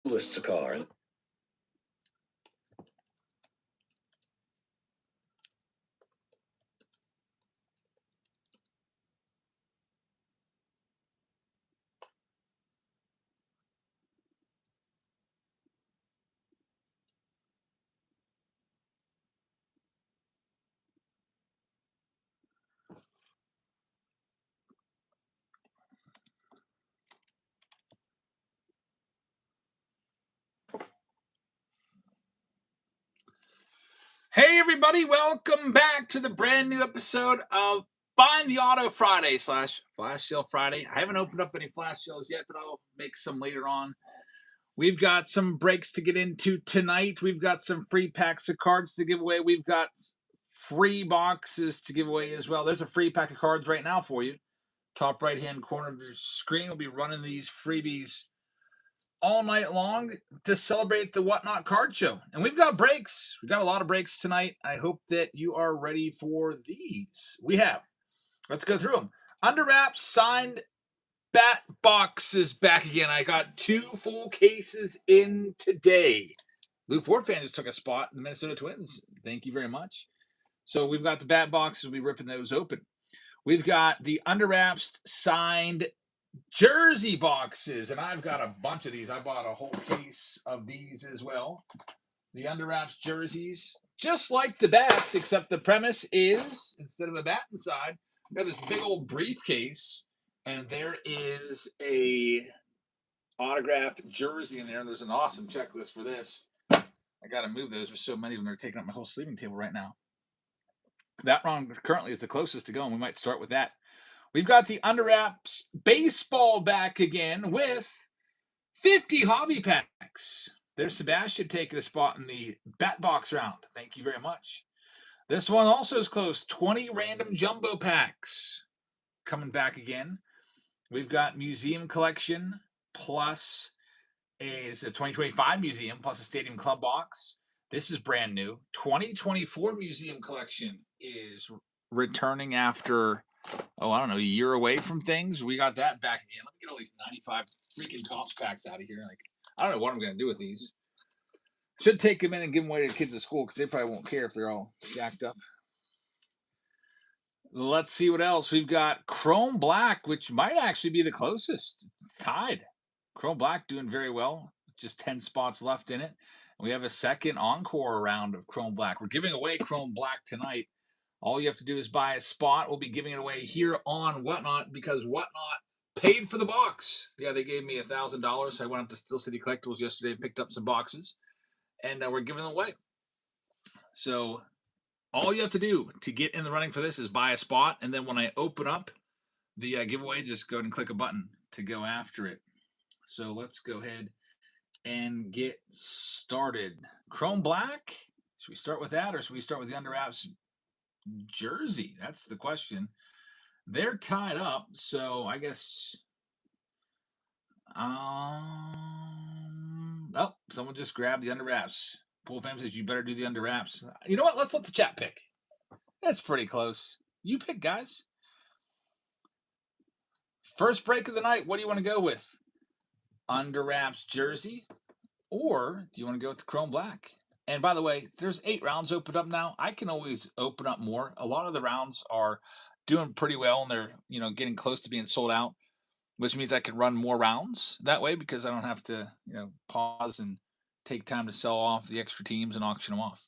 lists a car. Hey everybody, welcome back to the brand new episode of Find the Auto Friday / Flash Sale Friday. I haven't opened up any flash sales yet, but I'll make some later on. We've got some breaks to get into tonight. We've got some free packs of cards to give away. We've got free boxes to give away as well. There's a free pack of cards right now for you. Top right hand corner of your screen will be running these freebies all night long to celebrate the Whatnot card show. And we've got breaks. We've got a lot of breaks tonight. I hope that you are ready for these. Let's go through them. Under wraps signed bat boxes back again. I got 2 full cases in today. Lou Ford fan just took a spot in the Minnesota Twins. Thank you very much. So we've got the bat boxes. We'll be ripping those open. We've got the under wraps signed jersey boxes, and I've got a bunch of these. I bought a whole case of these as well. The under wraps jerseys, just like the bats, except the premise is instead of a bat inside, I've got this big old briefcase, and there is a autographed jersey in there. There's an awesome checklist for this. I got to move those. There's so many of them. They're taking up my whole sleeping table right now. That round currently is the closest to going. We might start with that. We've got the Under Wraps baseball back again with 50 hobby packs. There's Sebastian taking a spot in the bat box round. Thank you very much. This one also is close. 20 random jumbo packs coming back again. We've got museum collection plus a 2025 museum plus a stadium club box. This is brand new. 2024 museum collection is returning after a year away from things. We got that back again. Let me get all these 95 freaking Topps packs out of here. I don't know what I'm going to do with these. Should take them in and give them away to the kids at school because they probably won't care if they're all jacked up. Let's see what else. We've got Chrome Black, which might actually be the closest. It's tied. Chrome Black doing very well. Just 10 spots left in it. We have a second encore round of Chrome Black. We're giving away Chrome Black tonight. All you have to do is buy a spot. We'll be giving it away here on Whatnot because Whatnot paid for the box. Yeah, they gave me $1,000. I went up to Steel City Collectibles yesterday and picked up some boxes, and we're giving them away. So all you have to do to get in the running for this is buy a spot, and then when I open up the giveaway, just go ahead and click a button to go after it. So let's go ahead and get started. Chrome Black, should we start with that, or should we start with the Under Wraps jersey? That's the question. They're tied up, so I guess. Someone just grabbed the Under Wraps. Pool Fam says you better do the Under Wraps. You know what? Let's let the chat pick. That's pretty close. You pick, guys. First break of the night. What do you want to go with? Under Wraps jersey, or do you want to go with the Chrome Black? And by the way, there's 8 rounds opened up now. I can always open up more. A lot of the rounds are doing pretty well, and they're getting close to being sold out, which means I can run more rounds that way because I don't have to pause and take time to sell off the extra teams and auction them off.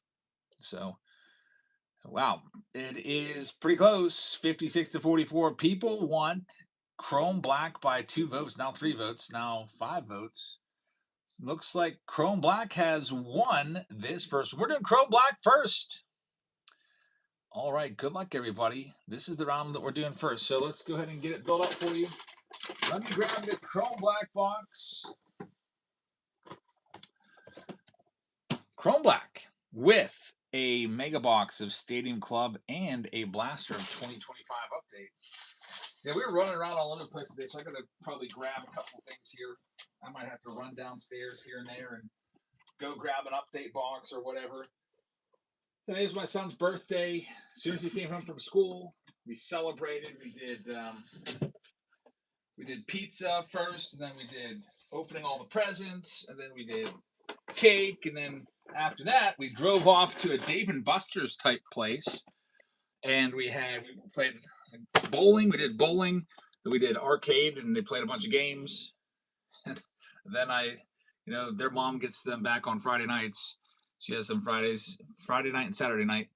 So, wow, it is pretty close. 56-44. People want Chrome Black by 2 votes, now 3 votes, now 5 votes. Looks like Chrome Black has won this first. We're doing Chrome Black first. All right, good luck, everybody. This is the round that we're doing first. So let's go ahead and get it built up for you. Let me grab the Chrome Black box. Chrome Black with a mega box of Stadium Club and a blaster of 2025 update. Yeah, we were running around all over the place today, so I got to probably grab a couple things here. I might have to run downstairs here and there and go grab an update box or whatever. Today's my son's birthday. As soon as he came home from school, we celebrated. We did pizza first, and then we did opening all the presents, and then we did cake, and then after that, we drove off to a Dave and Buster's type place, and we played bowling. We did bowling, then we did arcade, and they played a bunch of games. And then their mom gets them back on Friday nights. She has them Friday night and Saturday night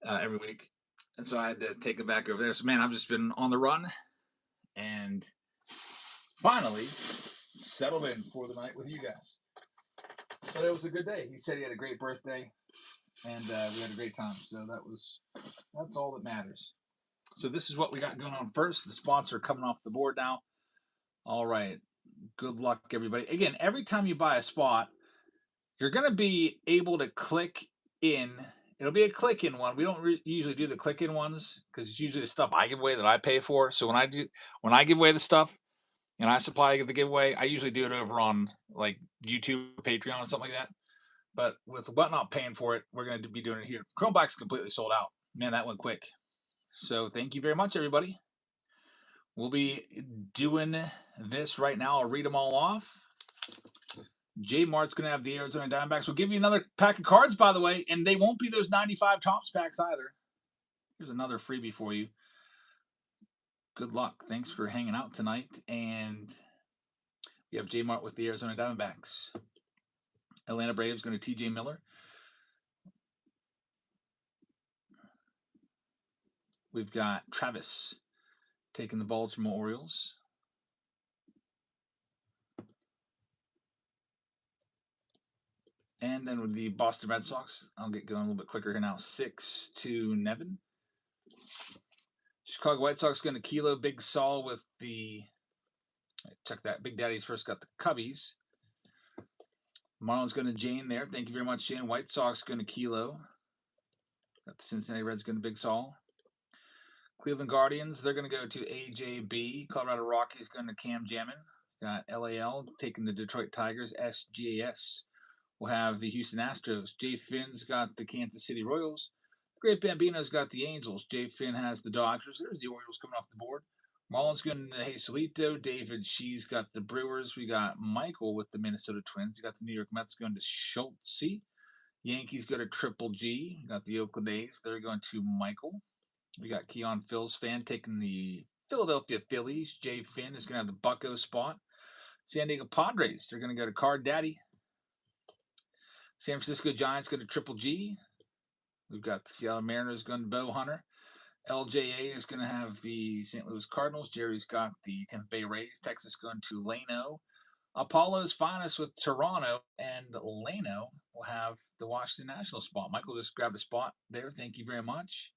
every week, and so I had to take them back over there. So man, I've just been on the run, and finally settled in for the night with you guys. But it was a good day. He said he had a great birthday, and we had a great time. So that's all that matters. So this is what we got going on first. The spots are coming off the board now. All right. Good luck, everybody. Again, every time you buy a spot, you're going to be able to click in. It'll be a click-in one. We don't usually do the click-in ones because it's usually the stuff I give away that I pay for. So when I give away the stuff and I supply the giveaway, I usually do it over on like YouTube, Patreon, or something like that. But with Whatnot paying for it, we're going to be doing it here. Chrome Black's completely sold out. Man, that went quick. So thank you very much, everybody. We'll be doing this right now. I'll read them all off. J Mart's going to have the Arizona Diamondbacks. We'll give you another pack of cards, by the way, and they won't be those 95 Topps packs either. Here's another freebie for you. Good luck. Thanks for hanging out tonight. And we have J Mart with the Arizona Diamondbacks. Atlanta Braves going to TJ Miller. We've got Travis taking the Baltimore Orioles. And then with the Boston Red Sox, I'll get going a little bit quicker here now. 6-2 Nevin. Chicago White Sox going to Kilo Big Sol with the... Check that. Big Daddy's first got the Cubbies. Marlins going to Jane there. Thank you very much, Jane. White Sox going to Kilo. Got the Cincinnati Reds going to Big Sol. Cleveland Guardians, they're going to go to AJB. Colorado Rockies going to Cam Jammin. Got LAL taking the Detroit Tigers. SGAS will have the Houston Astros. Jay Finn's got the Kansas City Royals. Great Bambino's got the Angels. Jay Finn has the Dodgers. There's the Orioles coming off the board. Marlon's going to Hazelito. David Shee's got the Brewers. We got Michael with the Minnesota Twins. You got the New York Mets going to Schultz. Yankees go to Triple G. You got the Oakland A's. They're going to Michael. We got Keon Phil's fan taking the Philadelphia Phillies. Jay Finn is going to have the Bucko spot. San Diego Padres, they're going to go to Card Daddy. San Francisco Giants go to Triple G. We've got the Seattle Mariners going to Bow Hunter. LJA is going to have the St. Louis Cardinals. Jerry's got the Tampa Bay Rays. Texas going to Lano. Apollo's Finest with Toronto. And Lano will have the Washington Nationals spot. Michael just grabbed a spot there. Thank you very much.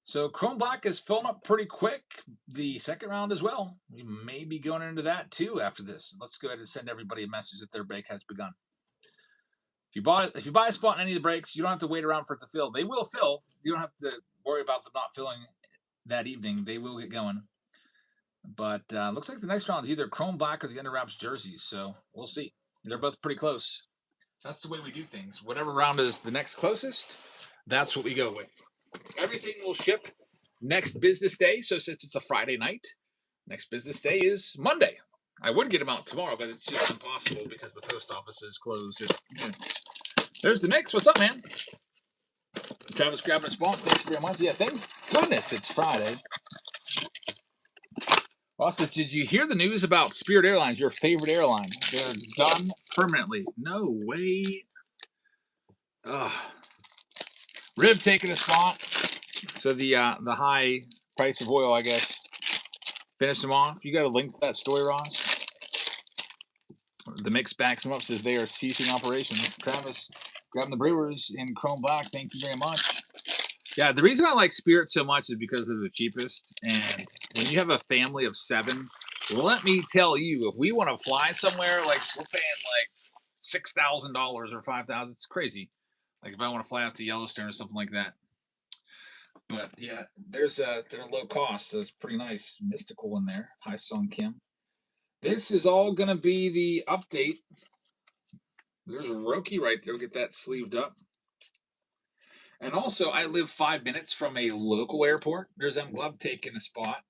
So Chrome Black is filling up pretty quick. The second round as well. We may be going into that too after this. Let's go ahead and send everybody a message that their break has begun. If you buy a spot in any of the breaks, you don't have to wait around for it to fill. They will fill. You don't have to worry about them not filling that evening. They will get going. But looks like the next round is either Chrome Black or the Under Wraps jerseys. So we'll see. They're both pretty close. That's the way we do things. Whatever round is the next closest, that's what we go with. Everything will ship next business day. So since it's a Friday night, next business day is Monday. I would get them out tomorrow, but it's just impossible because the post office is closed. There's the mix. What's up, man? Travis grabbing a spot. Thank you very much. Yeah, thank goodness it's Friday. Also, did you hear the news about Spirit Airlines, your favorite airline? They're done permanently. No way. Ugh. Rib taking a spot. So the high price of oil, I guess, finished them off. You got a link to that story, Ross? The mix backs them up, says they are ceasing operations. Travis grabbing the Brewers in Chrome Black. Thank you very much. Yeah, the reason I like Spirit so much is because they're the cheapest. And when you have a family of 7, let me tell you, if we want to fly somewhere, like we're paying like $6,000 or $5,000, it's crazy. Like if I want to fly out to Yellowstone or something like that. But yeah, they're low cost, so it's pretty nice. Mystical in there. Hi, Sung Kim. This is all gonna be the update. There's a Roki right there. We'll get that sleeved up. And also, I live 5 minutes from a local airport. There's M Glove taking a spot.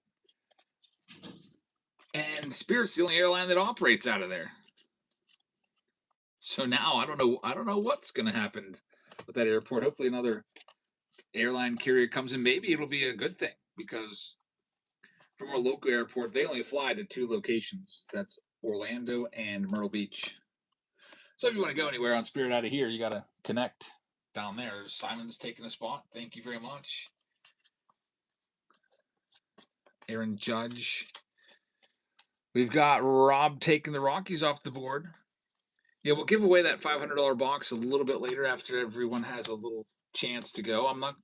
And Spirit's the only airline that operates out of there. So now I don't know what's going to happen with that airport. Hopefully another airline carrier comes in. Maybe it'll be a good thing because from our local airport, they only fly to 2 locations. That's Orlando and Myrtle Beach. So if you want to go anywhere on Spirit out of here, you got to connect down there. Simon's taking a spot. Thank you very much. Aaron Judge. We've got Rob taking the Rockies off the board. Yeah, we'll give away that $500 box a little bit later after everyone has a little chance to go. I'm not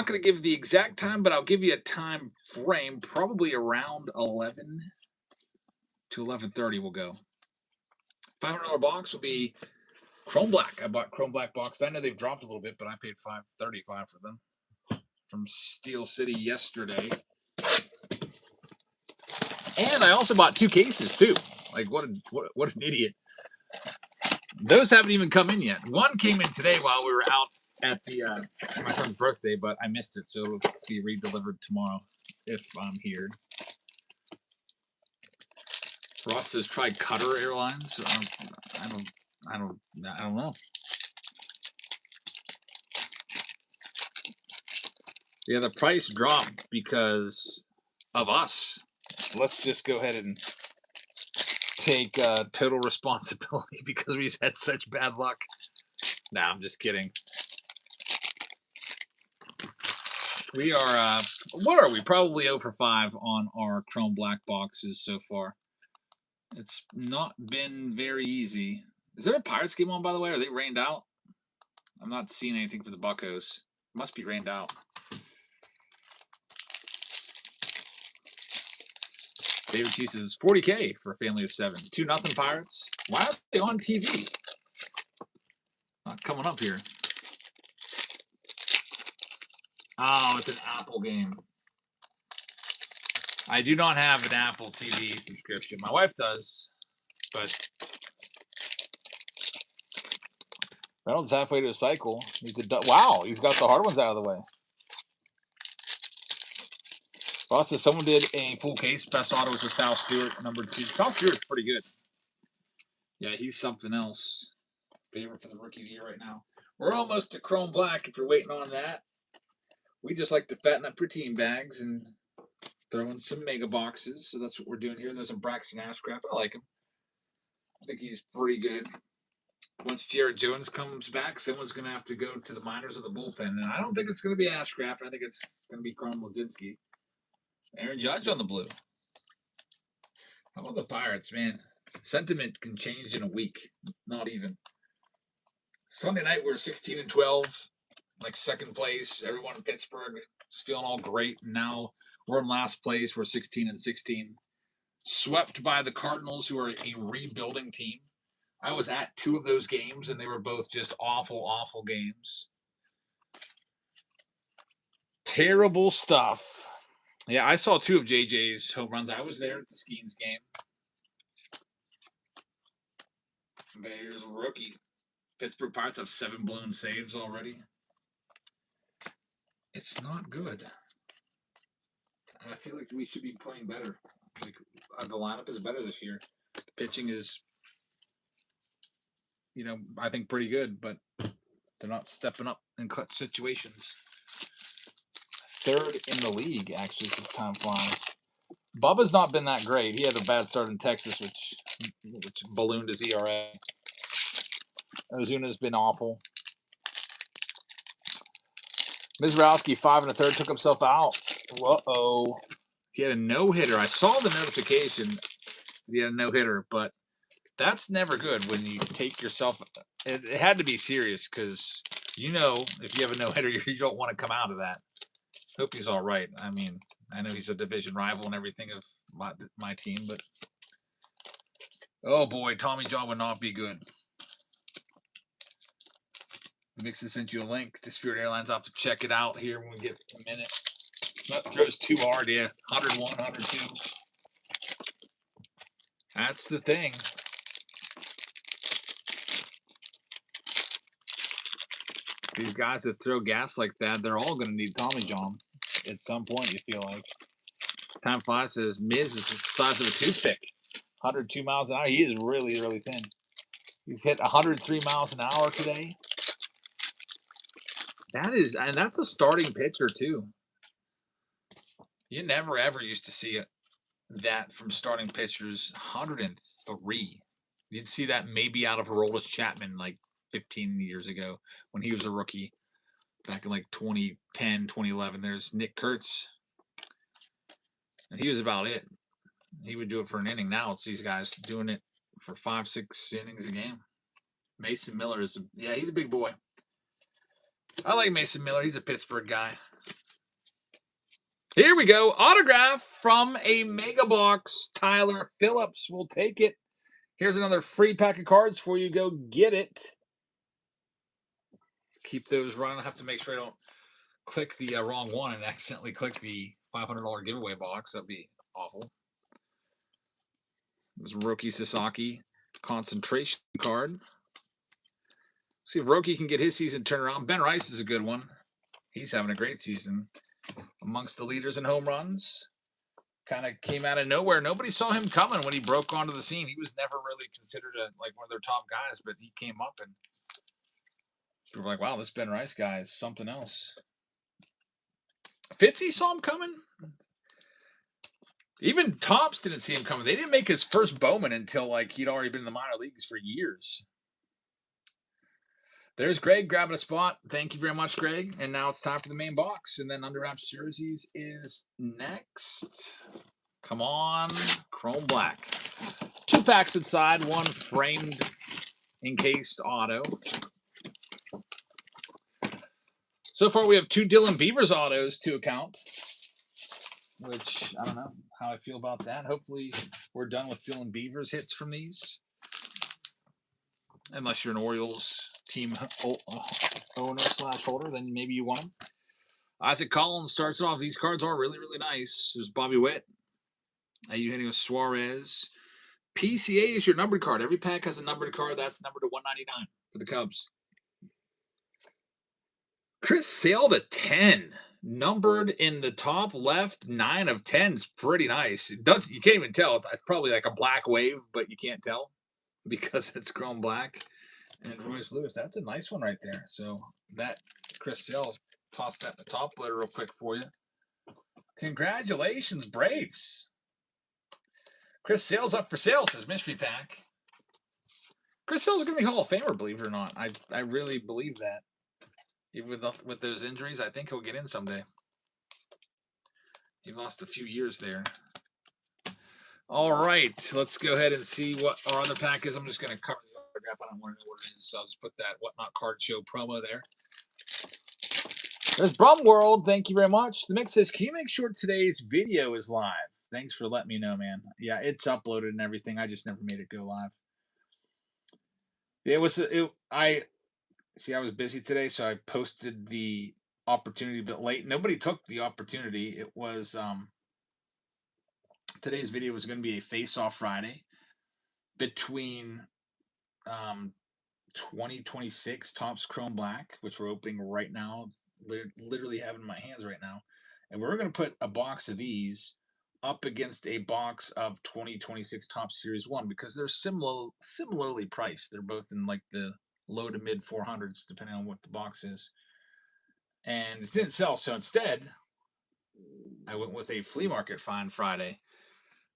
going to give the exact time, but I'll give you a time frame, probably around 11 to 11:30 we'll go. $500 box will be Chrome Black. I bought Chrome Black box. I know they've dropped a little bit, but I paid $535 for them from Steel City yesterday. And I also bought 2 cases too. Like what an idiot. Those haven't even come in yet. One came in today while we were out at the my son's birthday, but I missed it, so it'll be redelivered tomorrow if I'm here. Ross says try Qatar Airlines. I don't know. Yeah, the price dropped because of us. Let's just go ahead and take total responsibility because we've had such bad luck. Nah, I'm just kidding. We are, what are we? Probably 0 for 5 on our Chrome Black boxes so far. It's not been very easy. Is there a Pirates game on, by the way? Are they rained out? I'm not seeing anything for the Buccos. Must be rained out. David G says 40K for a family of 7. 2-0 Pirates. Why are they on TV? Not coming up here. Oh, it's an Apple game. I do not have an Apple TV subscription. My wife does, but Reynolds halfway to a cycle. Wow, he's got the hard ones out of the way. Ross says someone did a full case. Best auto was with Sal Stewart, number 2. Sal Stewart's pretty good. Yeah, he's something else. Favorite for the rookie of the year right now. We're almost to Chrome Black if you're waiting on that. We just like to fatten up routine bags and throw in some mega boxes. So that's what we're doing here. There's a Braxton Ashcraft. I like him. I think he's pretty good. Once Jared Jones comes back, someone's going to have to go to the minors of the bullpen. And I don't think it's going to be Ashcraft. I think it's going to be Carmen Ledzinski. Aaron Judge on the blue. How about the Pirates, man? Sentiment can change in a week. Not even. Sunday night, we were 16-12, like second place. Everyone in Pittsburgh was feeling all great. Now we're in last place. We're 16-16. Swept by the Cardinals, who are a rebuilding team. I was at 2 of those games, and they were both just awful, awful games. Terrible stuff. Yeah, I saw 2 of JJ's home runs. I was there at the Skeens game. There's a rookie. Pittsburgh Pirates have 7 blown saves already. It's not good. I feel like we should be playing better. Like, the lineup is better this year. The pitching is, I think pretty good, but they're not stepping up in clutch situations. 3rd in the league, actually, as time flies. Bubba's not been that great. He had a bad start in Texas, which ballooned his ERA. Ozuna's been awful. Mizrowski, 5 1/3, took himself out. Uh-oh. He had a no-hitter. I saw the notification that he had a no-hitter, but that's never good when you take yourself. It had to be serious because, if you have a no-hitter, you don't want to come out of that. Hope he's all right. I mean, I know he's a division rival and everything of my team, but oh boy, Tommy John would not be good. Mixon sent you a link to Spirit Airlines. I'll have to check it out here when we get a minute. That throws too hard, yeah. 101, 102. That's the thing. These guys that throw gas like that, they're all going to need Tommy John at some point, you feel like. Time flies. Says Miz is the size of a toothpick. 102 miles an hour. He is really, really thin. He's hit 103 miles an hour today. And that's a starting pitcher too. You never ever used to see that from starting pitchers. 103. You'd see that maybe out of Aroldis Chapman like 15 years ago when he was a rookie back in like 2010, 2011. There's Nick Kurtz, and he was about it. He would do it for an inning. Now it's these guys doing it for 5-6 innings a game. Mason Miller he's a big boy. I like Mason Miller. He's a Pittsburgh guy. Here we go. Autograph from a Mega Box. Tyler Phillips will take it. Here's another free pack of cards for you. Go get it. Keep those running. I have to make sure I don't click the wrong one and accidentally click the $500 giveaway box. That'd be awful. It was Roki Sasaki concentration card. See if Roki can get his season turned around. Ben Rice is a good one. He's having a great season. Amongst the leaders in home runs. Kind of came out of nowhere. Nobody saw him coming when he broke onto the scene. He was never really considered one of their top guys, but he came up and people were like, wow, this Ben Rice guy is something else. Fitzy saw him coming. Even Tops didn't see him coming. They didn't make his first Bowman until he'd already been in the minor leagues for years. There's Greg grabbing a spot. Thank you very much, Greg. And now it's time for the main box. And then Under Wraps Jerseys is next. Come on, Chrome Black. 2 packs inside, 1 framed encased auto. So far, we have 2 Dylan Beavers autos to account, which I don't know how I feel about that. Hopefully, we're done with Dylan Beavers hits from these. Unless you're an Orioles team owner/holder, then maybe you want them. Isaac Collins starts off. These cards are really, really nice. There's Bobby Witt. Eugenio Suarez. PCA is your numbered card. Every pack has a numbered card. That's numbered to 199 for the Cubs. Chris Sale to 10. Numbered in the top left, 9 of 10 is pretty nice. You can't even tell. It's probably like a black wave, but you can't tell because it's chrome black. And Royce Lewis, that's a nice one right there. So that Chris Sale, toss that in the top letter real quick for you. Congratulations, Braves. Chris Sale's up for sale, says Mystery Pack. Chris Sale's going to be Hall of Famer, believe it or not. I really believe that. Even with those injuries, I think he'll get in someday. He lost a few years there. All right, let's go ahead and see what our other pack is. I'm just going to cover the autograph. I don't want to know what it is, so I'll just put that Whatnot Card Show promo there. There's Brum World. Thank you very much. The Mix says, can you make sure today's video is live? Thanks for letting me know, man. Yeah, it's uploaded and everything. I just never made it go live. I was busy today, so I posted the opportunity a bit late. Nobody took the opportunity. It was today's video was going to be a face-off Friday between 2026 Topps Chrome Black, which we're opening right now, literally having in my hands right now, and we're going to put a box of these up against a box of 2026 Topps Series 1 because they're similarly priced. They're both in like the low to mid 400s, depending on what the box is. And it didn't sell, so instead, I went with a flea market find Friday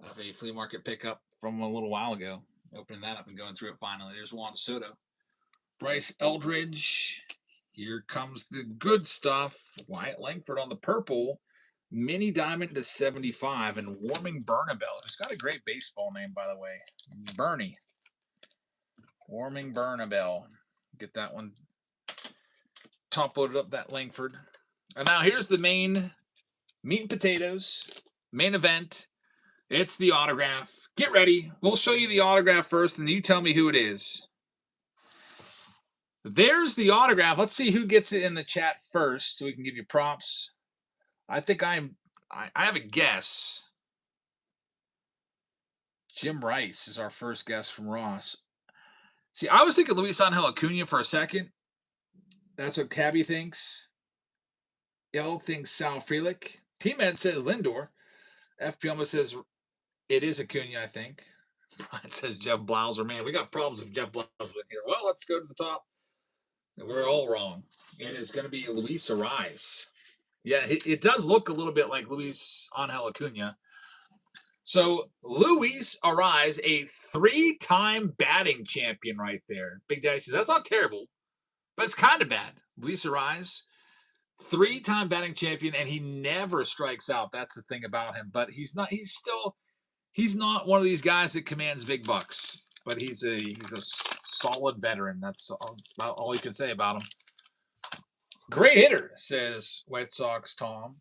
of a flea market pickup from a little while ago. Opening that up and going through it finally. There's Juan Soto. Bryce Eldridge. Here comes the good stuff. Wyatt Langford on the purple. Mini Diamond to 75. And Warming Bernabel, who's got a great baseball name, by the way. Bernie. Warming Bernabel. Get that one top loaded up, that Langford. And now here's the main meat and potatoes. Main event. It's the autograph. Get ready. We'll show you the autograph first, and you tell me who it is. There's the autograph. Let's see who gets it in the chat first so we can give you props. I think I have a guess. Jim Rice is our first guess from Ross. See, I was thinking Luis Angel Acuna for a second. That's what Cabby thinks. L thinks Sal Frelick. T-Man says Lindor. FP almost says it is Acuna, I think. Brian says Jeff Blauser. Man, we got problems with Jeff Blauser in here. Well, let's go to the top. We're all wrong. It is going to be Luis Ariz. Yeah, it does look a little bit like Luis Angel Acuna. So Luis Ariz, a 3-time batting champion right there. Big Daddy says, that's not terrible, but it's kind of bad. Luis Ariz, 3-time batting champion, and he never strikes out. That's the thing about him. But he's not one of these guys that commands big bucks. But he's a solid veteran. That's about all you can say about him. Great hitter, says White Sox Tom.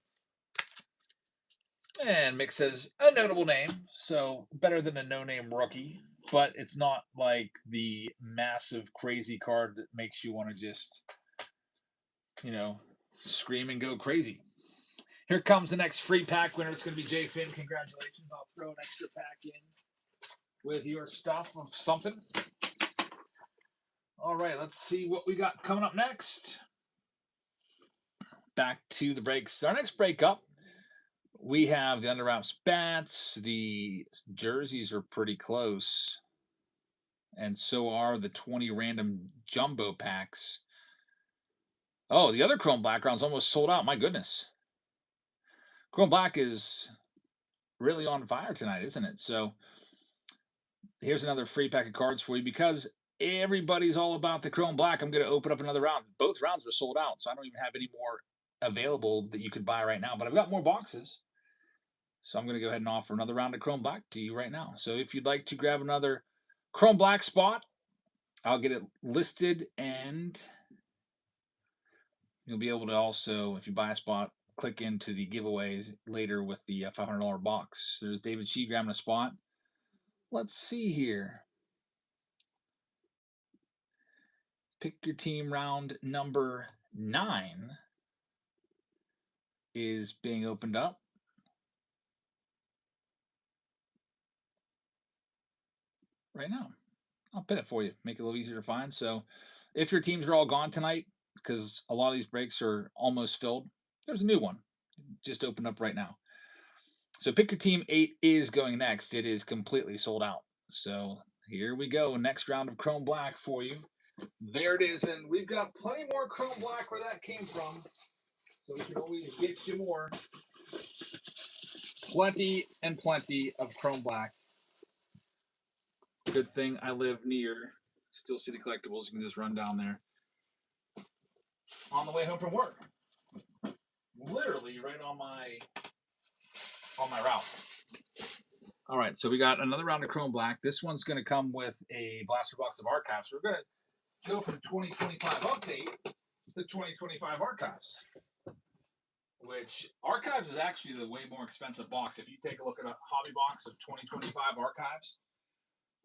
And Mick says, a notable name, so better than a no-name rookie, but it's not like the massive crazy card that makes you want to just, scream and go crazy. Here comes the next free pack winner. It's going to be Jay Finn. Congratulations. I'll throw an extra pack in with your stuff of something. All right, let's see what we got coming up next. Back to the breaks. Our next break up, we have the under wraps bats. The jerseys are pretty close. And so are the 20 random jumbo packs. Oh, the other Chrome background's almost sold out. My goodness. Chrome Black is really on fire tonight, isn't it? So here's another free pack of cards for you because everybody's all about the Chrome Black. I'm going to open up another round. Both rounds are sold out, so I don't even have any more available that you could buy right now. But I've got more boxes. So I'm going to go ahead and offer another round of Chrome Black to you right now. So if you'd like to grab another Chrome Black spot, I'll get it listed, and you'll be able to also, if you buy a spot, click into the giveaways later with the $500 box. There's David Shee grabbing a spot. Let's see here. Pick your team round number 9 is being opened up. Right now. I'll pin it for you, make it a little easier to find. So if your teams are all gone tonight, because a lot of these breaks are almost filled, there's a new one just opened up right now. So pick your team. 8 is going next. It is completely sold out. So here we go. Next round of Chrome Black for you. There it is. And we've got plenty more Chrome Black where that came from. So we can always get you more. Plenty and plenty of Chrome Black. Good thing I live near Steel City Collectibles. You can just run down there on the way home from work. Literally right on my route. All right, so we got another round of Chrome Black. This one's going to come with a blaster box of archives. We're going to go from 2025 update to 2025 archives, which archives is actually the way more expensive box. If you take a look at a hobby box of 2025 archives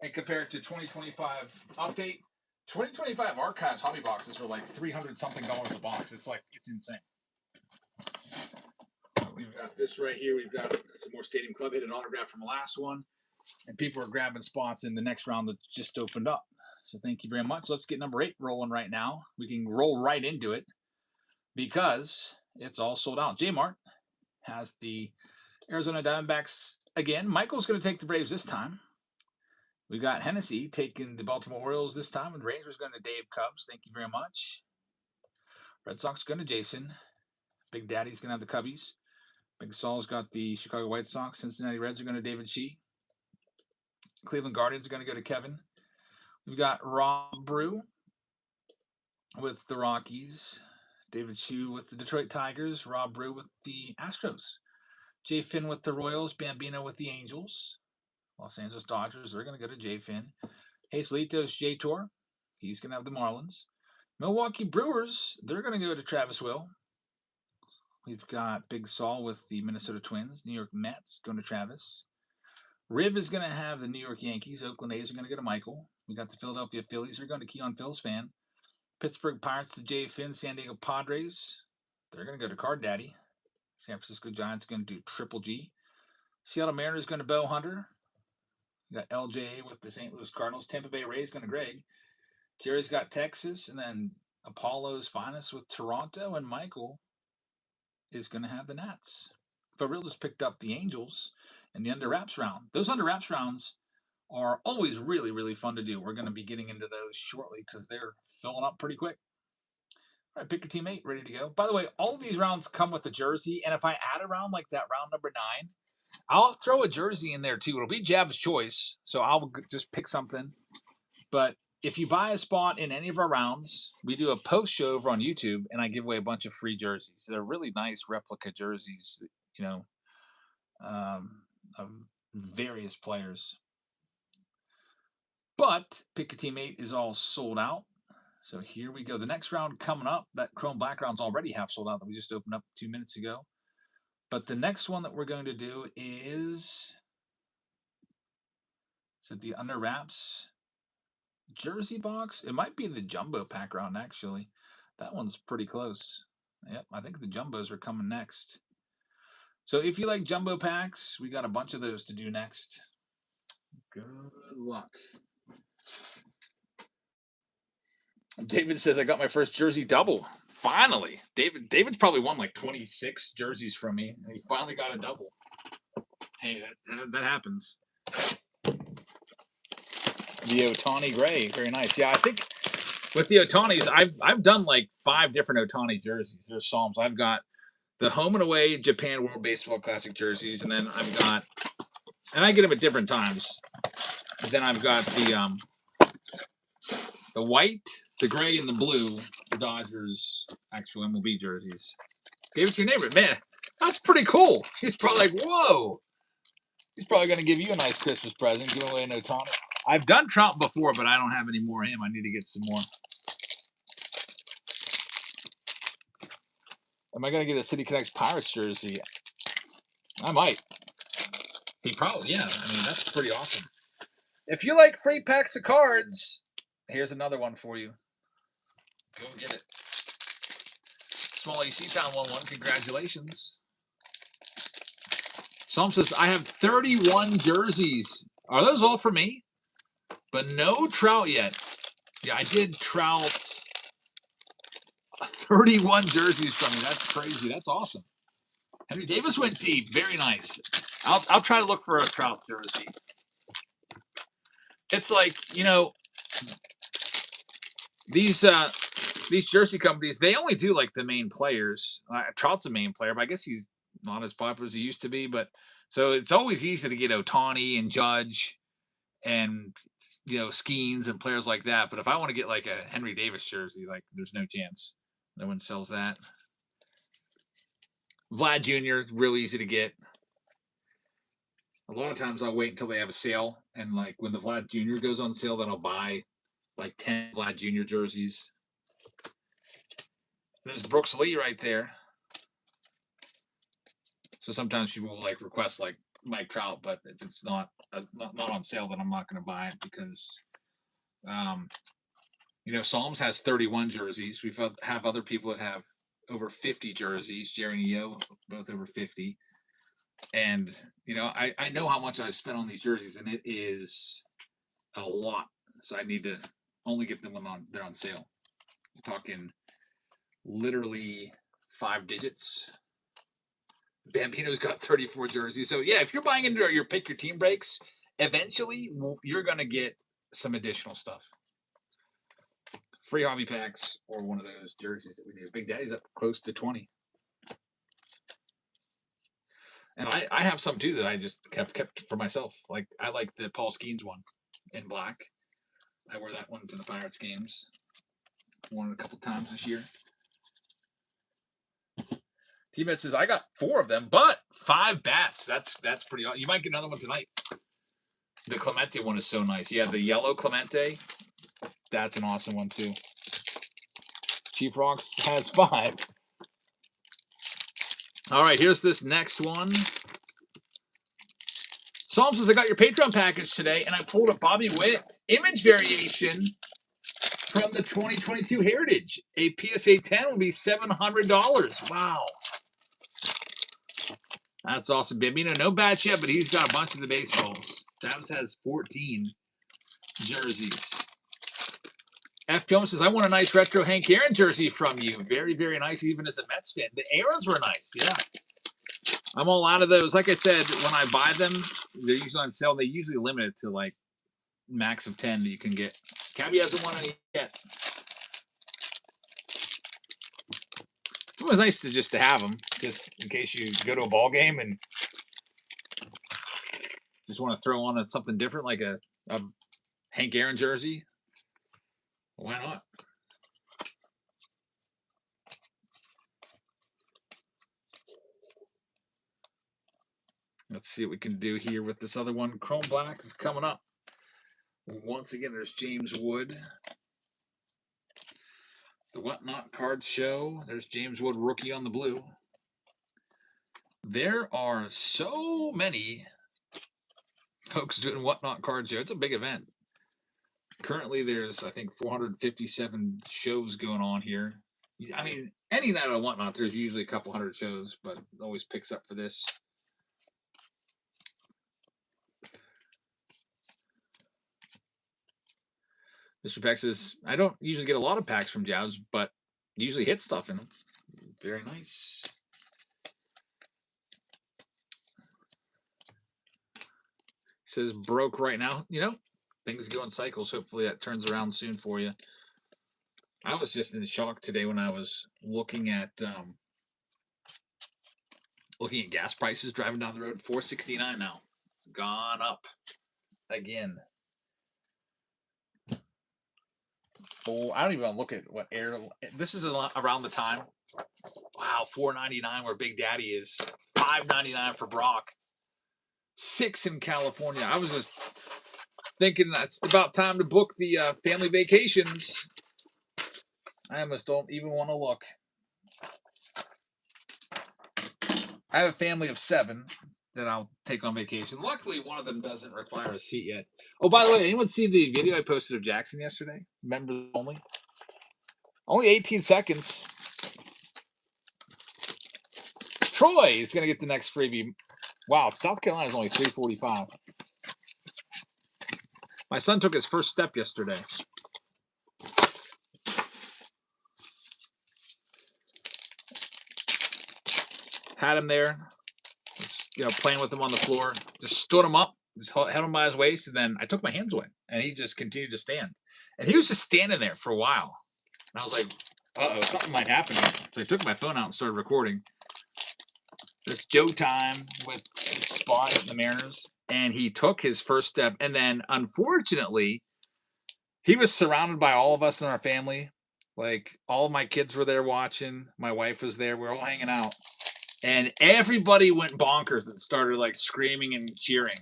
and compare it to 2025 update, 2025 archives hobby boxes are like $300 something a box. It's insane. We've got this right here. We've got some more Stadium Club hit an autograph from the last one, and people are grabbing spots in the next round that just opened up. So thank you very much. Let's get number 8 rolling right now. We can roll right into it because it's all sold out. J-Mart has the Arizona Diamondbacks again. Michael's going to take the Braves this time. We got Hennessy taking the Baltimore Orioles this time, and Rangers going to Dave Cubs. Thank you very much. Red Sox going to Jason. Big Daddy's going to have the Cubbies. Big Saul's got the Chicago White Sox. Cincinnati Reds are going to David Shee. Cleveland Guardians are going to go to Kevin. We've got Rob Brew with the Rockies. David Shee with the Detroit Tigers. Rob Brew with the Astros. Jay Finn with the Royals. Bambino with the Angels. Los Angeles Dodgers, they're going to go to Jay Finn. Hazelitos J Tour. He's going to have the Marlins. Milwaukee Brewers, they're going to go to Travis Will. We've got Big Saul with the Minnesota Twins. New York Mets going to Travis. Riv is going to have the New York Yankees. Oakland A's are going to go to Michael. We got the Philadelphia Phillies. They're going to Keon Phil's fan. Pittsburgh Pirates to Jay Finn. San Diego Padres, they're going to go to Card Daddy. San Francisco Giants going to do Triple G. Seattle Mariners going to Bo Hunter. We got LJ with the St. Louis Cardinals. Tampa Bay Rays going to Greg. Terry's got Texas. And then Apollo's Finest with Toronto. And Michael is going to have the Nats. Real just picked up the Angels in the under wraps round. Those under wraps rounds are always really, really fun to do. We're going to be getting into those shortly because they're filling up pretty quick. All right, pick your team 8, ready to go. By the way, all of these rounds come with a jersey, and if I add a round like that, round number 9, I'll throw a jersey in there too. It'll be Jab's choice, so I'll just pick something. But if you buy a spot in any of our rounds, we do a post show over on YouTube, and I give away a bunch of free jerseys. They're really nice replica jerseys, you know, of various players. But pick your team 8 is all sold out. So here we go. The next round coming up, that Chrome Black round's already half sold out that we just opened up 2 minutes ago. But the next one that we're going to do is it the under wraps jersey box? It might be the jumbo pack round, actually. That one's pretty close. Yep, I think the jumbos are coming next. So if you like jumbo packs, we got a bunch of those to do next. Good luck. David says, I got my first jersey double. Finally. David's probably won like 26 jerseys from me, and he finally got a double. Hey, that happens. The Otani gray, very nice. Yeah, I think with the Otanis, I've done like 5 different Otani jerseys. There's Psalms. I've got the home and away Japan World Baseball Classic jerseys, and then I've got, and I get them at different times. Then I've got the white, the gray, and the blue Dodgers actual MLB jerseys. Gave it to your neighbor. Man, that's pretty cool. He's probably like, whoa. He's probably going to give you a nice Christmas present, giving away an Otani. I've done Trout before, but I don't have any more of him. I need to get some more. Am I going to get a City Connects Pirates jersey? I might. He probably, yeah. I mean, that's pretty awesome. If you like free packs of cards, here's another one for you. Go get it. Small AC Town 1-1. Congratulations. Psalm says, I have 31 jerseys. Are those all for me? But no Trout yet. Yeah, I did Trout. 31 jerseys from me. That's crazy. That's awesome. Henry Davis went deep. Very nice. I'll try to look for a Trout jersey. It's like, you know, these jersey companies, they only do like the main players. Trout's a main player, but I guess he's not as popular as he used to be. But so it's always easy to get Otani and Judge and, you know, Skeens and players like that. But if I want to get like a Henry Davis jersey, like there's no chance. No one sells that. Vlad Jr. is real easy to get. A lot of times I'll wait until they have a sale, and like when the Vlad Jr. goes on sale, then I'll buy like 10 Vlad Jr. jerseys. There's Brooks Lee right there. So sometimes people will like request like Mike Trout, but if it's not on sale, then I'm not going to buy it because, you know, Psalms has 31 jerseys. We have other people that have over 50 jerseys. Jerry and Yo, both over 50. And, you know, I know how much I've spent on these jerseys, and it is a lot. So I need to only get them when they're on sale. I'm talking literally 5 digits. Bambino's got 34 jerseys. So, yeah, if you're buying into your pick your team breaks, eventually you're going to get some additional stuff. Free hobby packs or one of those jerseys that we do. Big Daddy's up close to 20. And I have some too that I just kept for myself. Like I like the Paul Skeens one in black. I wear that one to the Pirates games. Won it a couple times this year. T-Bet says I got 4 of them, but 5 bats. That's pretty awesome. You might get another one tonight. The Clemente one is so nice. Yeah, the yellow Clemente. That's an awesome one too. Chief Rocks has 5. All right, here's this next one. Psalm says, I got your Patreon package today, and I pulled a Bobby Witt image variation from the 2022 Heritage. A PSA 10 will be $700. Wow. That's awesome. Bambino, no batch yet, but he's got a bunch of the baseballs. Travis has 14 jerseys. F. Jones says, I want a nice retro Hank Aaron jersey from you. Very, very nice, even as a Mets fan. The Aaron's were nice, yeah. I'm all out of those. Like I said, when I buy them, they're usually on sale. They usually limit it to like max of 10 that you can get. Cabby hasn't won any yet. It's always nice to have them, just in case you go to a ball game and just want to throw on something different, like a Hank Aaron jersey. Why not? Let's see what we can do here with this other one. Chrome Black is coming up. Once again, there's James Wood. The Whatnot Cards Show. There's James Wood, rookie on the blue. There are so many folks doing Whatnot Cards Show. It's a big event. Currently, there's, I think, 457 shows going on here. I mean, any night of Whatnot, there's usually a couple hundred shows, but it always picks up for this. Mr. Peck says, I don't usually get a lot of packs from Jobs, but usually hit stuff in them. Very nice. Says broke right now. You know, things go in cycles. Hopefully that turns around soon for you. I was just in shock today when I was looking at gas prices driving down the road. $4.69 now. It's gone up again. I don't even want to look at what air. This is around the time. Wow, $4.99 where Big Daddy is. $5.99 for Brock. $6 in California. I was just thinking it's about time to book the family vacations. I almost don't even want to look. I have a family of 7 that I'll take on vacation. Luckily, one of them doesn't require a seat yet. Oh, by the way, anyone see the video I posted of Jackson yesterday? Members only. Only 18 seconds. Troy is going to get the next freebie. Wow, South Carolina is only 345. My son took his first step yesterday. Had him there, playing with him on the floor. Just stood him up, just held him by his waist, and then I took my hands away, and he just continued to stand. And he was just standing there for a while. And I was like, uh-oh, something might happen here. So I took my phone out and started recording. There's Joe time with Spot and the Mariners, and he took his first step. And then, unfortunately, he was surrounded by all of us in our family. Like, all of my kids were there watching. My wife was there. We were all hanging out. And everybody went bonkers and started, like, screaming and cheering.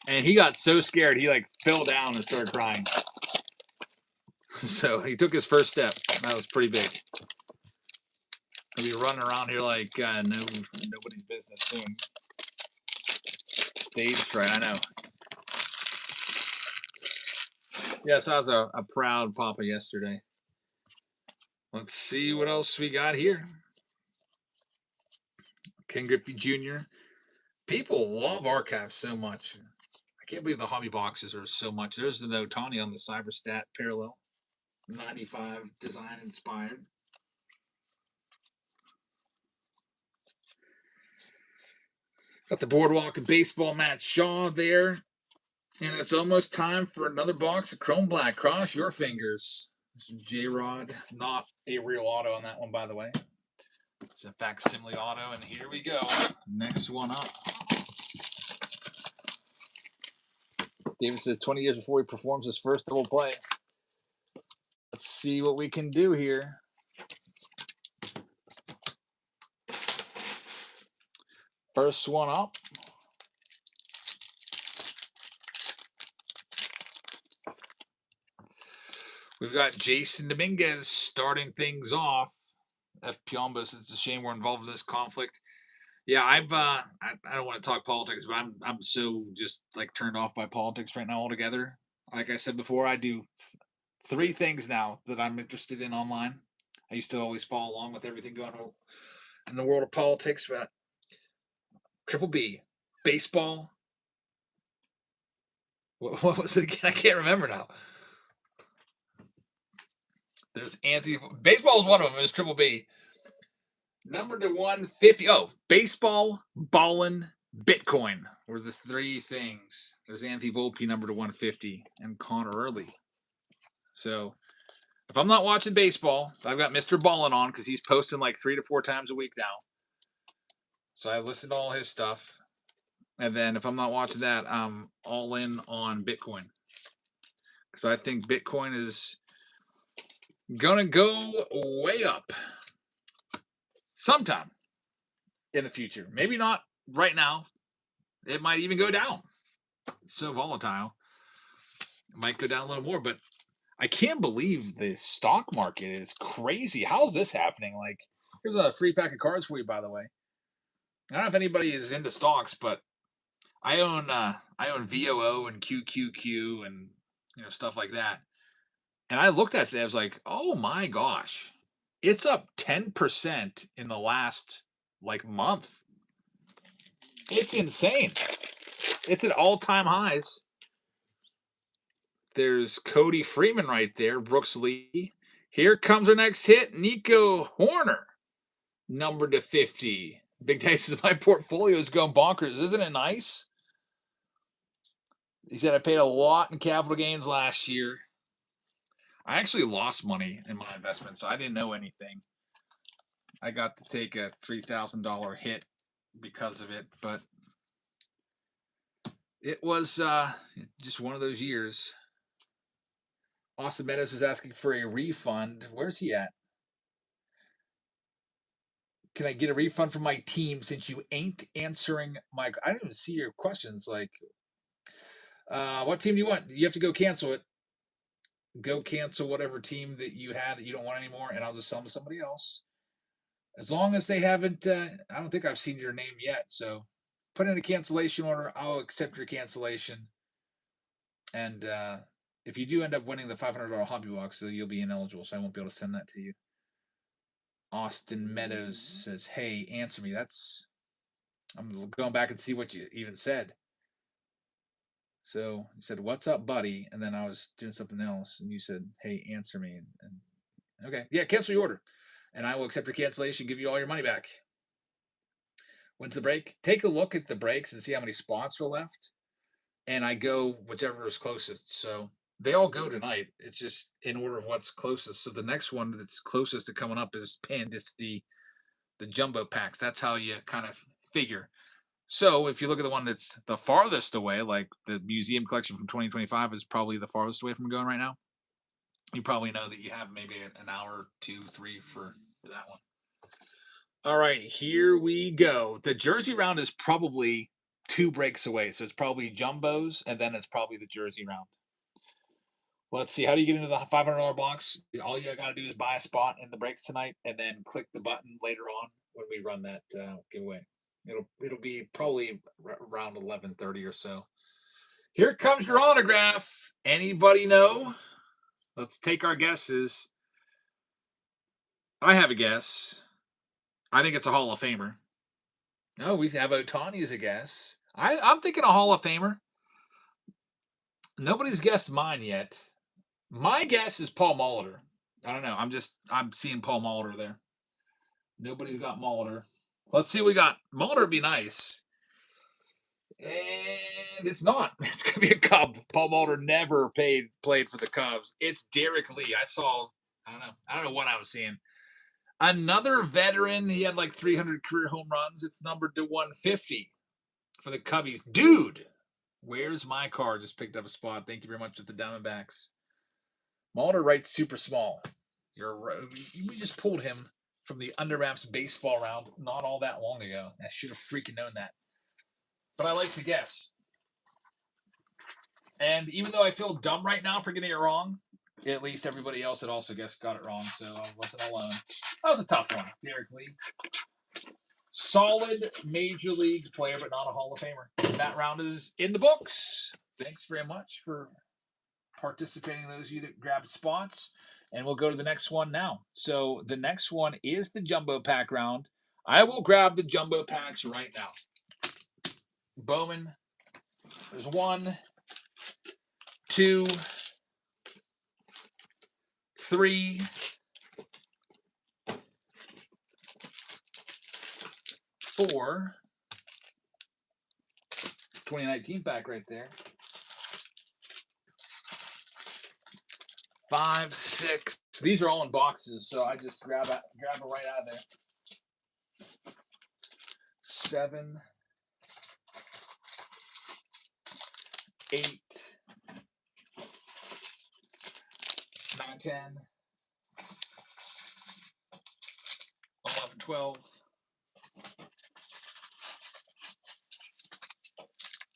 And he got so scared, he, like, fell down and started crying. So he took his first step. That was pretty big. He'll be running around here like nobody's business soon. Stage fright, I know. Yes, I was a proud papa yesterday. Let's see what else we got here. Ken Griffey Jr. People love archives so much. I can't believe the hobby boxes are so much. There's the Otani on the Cyberstat parallel. 95 design inspired. Got the Boardwalk and Baseball Matt Shaw there. And it's almost time for another box of Chrome Black. Cross your fingers. This is J-Rod. Not a real auto on that one, by the way. It's a facsimile auto, and here we go. Next one up. David said 20 years before he performs his first double play. Let's see what we can do here. First one up. We've got Jason Dominguez starting things off. F. Piombos, it's a shame we're involved in this conflict. Yeah, I don't want to talk politics, but I'm so just like turned off by politics right now altogether. Like I said before, I do 3 things now that I'm interested in online. I used to always follow along with everything going on in the world of politics, but Triple B, baseball. What was it again? I can't remember now. There's baseball is one of them. It's Triple B. Number to 150. Oh, baseball, ballin', Bitcoin were the three things. There's Anthony Volpe, number to 150, and Connor Early. So if I'm not watching baseball, I've got Mr. Ballin on because he's posting like 3 to 4 times a week now. So I listen to all his stuff. And then if I'm not watching that, I'm all in on Bitcoin. Because I think Bitcoin is going to go way up sometime in the future. Maybe not right now. It might even go down. It's so volatile. It might go down a little more, but I can't believe the stock market is crazy. How's this happening? Like, here's a free pack of cards for you, by the way. I don't know if anybody is into stocks, but I own VOO and QQQ and stuff like that. And I looked at it today, I was like, oh my gosh, it's up 10% in the last month. It's insane. It's at all-time highs. There's Cody Freeman right there, Brooks Lee. Here comes our next hit, Nico Horner, number to 50. Big Dice says my portfolio is going bonkers. Isn't it nice? He said I paid a lot in capital gains last year. I actually lost money in my investment, so I didn't know anything. I got to take a $3,000 hit because of it, but it was just one of those years. Austin Meadows is asking for a refund. Where's he at? Can I get a refund from my team since you ain't answering my... I don't even see your questions. Like, what team do you want? You have to go cancel it. Go cancel whatever team that you had that you don't want anymore, and I'll just sell them to somebody else. As long as they haven't... I don't think I've seen your name yet, so put in a cancellation order. I'll accept your cancellation. And if you do end up winning the $500 hobby box, you'll be ineligible, so I won't be able to send that to you. Austin Meadows says, hey, answer me. I'm going back and see what you even said. So you said, what's up, buddy? And then I was doing something else, and you said, hey, answer me. And okay, yeah, cancel your order. And I will accept your cancellation, give you all your money back. When's the break? Take a look at the breaks and see how many spots are left. And I go whichever is closest. So they all go tonight. It's just in order of what's closest. So the next one that's closest to coming up is pinned. It's the jumbo packs. That's how you kind of figure. So if you look at the one that's the farthest away, like the museum collection from 2025 is probably the farthest away from going right now. You probably know that you have maybe an hour, 2, 3 for that one. All right, here we go. The Jersey round is probably 2 breaks away. So it's probably jumbos, and then it's probably the Jersey round. Let's see. How do you get into the $500 box? All you got to do is buy a spot in the breaks tonight, and then click the button later on when we run that giveaway. It'll be probably around 11:30 or so. Here comes your autograph. Anybody know? Let's take our guesses. I have a guess. I think it's a Hall of Famer. No, we have Ohtani as a guess. I'm thinking a Hall of Famer. Nobody's guessed mine yet. My guess is Paul Molitor. I don't know. I'm seeing Paul Molitor there. Nobody's got Molitor. Let's see what we got. Molitor would be nice. And it's not. It's going to be a Cub. Paul Molitor never played for the Cubs. It's Derek Lee. I don't know what I was seeing. Another veteran. He had like 300 career home runs. It's numbered to 150 for the Cubbies. Dude, where's my car? Just picked up a spot. Thank you very much with the Diamondbacks. Molitor writes super small. We just pulled him from the Under Wraps baseball round not all that long ago. I should have freaking known that. But I like to guess. And even though I feel dumb right now for getting it wrong, at least everybody else that also guessed got it wrong, so I wasn't alone. That was a tough one, Derek Lee. Solid major league player, but not a Hall of Famer. That round is in the books. Thanks very much for participating, those of you that grabbed spots. And we'll go to the next one now. So the next one is the jumbo pack round. I will grab the jumbo packs right now. Bowman, there's 1, 2, 3, 4. 2019 pack right there. 5, 6. These are all in boxes, so I just grab it right out of there. 7, 8, 9, 10, 11, 12,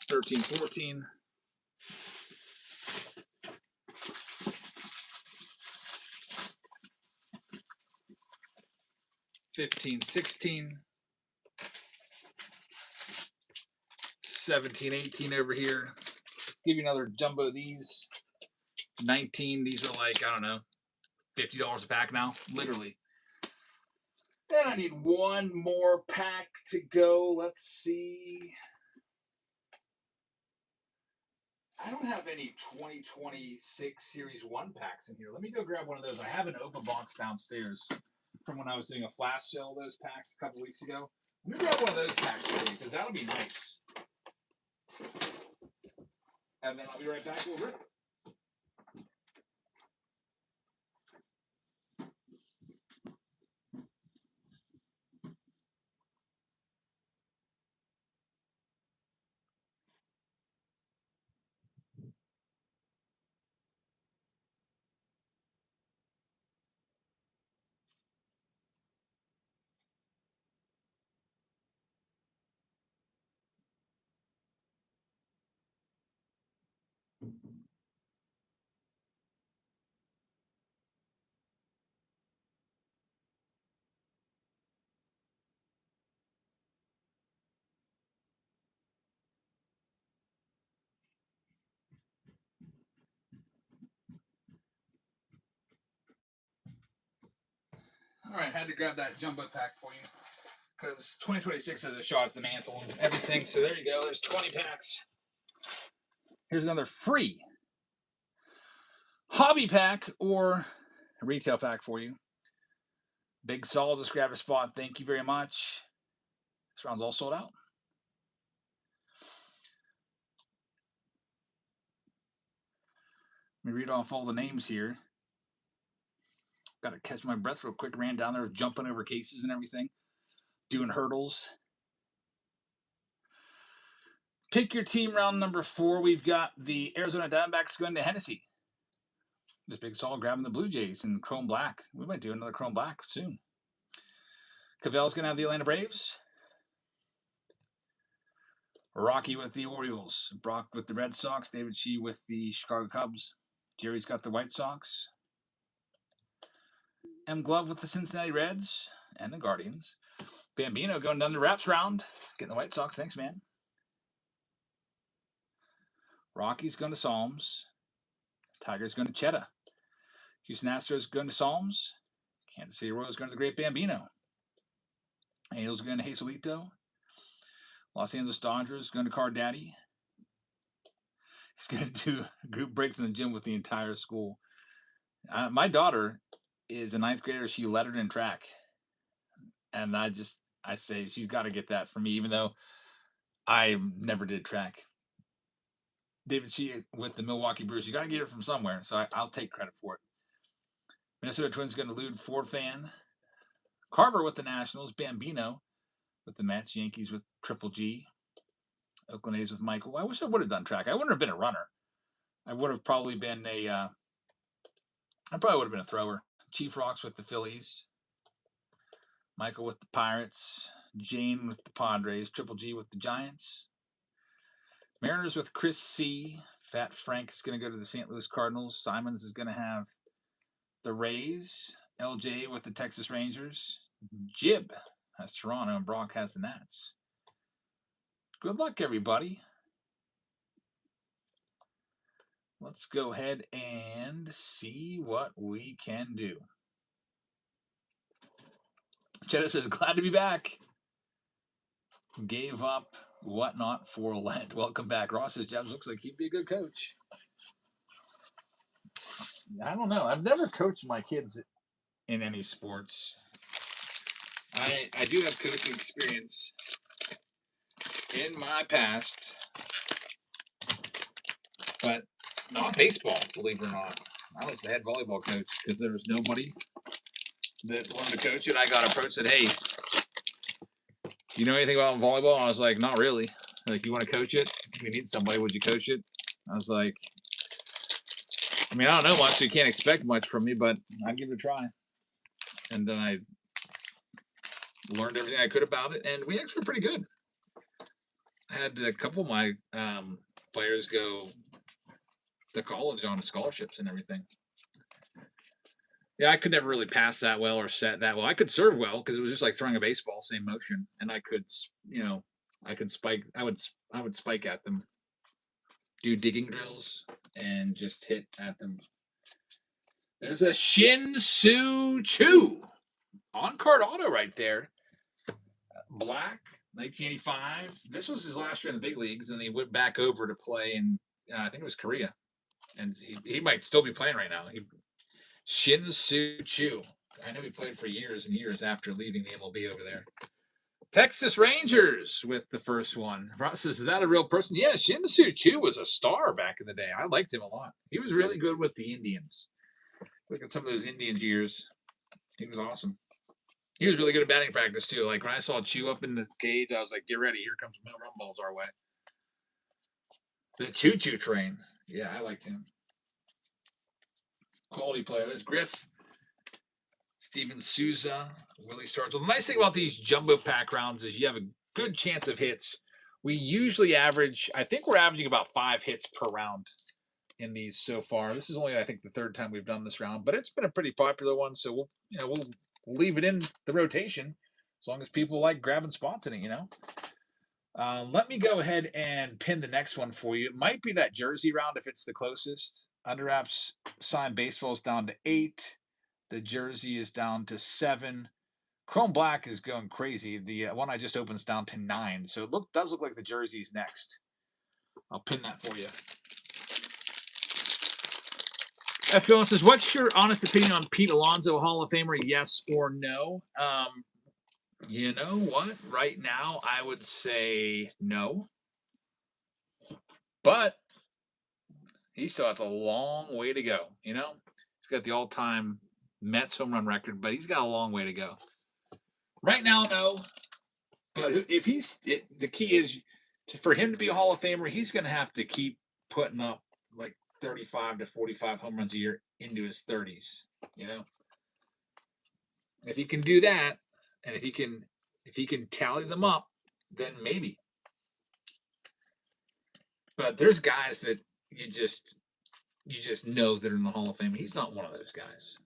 13, 14, 15, 16, 17, 18 over here. Give you another jumbo of these. 19. These are like, I don't know, $50 a pack now, literally. Then I need one more pack to go. Let's see. I don't have any 2026 Series 1 packs in here. Let me go grab one of those. I have an open box downstairs from when I was doing a flash sale of those packs a couple weeks ago. Let me grab one of those packs for you because that'll be nice. And then I'll be right back. We'll rip. All right, had to grab that jumbo pack for you because 2026 has a shot at the mantle and everything. So there you go. There's 20 packs. Here's another free hobby pack or a retail pack for you. Big Sol just grabbed a spot. Thank you very much. This round's all sold out. Let me read off all the names here. Got to catch my breath real quick. Ran down there jumping over cases and everything. Doing hurdles. Pick your team round number 4. We've got the Arizona Diamondbacks going to Hennessy. This Big Sol grabbing the Blue Jays in chrome black. We might do another chrome black soon. Cavell's going to have the Atlanta Braves. Rocky with the Orioles. Brock with the Red Sox. David Shee with the Chicago Cubs. Jerry's got the White Sox. M. Glove with the Cincinnati Reds and the Guardians. Bambino going down the wraps round. Getting the White Sox. Thanks, man. Rocky's going to Psalms. Tigers going to Cheddar. Houston Astros going to Psalms. Kansas City Royals going to the Great Bambino. Angels going to Hazelito. Los Angeles Dodgers going to Card Daddy. He's going to do group breaks in the gym with the entire school. My daughter is a 9th grader. She lettered in track. And I say she's got to get that for me, even though I never did track. David Shee with the Milwaukee Brewers. You got to get it from somewhere, so I'll take credit for it. Minnesota Twins going to elude Ford fan. Carver with the Nationals. Bambino with the Mets. Yankees with Triple G. Oakland A's with Michael. I wish I would have done track. I wouldn't have been a runner. I would have probably been I probably would have been a thrower. Chief Rocks with the Phillies. Michael with the Pirates. Jane with the Padres. Triple G with the Giants. Mariners with Chris C. Fat Frank is going to go to the St. Louis Cardinals. Simons is going to have the Rays. LJ with the Texas Rangers. Jib has Toronto, and Brock has the Nats. Good luck, everybody. Let's go ahead and see what we can do. Cheddar says, glad to be back. Gave up whatnot for Lent. Welcome back. Ross says, Jabs looks like he'd be a good coach. I don't know. I've never coached my kids in any sports. I do have coaching experience in my past, but not baseball, believe it or not. I was the head volleyball coach because there was nobody that wanted to coach it. I got approached and said, hey, you know anything about volleyball? I was like, not really. Like, you want to coach it? We need somebody. Would you coach it? I was like, I mean, I don't know much, so you can't expect much from me, but I'd give it a try. And then I learned everything I could about it, and we actually were pretty good. I had a couple of my players go to college on scholarships and everything. Yeah, I could never really pass that well or set that well. I could serve well because it was just like throwing a baseball, same motion, and I could, I could spike. I would spike at them, do digging drills, and just hit at them. There's a Shin Soo Choo on-card auto right there. Black, 1985. This was his last year in the big leagues, and he went back over to play in, I think it was Korea, and he might still be playing right now. Shin Soo Choo. I know he played for years and years after leaving the MLB over there. Texas Rangers with the first one. Ross says, is that a real person? Yeah, Shin Soo Choo was a star back in the day. I liked him a lot. He was really good with the Indians. Look at some of those Indians years. He was awesome. He was really good at batting practice, too. Like, when I saw Chew up in the cage, I was like, get ready. Here comes no run balls our way. The choo-choo train. Yeah, I liked him. Quality player. There's Griff. Steven Souza. Willie Stargell. The nice thing about these jumbo pack rounds is you have a good chance of hits. We usually average, I think we're averaging about 5 hits per round in these so far. This is only, I think, the 3rd time we've done this round, but it's been a pretty popular one, so we'll leave it in the rotation as long as people like grabbing spots in it, Let me go ahead and pin the next one for you. It might be that jersey round if it's the closest. Under wraps signed baseball is down to 8. The jersey is down to 7. Chrome Black is going crazy. The one I just opened is down to 9. So it does look like the jersey's next. I'll pin that for you. F. Going says, what's your honest opinion on Pete Alonso, Hall of Famer, yes or no? You know what? Right now, I would say no. But he still has a long way to go, He's got the all-time Mets home run record, but he's got a long way to go. Right now, no. But if the key is for him to be a Hall of Famer, he's going to have to keep putting up like 35 to 45 home runs a year into his 30s, If he can do that, and if he can tally them up, then maybe. But there's guys that you just know that are in the Hall of Fame. He's not one of those guys.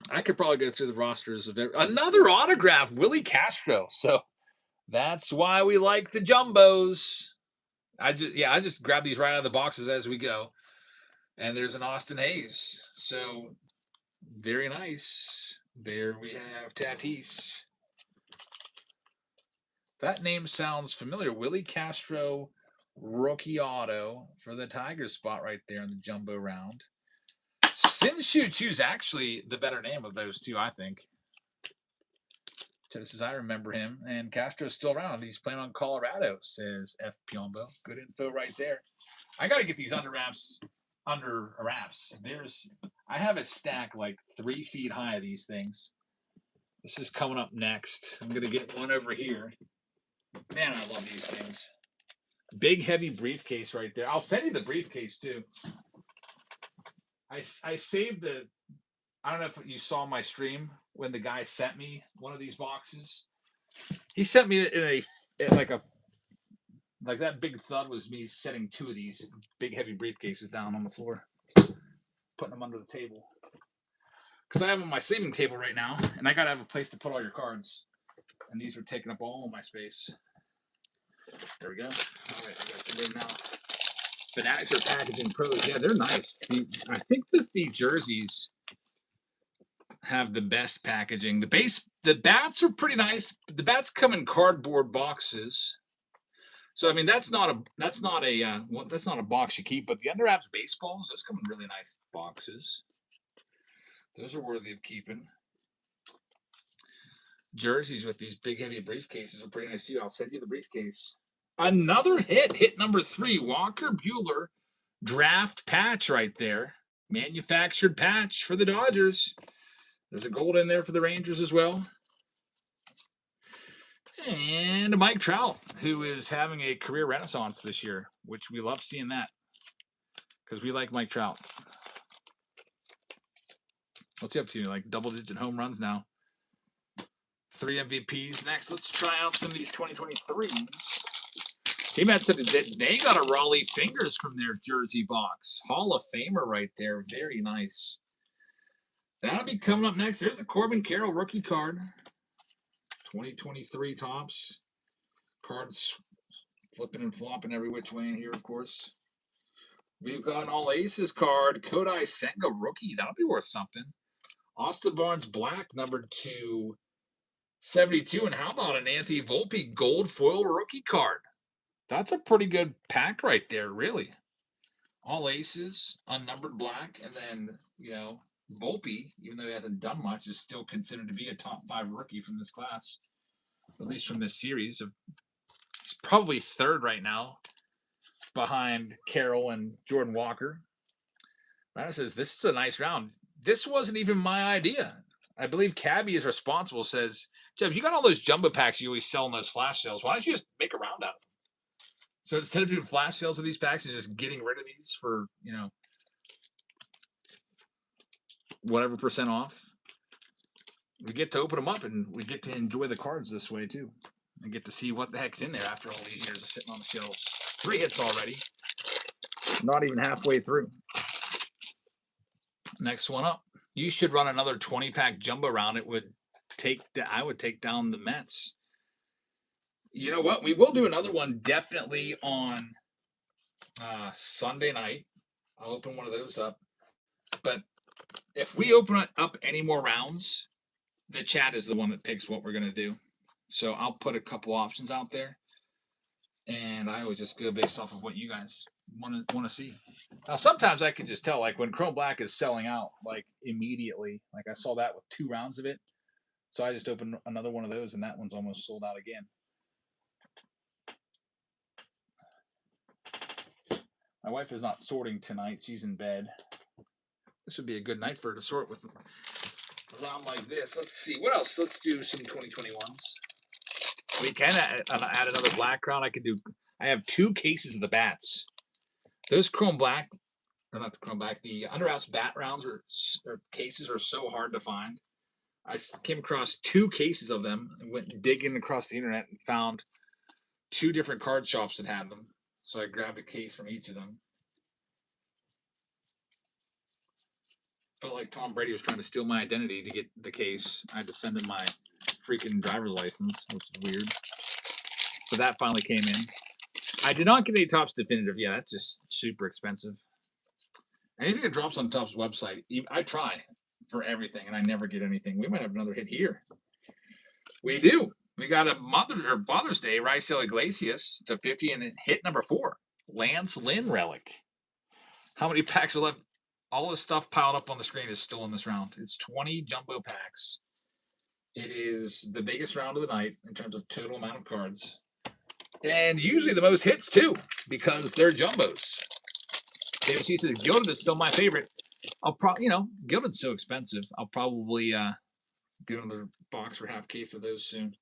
I could probably go through the rosters of another autograph, Willie Castro. So that's why we like the jumbos. I just grab these right out of the boxes as we go. And there's an Austin Hayes. So very nice. There we have Tatis. That name sounds familiar. Willie Castro, rookie auto for the Tigers spot right there in the jumbo round. Sin Shu Chu's actually the better name of those two, I think. Just as I remember him. And Castro's still around. He's playing on Colorado, says F. Piombo. Good info right there. I got to get these under wraps. I have a stack like 3 feet high of these things. This is coming up next. I'm going to get one over here. Man, I love these things. Big, heavy briefcase right there. I'll send you the briefcase, too. I saved I don't know if you saw my stream when the guy sent me one of these boxes. He sent me like that big thud was me setting 2 of these big, heavy briefcases down on the floor, putting them under the table. Because I have them on my sleeping table right now, and I got to have a place to put all your cards. And these are taking up all my space. There we go. All right, I got some room now. Fanatics are packaging pros. Yeah, they're nice. I think that the jerseys have the best packaging. The bats are pretty nice. The bats come in cardboard boxes. So I mean that's not a box you keep. But the under wraps baseballs, those come in really nice boxes. Those are worthy of keeping. Jerseys with these big, heavy briefcases are pretty nice too. I'll send you the briefcase. Another hit number 3, Walker Buehler draft patch right there. Manufactured patch for the Dodgers. There's a gold in there for the Rangers as well. And Mike Trout, who is having a career renaissance this year, which we love seeing that because we like Mike Trout. What's he up to? Like double-digit home runs now. 3 MVPs. Next, let's try out some of these 2023s. T-Matt said that they got a Raleigh Fingers from their jersey box. Hall of Famer right there. Very nice. That'll be coming up next. There's a Corbin Carroll rookie card. 2023 tops. Cards flipping and flopping every which way in here, of course. We've got an All Aces card. Kodai Senga rookie. That'll be worth something. Austin Barnes Black, number 272. And how about an Anthony Volpe gold foil rookie card? That's a pretty good pack right there, really. All Aces, unnumbered black, and then, Volpe, even though he hasn't done much, is still considered to be a top 5 rookie from this class, at least from this series. He's probably 3rd right now, behind Carroll and Jordan Walker. Ryder says, this is a nice round. This wasn't even my idea. I believe Cabby is responsible, says, Jeff, you got all those jumbo packs you always sell in those flash sales. Why don't you just make a round out of them? So instead of doing flash sales of these packs and just getting rid of these for, whatever percent off, we get to open them up and we get to enjoy the cards this way too. And get to see what the heck's in there after all these years of sitting on the shelves. 3 hits already. Not even halfway through. Next one up. You should run another 20-pack jumbo round. I would take down the Mets. You know what? We will do another one definitely on Sunday night. I'll open one of those up. But if we open up any more rounds, the chat is the one that picks what we're going to do. So I'll put a couple options out there. And I always just go based off of what you guys want to see. Now, sometimes I can just tell, like when Chrome Black is selling out, like immediately. Like I saw that with 2 rounds of it. So I just opened another one of those, and that one's almost sold out again. My wife is not sorting tonight. She's in bed. This would be a good night for her to sort with a round like this. Let's see. What else? Let's do some 2021s. We can add another black round. I have 2 cases of the bats. Those Chrome Black, or not the Chrome Black, the Underhouse bat rounds or cases are so hard to find. I came across 2 cases of them and went digging across the internet and found 2 different card shops that had them. So I grabbed a case from each of them. Felt like Tom Brady was trying to steal my identity to get the case. I had to send him my freaking driver's license, which is weird. So that finally came in. I did not get any Topps Definitive. Yeah, that's just super expensive. Anything that drops on Topps website, I try for everything, and I never get anything. We might have another hit here. We do. We got a Father's Day, Raisel Iglesias to 50, and hit number 4, Lance Lynn relic. How many packs are left? All this stuff piled up on the screen is still in this round. It's 20 jumbo packs. It is the biggest round of the night in terms of total amount of cards. And usually the most hits, too, because they're jumbos. David She says, Gilded is still my favorite. I'll probably, Gilded's so expensive. I'll probably get another box or half case of those soon.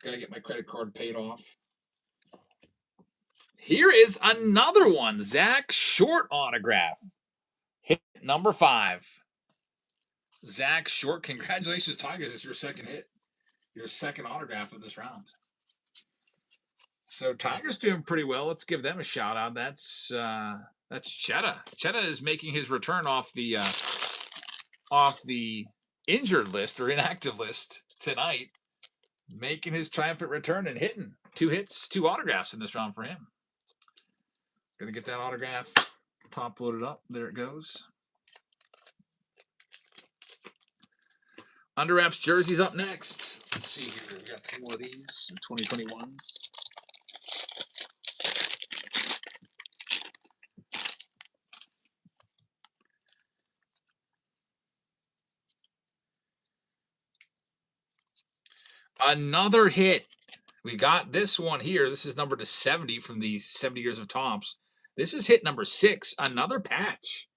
Gotta get my credit card paid off. Here is another one. Zach Short autograph. Hit number 5. Zach Short, congratulations, Tigers. It's your second hit. Your second autograph of this round. So Tigers doing pretty well. Let's give them a shout out. That's Chetta. Chetta is making his return off the injured list or inactive list tonight, making his triumphant return and hitting 2 hits, 2 autographs in this round for him. Gonna get that autograph top loaded up. There it goes. Under Wraps jerseys up next. Let's see here. We got some more of these 2021s. Another hit. We got this one here. This is number to 70 from the 70 Years of Topps. This is hit number 6. Another patch.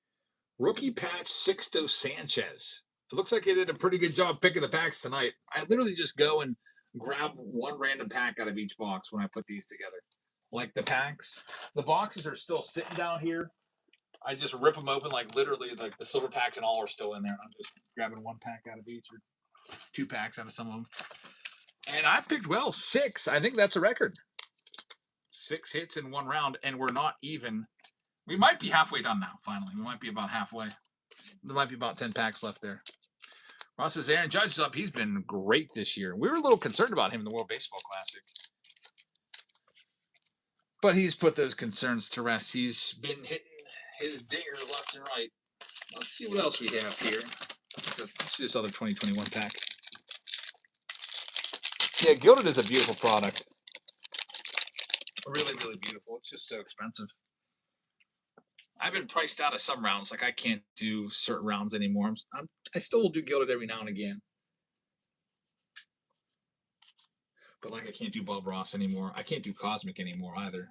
Rookie patch, Sixto Sanchez. It looks like they did a pretty good job picking the packs tonight. I literally just go and grab one random pack out of each box when I put these together. Like the packs. The boxes are still sitting down here. I just rip them open, like literally, like the silver packs and all are still in there. I'm just grabbing one pack out of each or 2 packs out of some of them. And I picked well 6. I think that's a record. 6 hits in 1 round, and we're not even. We might be halfway done now, finally. We might be about halfway. There might be about 10 packs left there. Ross says Aaron Judge is up. He's been great this year. We were a little concerned about him in the World Baseball Classic. But he's put those concerns to rest. He's been hitting his dingers left and right. Let's see what else we have here. Let's do this other 2021 pack. Yeah, Gilded is a beautiful product. Really, really beautiful. It's just so expensive. I've been priced out of some rounds. Like I can't do certain rounds anymore. I still will do Gilded every now and again. But like I can't do Bob Ross anymore. I can't do Cosmic anymore either.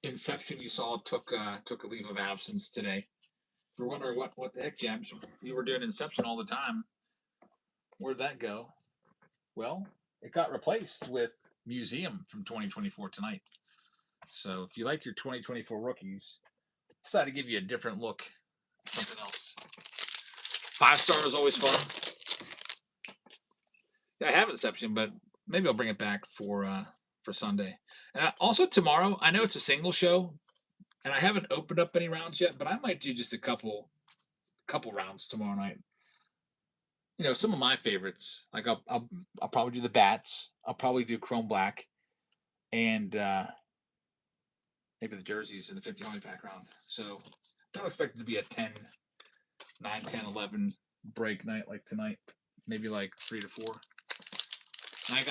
Inception, you saw, took a leave of absence today. If you're wondering what the heck, Jabs, you were doing Inception all the time. Where'd that go? Well, it got replaced with Museum from 2024 tonight. So if you like your 2024 rookies, decided to give you a different look, something else. 5-star is always fun. Yeah, I have Inception, but maybe I'll bring it back for Sunday. And also tomorrow, I know it's a single show, and I haven't opened up any rounds yet, but I might do just a couple rounds tomorrow night. You know, some of my favorites. Like I'll probably do the Bats. I'll probably do Chrome Black, and maybe the jerseys in the 50 Holly pack round. So don't expect it to be a 9, 10, 11 break night like tonight. Maybe like 3 to 4. I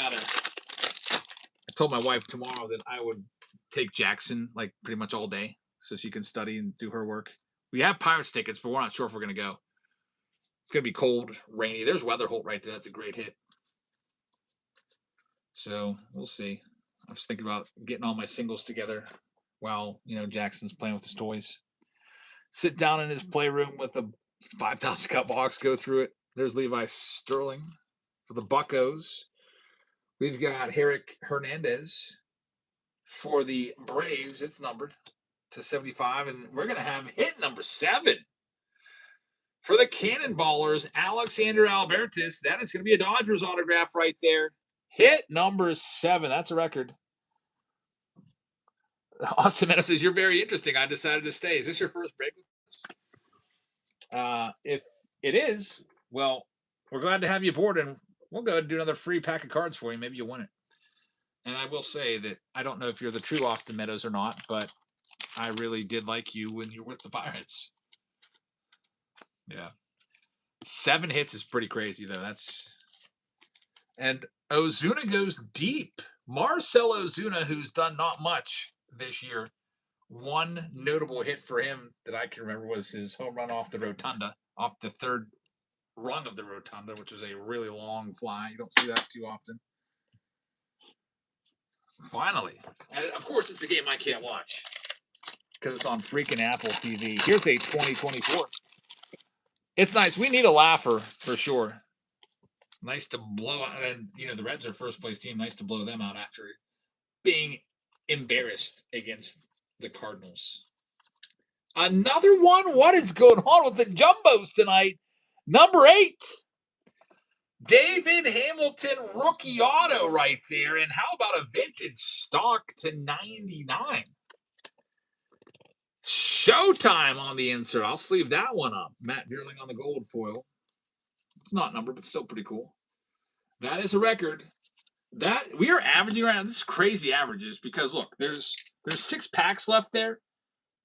told my wife tomorrow that I would take Jackson like pretty much all day so she can study and do her work. We have Pirates tickets, but we're not sure if we're going to go. It's going to be cold, rainy. There's Weatherholt right there. That's a great hit. So we'll see. I was thinking about getting all my singles together while, Jackson's playing with his toys. Sit down in his playroom with a 5,000 cup box, go through it. There's Levi Sterling for the Buccos. We've got Herrick Hernandez for the Braves. It's numbered to 75, and we're going to have hit number 7 for the Cannonballers, Alexander Albertus. That is going to be a Dodgers autograph right there. Hit number 7. That's a record. Austin Meadows says, you're very interesting. I decided to stay. Is this your first break with us? If it is, well, we're glad to have you aboard, and we'll go and do another free pack of cards for you. Maybe you'll win it. And I will say that I don't know if you're the true Austin Meadows or not, but I really did like you when you were with the Pirates. Yeah. 7 hits is pretty crazy, though. And Ozuna goes deep. Marcell Ozuna, who's done not much this year. One notable hit for him that I can remember was his home run off the rotunda, off the third rung of the rotunda, which is a really long fly. You don't see that too often. Finally. And of course, it's a game I can't watch because it's on freaking Apple TV. Here's a 2024. It's nice. We need a laugher for sure. Nice to blow out. And, the Reds are first place team. Nice to blow them out after being embarrassed against the Cardinals. Another one? What is going on with the Jumbos tonight? Number 8. David Hamilton rookie auto right there. And how about a vintage stock to 99? Showtime on the insert. I'll sleeve that one up. Matt Vierling on the gold foil. It's not numbered, but still pretty cool. That is a record. That we are averaging around. This is crazy averages because look, there's 6 packs left there.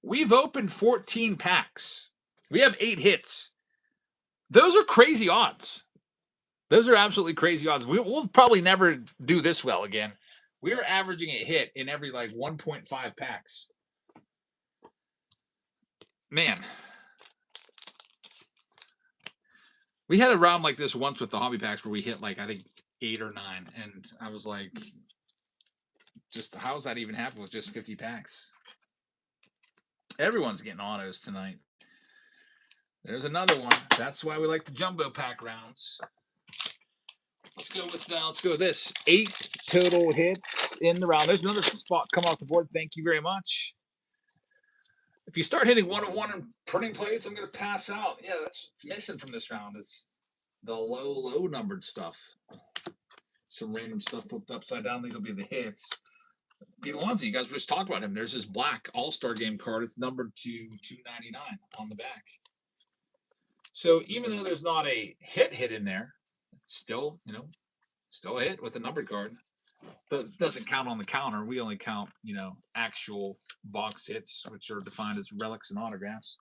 We've opened 14 packs. We have 8 hits. Those are crazy odds. Those are absolutely crazy odds. We'll probably never do this well again. We are averaging a hit in every 1.5 packs. Man. We had a round like this once with the hobby packs where we hit like I think 8 or 9, and I was like, just how's that even happen with just 50 packs? Everyone's getting autos tonight. There's another one. That's why we like the jumbo pack rounds. Let's go with this. 8 total hits in the round. There's another spot coming off the board. Thank you very much. If you start hitting 1-of-1 and printing plates, I'm going to pass out. Yeah, that's missing from this round. Is the low numbered stuff. Some random stuff flipped upside down. These will be the hits. Pete Alonso, you guys just talked about him. There's this black All-Star Game card. It's numbered to 299 on the back. So even though there's not a hit in there, it's still, still a hit with the numbered card. But doesn't count on the counter. We only count, actual box hits, which are defined as relics and autographs.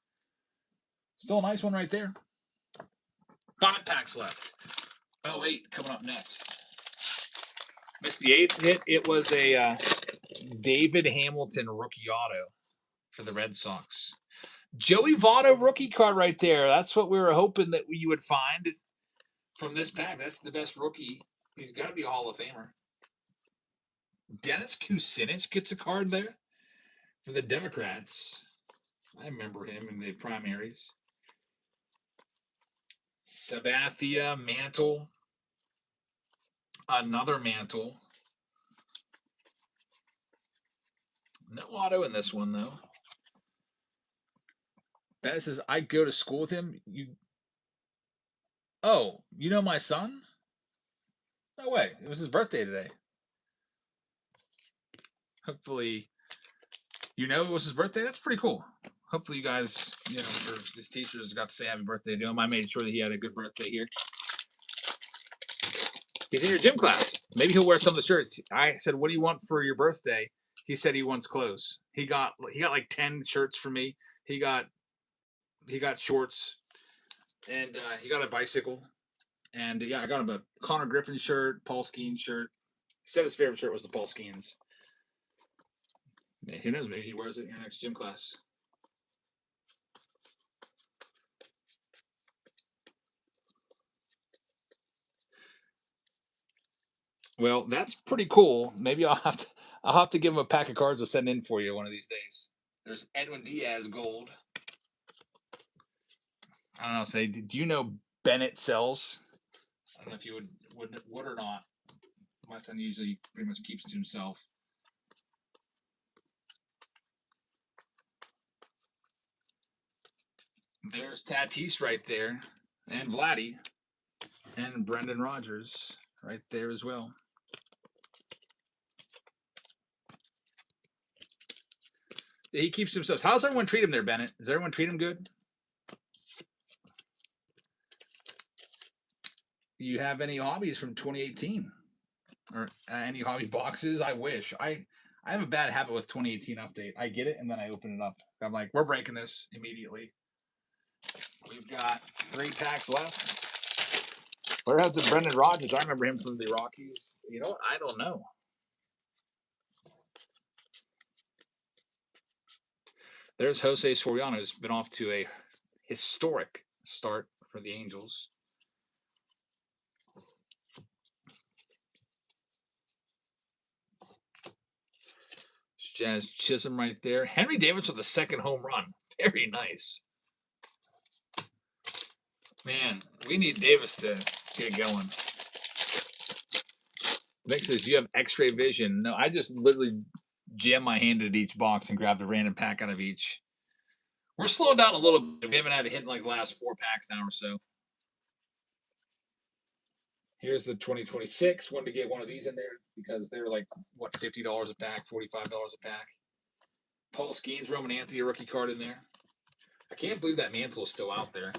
Still a nice one right there. 5 packs left. 8 coming up next. Missed the 8th hit. It was a David Hamilton rookie auto for the Red Sox. Joey Votto rookie card right there. That's what we were hoping that you would find from this pack. That's the best rookie. He's got to be a Hall of Famer. Dennis Kucinich gets a card there for the Democrats. I remember him in the primaries. Sabathia, Mantle. Another Mantle. No auto in this one, though. Bennett says, I go to school with him. Oh, you know my son? No way. It was his birthday today. Hopefully, it was his birthday. That's pretty cool. Hopefully you guys, for his teachers got to say happy birthday to him. I made sure that he had a good birthday here. He's in your gym class. Maybe he'll wear some of the shirts. I said, what do you want for your birthday? He said he wants clothes. He got like 10 shirts for me. He got shorts, and he got a bicycle. And yeah, I got him a Connor Griffin shirt, Paul Skeens shirt. He said his favorite shirt was the Paul Skeens. Who knows? Maybe he wears it in your next gym class. Well, that's pretty cool. Maybe I'll have to give him a pack of cards to send in for you one of these days. There's Edwin Diaz gold. I don't know. Say, did you know Bennett sells? I don't know if you would or not. My son usually pretty much keeps to himself. There's Tatis right there, and Vladdy, and Brendan Rodgers right there as well. He keeps himself. How's everyone treat him there, Bennett? Does everyone treat him good? You have any hobbies from 2018? Or any hobby boxes? I wish. I have a bad habit with 2018 update. I get it, and then I open it up. I'm like, we're breaking this immediately. We've got 3 packs left. Where has the Brendan Rodgers? I remember him from the Rockies. You know what? I don't know. There's Jose Soriano, who's been off to a historic start for the Angels. Jazz Chisholm right there. Henry Davis with a second home run. Very nice. Man, we need Davis to get going. Nick says, you have x-ray vision. No, I just literally jam my hand at each box and grab a random pack out of each. We're slowing down a little bit. We haven't had a hit in like the last 4 packs now or so. Here's the 2026. Wanted to get one of these in there because they're like, what, $50 a pack, $45 a pack. Paul Skeens, Roman Anthony, a rookie card in there. I can't believe that Mantle is still out there.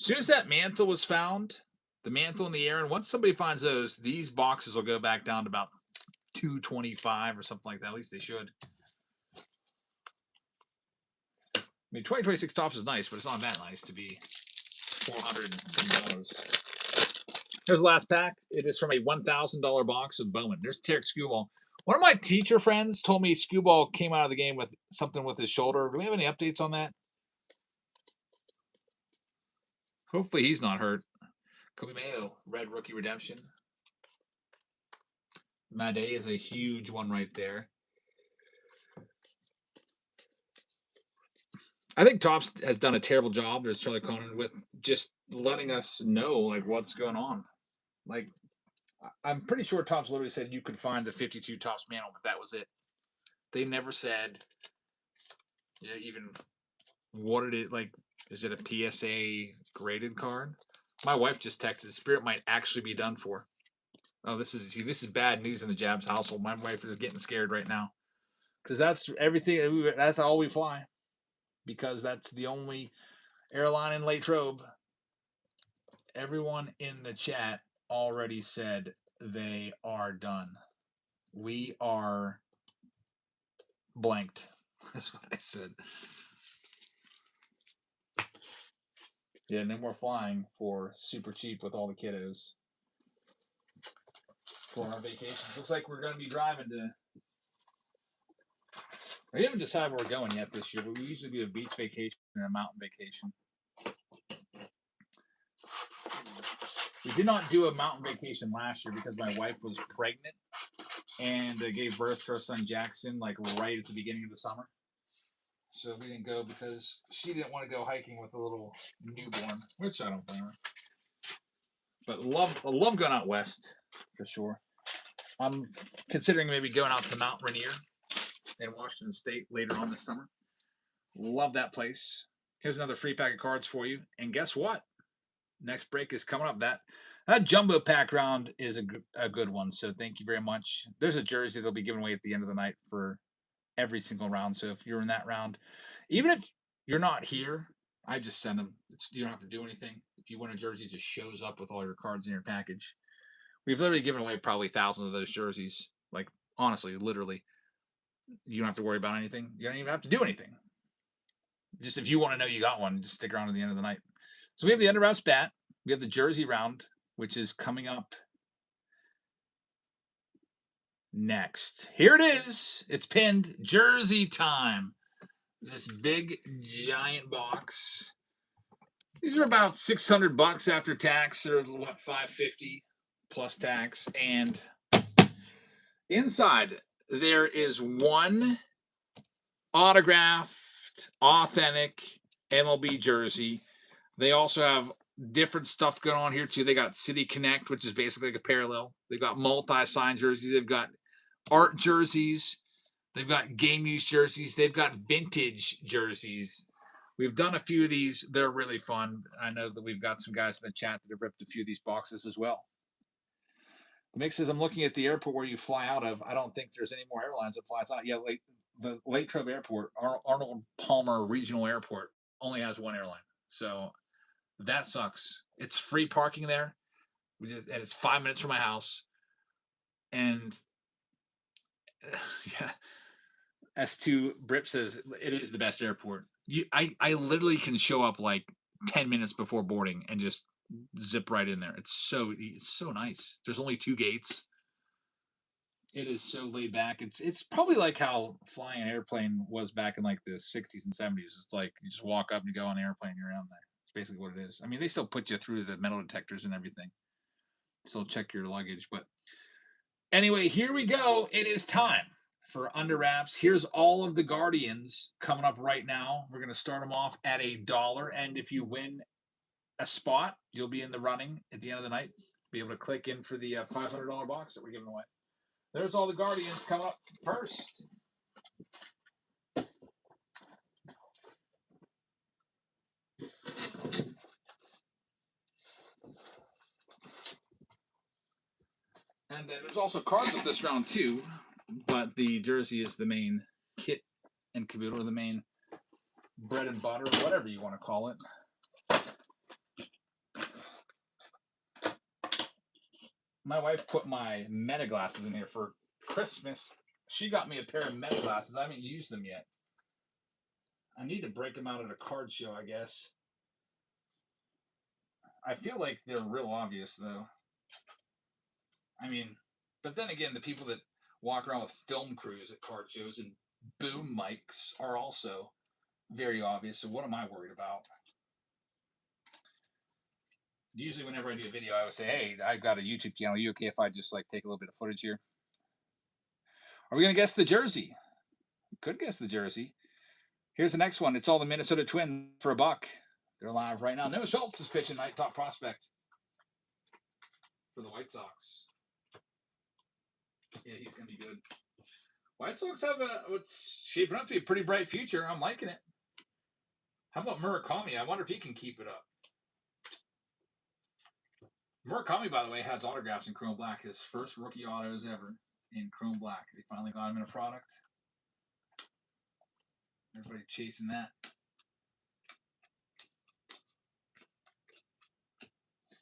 As soon as that Mantle was found, the Mantle in the air, and once somebody finds those, these boxes will go back down to about $225 or something like that. At least they should. I mean, 2026 Topps is nice, but it's not that nice to be $400 and some dollars. Here's the last pack. It is from a $1,000 box of Bowman. There's Tarek Skubal. One of my teacher friends told me Skubal came out of the game with something with his shoulder. Do we have any updates on that? Hopefully he's not hurt. Kobe Mayo, red rookie redemption. Made is a huge one right there. I think Topps has done a terrible job, there's Charlie Conan, with just letting us know like what's going on. Like, I'm pretty sure Topps literally said you could find the 52 Topps manual, but that was it. They never said, you know, even what it is. Like, is it a PSA graded card? My wife just texted, Spirit might actually be done for. Oh, this is bad news in the Jabs household. My wife is getting scared right now because that's everything. That's all we fly because that's the only airline in Latrobe. Everyone in the chat already said they are done. We are blanked. That's what I said. Yeah, no more flying for super cheap with all the kiddos for our vacation. Looks like we're going to be driving to. We haven't decided where we're going yet this year, but we usually do a beach vacation and a mountain vacation. We did not do a mountain vacation last year because my wife was pregnant and gave birth to our son Jackson like right at the beginning of the summer. So we didn't go because she didn't want to go hiking with a little newborn, which I don't blame her. But I love going out west for sure. I'm considering maybe going out to Mount Rainier in Washington State later on this summer. Love that place. Here's another free pack of cards for you. And guess what? Next break is coming up. That jumbo pack round is a good one. So thank you very much. There's a jersey they'll be giving away at the end of the night for every single round. So if you're in that round, even if you're not here, I just send them. You don't have to do anything. If you win a jersey, it just shows up with all your cards in your package. We've literally given away probably thousands of those jerseys. Like, honestly, literally. You don't have to worry about anything. You don't even have to do anything. Just if you want to know you got one, just stick around to the end of the night. So we have the under wraps bat. We have the jersey round, which is coming up next. Here it is. It's pinned. Jersey time. This big giant box. These are about $600 after tax, or what, $550 plus tax. And inside there is one autographed, authentic MLB jersey. They also have different stuff going on here too. They got City Connect, which is basically like a parallel. They've got multi-signed jerseys. They've got art jerseys. They've got game use jerseys. They've got vintage jerseys. We've done a few of these. They're really fun. I know that we've got some guys in the chat that have ripped a few of these boxes as well. The mix says, I'm looking at the airport where you fly out of. I don't think there's any more airlines that flies out. Yeah, the Latrobe Airport, Arnold Palmer Regional Airport, only has one airline. So that sucks. It's free parking there. And it's 5 minutes from my house. And yeah, S2 Brip says it is the best airport. I literally can show up like 10 minutes before boarding and just zip right in there. It's so nice. There's only 2 gates. It is so laid back. It's probably like how flying an airplane was back in like the 60s and 70s. It's like you just walk up and you go on an airplane, you're around there. It's basically what it is. I mean, they still put you through the metal detectors and everything. Still check your luggage. But anyway, here we go. It is time for Under Wraps. Here's all of the Guardians coming up right now. We're going to start them off at $1. And if you win a spot, you'll be in the running at the end of the night. Be able to click in for the $500 box that we're giving away. There's all the Guardians coming up first. And then there's also cards with this round too, but the jersey is the main kit and caboodle, the main bread and butter, whatever you want to call it. My wife put my Meta glasses in here for Christmas. She got me a pair of Meta glasses. I haven't used them yet. I need to break them out at a card show, I guess. I feel like they're real obvious, though. I mean, but then again, the people that walk around with film crews at card shows and boom mics are also very obvious. So what am I worried about? Usually whenever I do a video, I would say, hey, I've got a YouTube channel. Are you okay if I just like take a little bit of footage here? Are we going to guess the jersey? We could guess the jersey. Here's the next one. It's all the Minnesota Twins for $1. They're live right now. Noah Schultz is pitching night, top prospect for the White Sox. Yeah, he's going to be good. White Sox have what's shaping up to be a pretty bright future. I'm liking it. How about Murakami? I wonder if he can keep it up. Murakami, by the way, has autographs in chrome black. His first rookie autos ever in chrome black. They finally got him in a product. Everybody chasing that.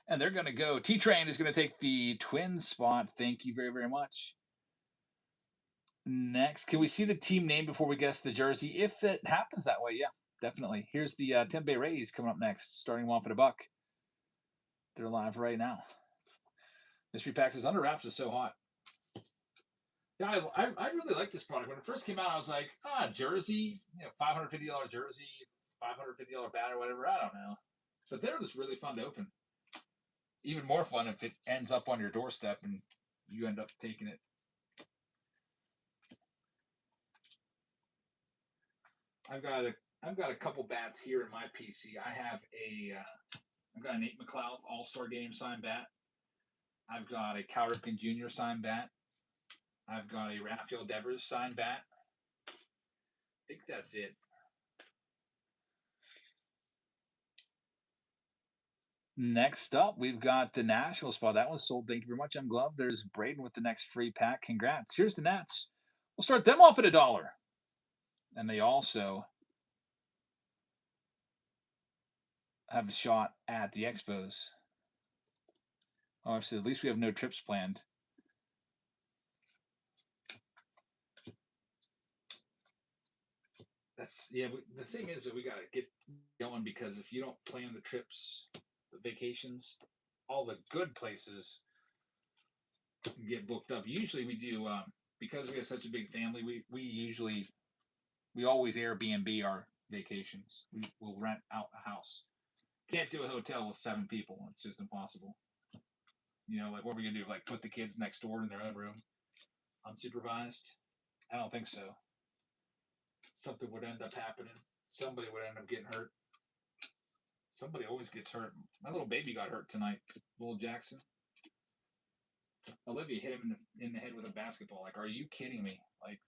And they're going to go. T-Train is going to take the twin spot. Thank you very, very much. Next, can we see the team name before we guess the jersey? If it happens that way, yeah, definitely. Here's the Tampa Bay Rays coming up next, starting off at $1. They're live right now. Mystery Packs is under wraps is so hot. Yeah, I really like this product. When it first came out, I was like, jersey, $550 jersey, $550 bat or whatever. I don't know. But they're just really fun to open. Even more fun if it ends up on your doorstep and you end up taking it. I've got a couple bats here in my PC. I've got a Nate McLeod All-Star Game signed bat. I've got a Cal Ripken Jr. signed bat. I've got a Rafael Devers signed bat. I think that's it. Next up, we've got the National spot. That one's sold. Thank you very much, Glove. There's Braden with the next free pack. Congrats. Here's the Nats. We'll start them off at $1. And they also have a shot at the Expos. Oh, so at least we have no trips planned. The thing is that we got to get going, because if you don't plan the trips, the vacations, all the good places get booked up. Usually we do, because we have such a big family, we always Airbnb our vacations. We'll rent out a house. Can't do a hotel with 7 people. It's just impossible. Like what are we going to do? Like put the kids next door in their own room, unsupervised? I don't think so. Something would end up happening. Somebody would end up getting hurt. Somebody always gets hurt. My little baby got hurt tonight. Little Jackson. Olivia hit him in the head with a basketball. Like, are you kidding me? Like,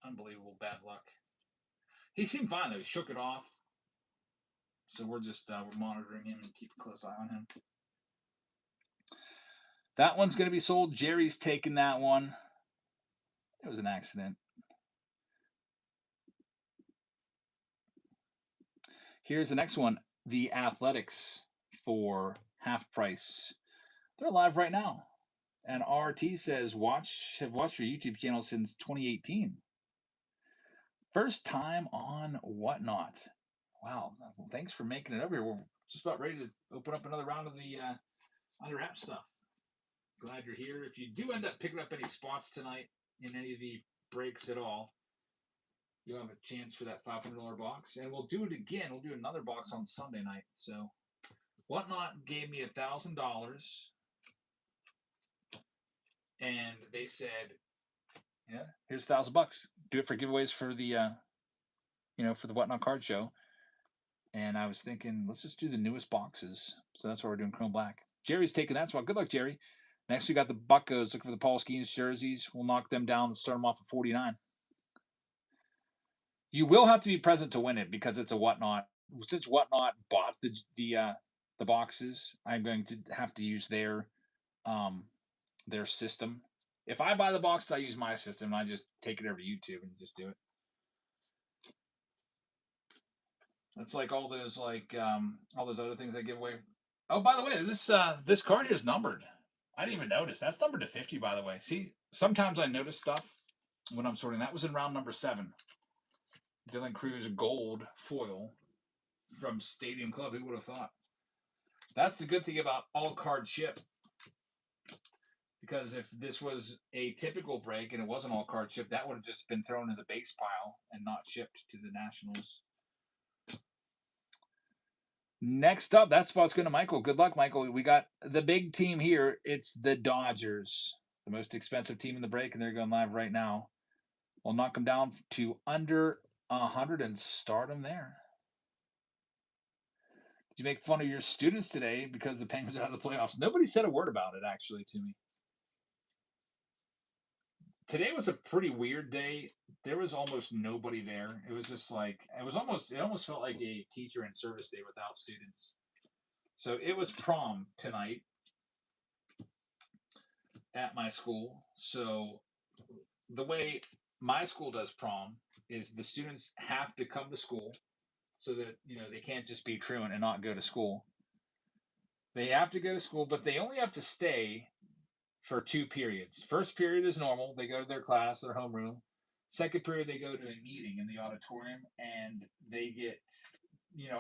unbelievable bad luck. He seemed fine though. He shook it off. So we're just we're monitoring him and keep a close eye on him. That one's going to be sold. Jerry's taking that one. It was an accident. Here's the next one. The Athletics for half price. They're live right now. And RT says, have watched your YouTube channel since 2018. First time on Whatnot. Wow. Well, thanks for making it over here. We're just about ready to open up another round of the under wrap stuff. Glad you're here. If you do end up picking up any spots tonight in any of the breaks at all, you'll have a chance for that $500 box. And we'll do it again. We'll do another box on Sunday night. So Whatnot gave me $1,000. And they said, yeah, here's $1,000. Do it for giveaways for the for the Whatnot card show. And I was thinking, let's just do the newest boxes. So that's why we're doing Chrome Black. Jerry's taking that spot. Good luck, Jerry. Next, we got the Buccos looking for the Paul Skeens jerseys. We'll knock them down and start them off at 49. You will have to be present to win it because it's a Whatnot. Since Whatnot bought the boxes, I'm going to have to use their system. If I buy the box, I use my system. And I just take it over to YouTube and just do it. That's like all those other things I give away. Oh, by the way, this card here is numbered. I didn't even notice. That's numbered to 50, by the way. See, sometimes I notice stuff when I'm sorting. That was in round number 7. Dylan Cruz gold foil from Stadium Club. Who would have thought? That's the good thing about all card ship. Because if this was a typical break and it wasn't all card ship, that would have just been thrown in the base pile and not shipped to the Nationals. Next up, that spot's going to Michael. Good luck, Michael. We got the big team here. It's the Dodgers, the most expensive team in the break, and they're going live right now. We'll knock them down to under 100 and start them there. Did you make fun of your students today because the Penguins are out of the playoffs? Nobody said a word about it, actually, to me. Today was a pretty weird day. There was almost nobody there. It was just like it almost felt like a teacher in service day without students. So it was prom tonight at my school. So the way my school does prom is the students have to come to school so that they can't just be truant and not go to school. They have to go to school, but they only have to stay for 2 periods. First period is normal. They go to their class, their homeroom. Second period, they go to a meeting in the auditorium, and they get,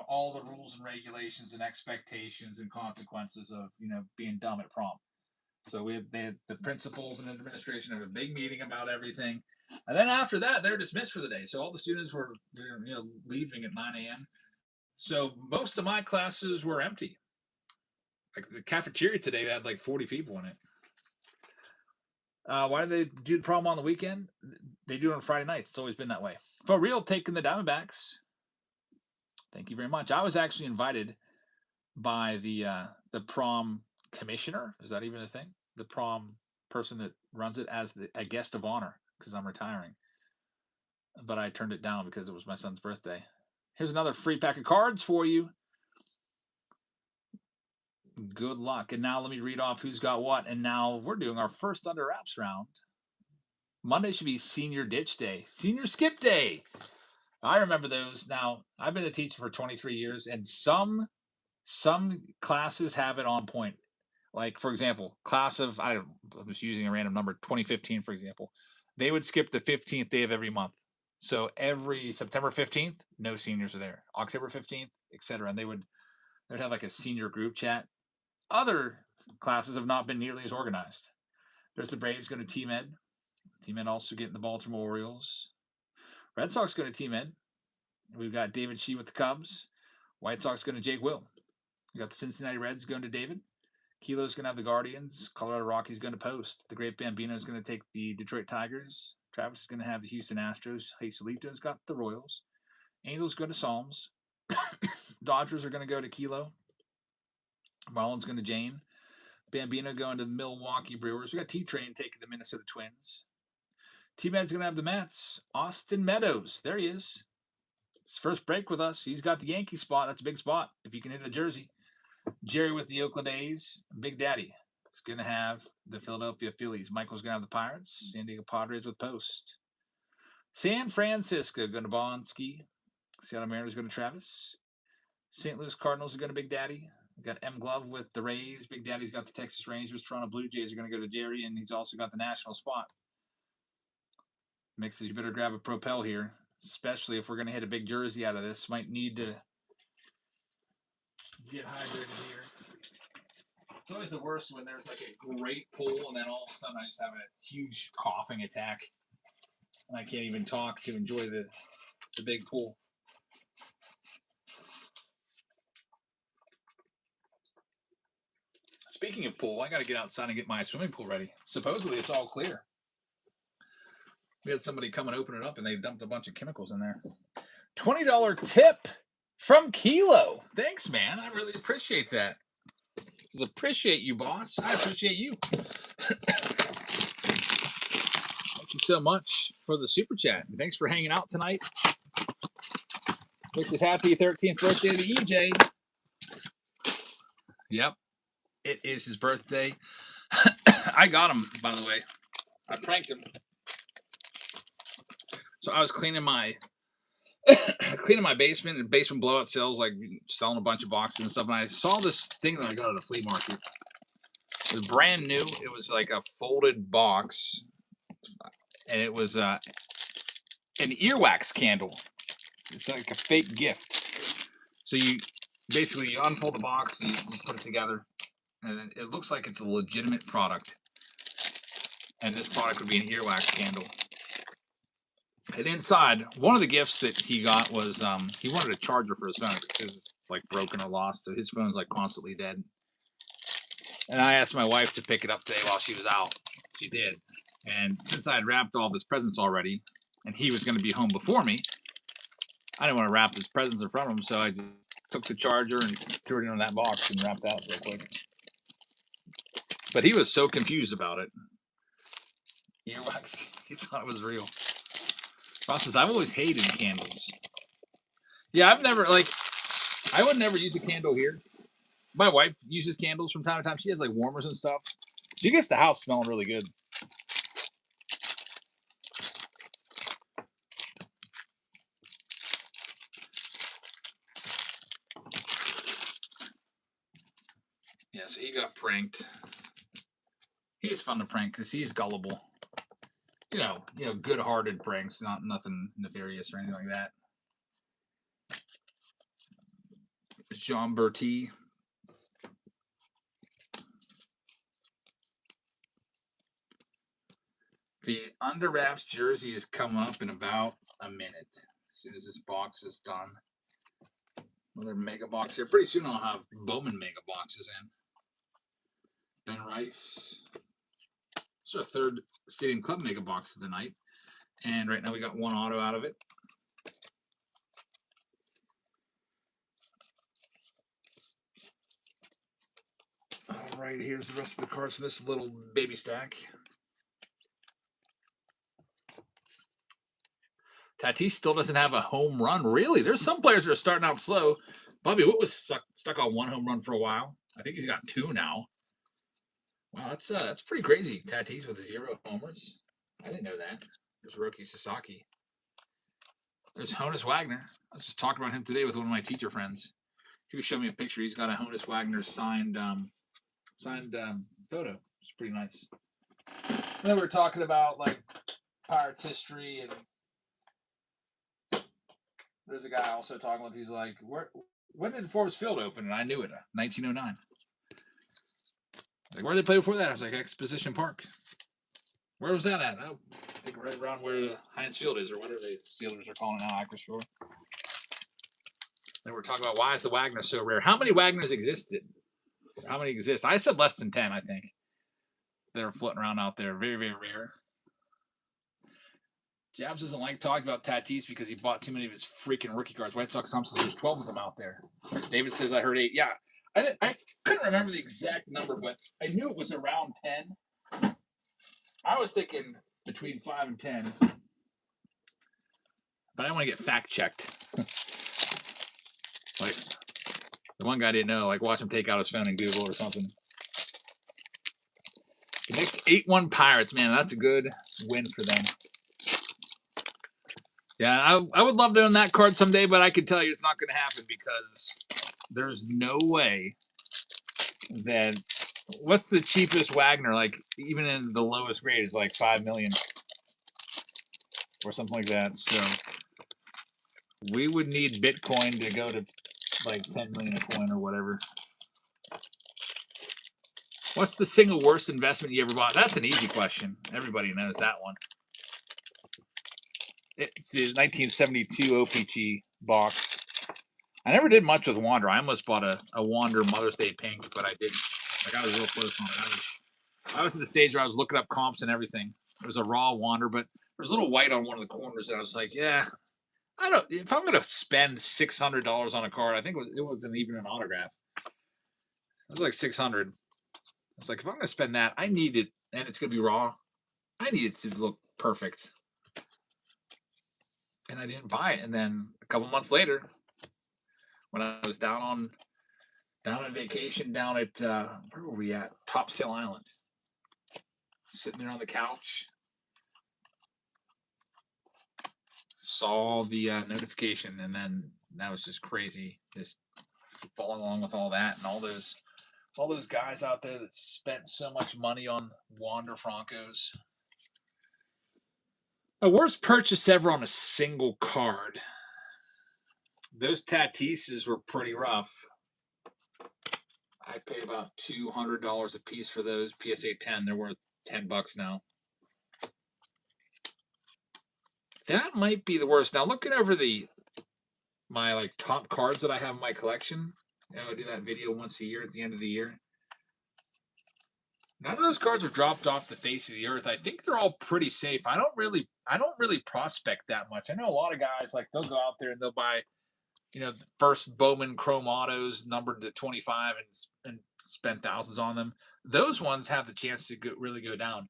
all the rules and regulations and expectations and consequences of, being dumb at prom. So they had the principals and administration have a big meeting about everything. And then after that, they're dismissed for the day. So all the students were, leaving at 9 a.m. So most of my classes were empty. Like the cafeteria today had like 40 people in it. Why do they do the prom on the weekend? They do it on Friday nights. It's always been that way. For real, taking the Diamondbacks. Thank you very much. I was actually invited by the prom commissioner. Is that even a thing? The prom person that runs it as a guest of honor because I'm retiring. But I turned it down because it was my son's birthday. Here's another free pack of cards for you. Good luck. And now let me read off who's got what. And now we're doing our first under wraps round. Monday should be senior ditch day, senior skip day. I remember those. Now, I've been a teacher for 23 years, and some classes have it on point. Like, for example, I'm just using a random number, 2015, for example. They would skip the 15th day of every month. So every September 15th, no seniors are there. October 15th, etc. And they'd have like a senior group chat. Other classes have not been nearly as organized. There's the Braves going to Team Ed. Team Ed also getting the Baltimore Orioles. Red Sox going to Team Ed. We've got David Shee with the Cubs. White Sox going to Jake Will. We got the Cincinnati Reds going to David. Kilo's going to have the Guardians. Colorado Rockies going to Post. The Great Bambino is going to take the Detroit Tigers. Travis is going to have the Houston Astros. Joselito's got the Royals. Angels go to Psalms. Dodgers are going to go to Kilo. Marlins going to Jane. Bambino going to Milwaukee Brewers. We got T-Train taking the Minnesota Twins. T-Med's going to have the Mets. Austin Meadows. There he is. His first break with us. He's got the Yankee spot. That's a big spot if you can hit a jersey. Jerry with the Oakland A's. Big Daddy is going to have the Philadelphia Phillies. Michael's going to have the Pirates. San Diego Padres with Post. San Francisco going to Bonsky. Seattle Mariners going to Travis. St. Louis Cardinals are going to Big Daddy. We got M. Glove with the Rays. Big Daddy's got the Texas Rangers. Toronto Blue Jays are going to go to Jerry, and he's also got the national spot. Mixes, you better grab a Propel here, especially if we're going to hit a big jersey out of this. Might need to get hydrated here. It's always the worst when there's like a great pull, and then all of a sudden I just have a huge coughing attack, and I can't even talk to enjoy the big pull. Speaking of pool, I got to get outside and get my swimming pool ready. Supposedly it's all clear. We had somebody come and open it up, and they dumped a bunch of chemicals in there. $20 tip from Kilo. Thanks, man. I really appreciate that. I appreciate you, boss. I appreciate you. Thank you so much for the super chat. And thanks for hanging out tonight. Wish his happy 13th birthday to EJ. Yep. It is his birthday. I got him, by the way. I pranked him. So I was cleaning my basement, and basement blowout sales, like selling a bunch of boxes and stuff. And I saw this thing that I got at a flea market. It was brand new. It was like a folded box, and it was an earwax candle. It's like a fake gift. So you unfold the box, you put it together, and it looks like it's a legitimate product. And this product would be an earwax candle. And inside, one of the gifts that he got was he wanted a charger for his phone because It's like broken or lost, so his phone's like constantly dead. And I asked my wife to pick it up today while she was out. She did. And since I had wrapped all of his presents already, and he was going to be home before me, I didn't want to wrap his presents in front of him, so I just took the charger and threw it in that box and wrapped out real quick. But he was so confused about it. Earwax, he thought it was real. Ross says, I've always hated candles. Yeah, I've never, like, I would never use a candle here. My wife uses candles from time to time. She has, like, warmers and stuff. She gets the house smelling really good. Yeah, so he got pranked. He's fun to prank because he's gullible. You know, good-hearted pranks, nothing nefarious or anything like that. Jean Bertie. The under wraps jersey is coming up in about a minute. As soon as this box is done. Another mega box here. Pretty soon I'll have Bowman mega boxes in. Ben Rice. It's our third Stadium Club mega box of the night. And right now we got one auto out of it. All right, here's the rest of the cards from this little baby stack. Tatis still doesn't have a home run. Really? There's some players that are starting out slow. Bobby Witt was stuck on one home run for a while. I think he's got 2 now. Wow, that's pretty crazy. Tatis with 0 homers. I didn't know that. There's Roki Sasaki. There's Honus Wagner. I was just talking about him today with one of my teacher friends. He was showing me a picture. He's got a Honus Wagner signed photo. It's pretty nice. And then we were talking about like Pirates history, and there's a guy also talking with. He's like, when did Forbes Field open? And I knew it, 1909. Like, where did they play before that? I was like, Exposition Park. Where was that at? Oh, I think right around where Heinz Field is, or whatever the Steelers are calling it now, Acrisure. Then we're talking about why is the Wagner so rare? How many Wagners existed? How many exist? I said less than 10, I think. They're floating around out there. Very, very rare. Jabs doesn't like talking about Tatis because he bought too many of his freaking rookie cards. White Sox says there's 12 of them out there. David says I heard 8. Yeah, I couldn't remember the exact number, but I knew it was around 10. I was thinking between 5 and 10, but I want to get fact checked. Like the one guy didn't know. Like watch him take out his phone and Google or something. The next 8-1 Pirates, man, that's a good win for them. Yeah, I would love to own that card someday, but I can tell you it's not going to happen because there's no way that. What's the cheapest Wagner? Like even in the lowest grade is like $5 million or something like that. So we would need Bitcoin to go to like 10 million a coin or whatever. What's the single worst investment you ever bought? That's an easy question. Everybody knows that one. It's the 1972 OPG box. I never did much with Wander. I almost bought a Wander Mother's Day pink, but I didn't. Like I was real close on it. I was at the stage where I was looking up comps and everything. It was a raw Wander, but there was a little white on one of the corners, and I was like, yeah, I don't. If I'm going to spend $600 on a card, I think it wasn't even an autograph. It was like $600. I was like, if I'm going to spend that, I need it, and it's going to be raw. I need it to look perfect. And I didn't buy it. And then a couple months later, when I was down on vacation down at where were we at? Topsail Island. Sitting there on the couch, saw the notification, and then that was just crazy. Just following along with all that and all those guys out there that spent so much money on Wander Francos. A worst purchase ever on a single card. Those Tatises were pretty rough. I paid about $200 a piece for those. PSA 10. They're worth $10 now. That might be the worst. Now, looking over my like top cards that I have in my collection. I do that video once a year at the end of the year. None of those cards are dropped off the face of the earth. I think they're all pretty safe. I don't really prospect that much. I know a lot of guys like they'll go out there and they'll buy, the first Bowman Chrome Autos numbered to 25 and spend thousands on them. Those ones have the chance to really go down.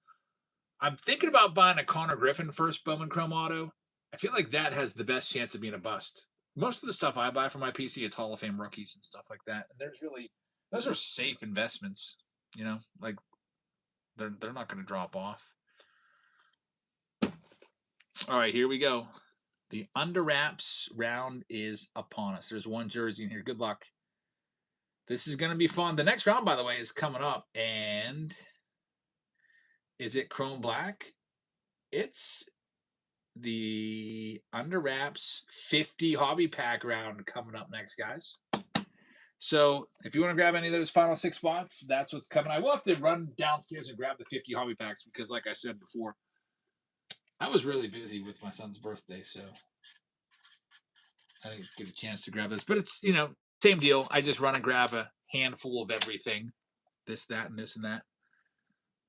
I'm thinking about buying a Connor Griffin first Bowman Chrome Auto. I feel like that has the best chance of being a bust. Most of the stuff I buy for my PC, it's Hall of Fame rookies and stuff like that. And those are safe investments. Like they're not going to drop off. All right, here we go. The under wraps round is upon us. There's one jersey in here. Good luck. This is going to be fun. The next round, by the way, is coming up. And is it chrome black? It's the under wraps 50 hobby pack round coming up next, guys. So if you want to grab any of those final 6 spots, that's what's coming. I will have to run downstairs and grab the 50 hobby packs because, like I said before, I was really busy with my son's birthday, so I didn't get a chance to grab this. But it's, same deal. I just run and grab a handful of everything, this, that, and this and that.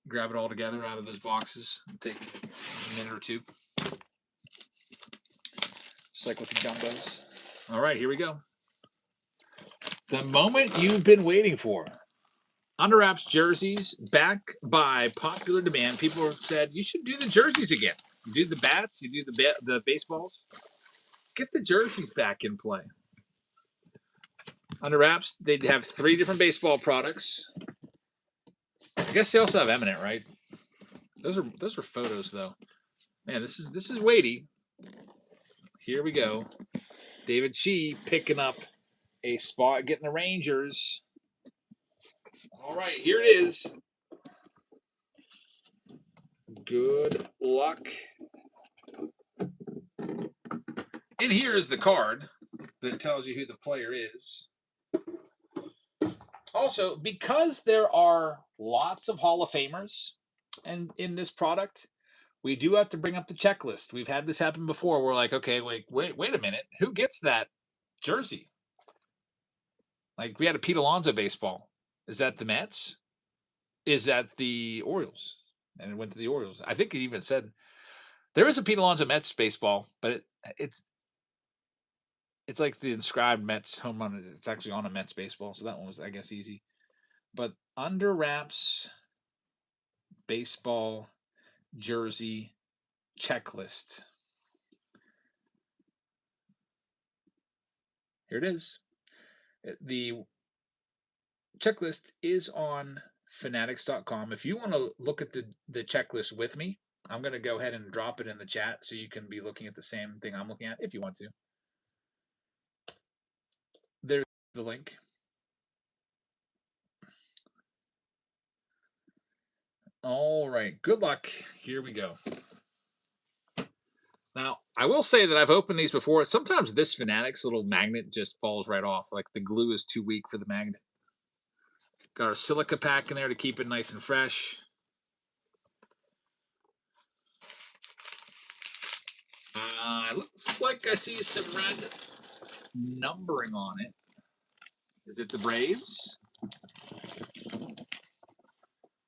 Grab it all together out of those boxes. It'll take a minute or two. Just like with the jumbos. All right, here we go. The moment you've been waiting for. Under wraps jerseys, back by popular demand. People have said, you should do the jerseys again. You do the bats, you do the baseballs. Get the jerseys back in play. Under wraps, they have 3 different baseball products. I guess they also have Eminent, right? Those are photos, though. Man, this is weighty. Here we go. David Shee picking up a spot, getting the Rangers. All right, here it is. Good luck. And here is the card that tells you who the player is. Also, because there are lots of Hall of Famers in this product, we do have to bring up the checklist. We've had this happen before. We're like, okay, wait a minute. Who gets that jersey? Like, we had a Pete Alonso baseball. Is that the Mets? Is that the Orioles? And it went to the Orioles. I think it even said there is a Pete Alonso Mets baseball, but it's like the inscribed Mets home run. It's actually on a Mets baseball, so that one was, I guess, easy. But under wraps baseball jersey checklist. Here it is. The checklist is on fanatics.com. If you want to look at the checklist with me, I'm going to go ahead and drop it in the chat so you can be looking at the same thing I'm looking at if you want to. There's the link. All right, good luck. Here we go. Now, I will say that I've opened these before. Sometimes this Fanatics little magnet just falls right off. Like the glue is too weak for the magnet. Got our silica pack in there to keep it nice and fresh. It looks like I see some red numbering on it. Is it the Braves?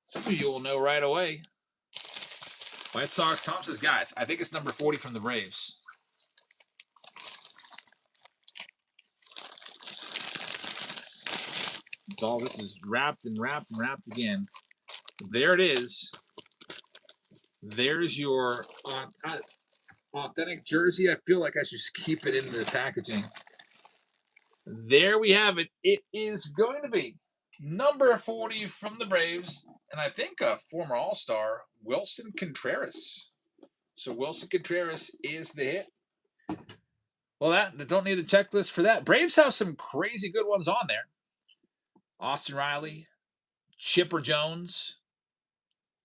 Some of you will know right away. White Sox. Tom says, guys, I think it's number 40 from the Braves. All this is wrapped and wrapped and wrapped again. There it is. There's your authentic jersey. I feel like I should just keep it in the packaging. There we have it. It is going to be number 40 from the Braves, and I think a former All-Star, Wilson Contreras. So Wilson Contreras is the hit. Well, that don't need the checklist for that. Braves have some crazy good ones on there. Austin Riley, Chipper Jones,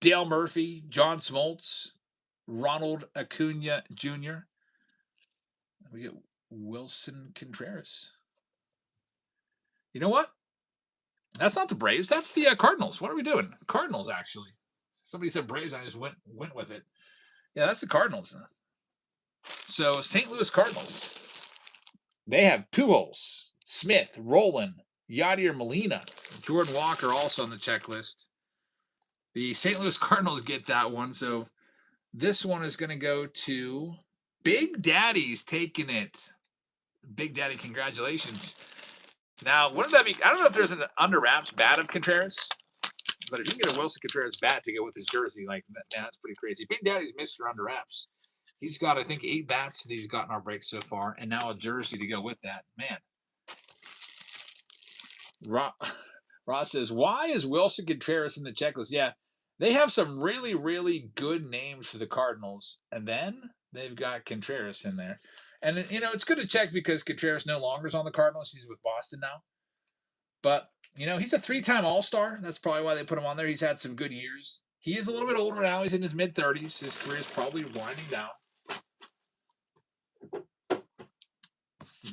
Dale Murphy, John Smoltz, Ronald Acuna Jr. We get Wilson Contreras. You know what? That's not the Braves. That's the Cardinals. What are we doing? Cardinals, actually. Somebody said Braves. I just went with it. Yeah, that's the Cardinals. So St. Louis Cardinals. They have Pujols, Smith, Roland, Yadier Molina, Jordan Walker also on the checklist. The St. Louis Cardinals get that one, so this one is going to go to Big Daddy's taking it. Big Daddy, congratulations. Now, wouldn't that be? I don't know if there's an under wraps bat of Contreras, but if you can get a Wilson Contreras bat to go with his jersey, like man, that's pretty crazy. Big Daddy's Mr. Under Wraps. He's got, I think, 8 bats that he's gotten our breaks so far, and now a jersey to go with that. Man. Ross says, why is Wilson Contreras in the checklist? Yeah, they have some really, really good names for the Cardinals, and then they've got Contreras in there. And, it's good to check because Contreras no longer is on the Cardinals. He's with Boston now. But, he's a 3-time All-Star. That's probably why they put him on there. He's had some good years. He is a little bit older now. He's in his mid-30s. His career is probably winding down.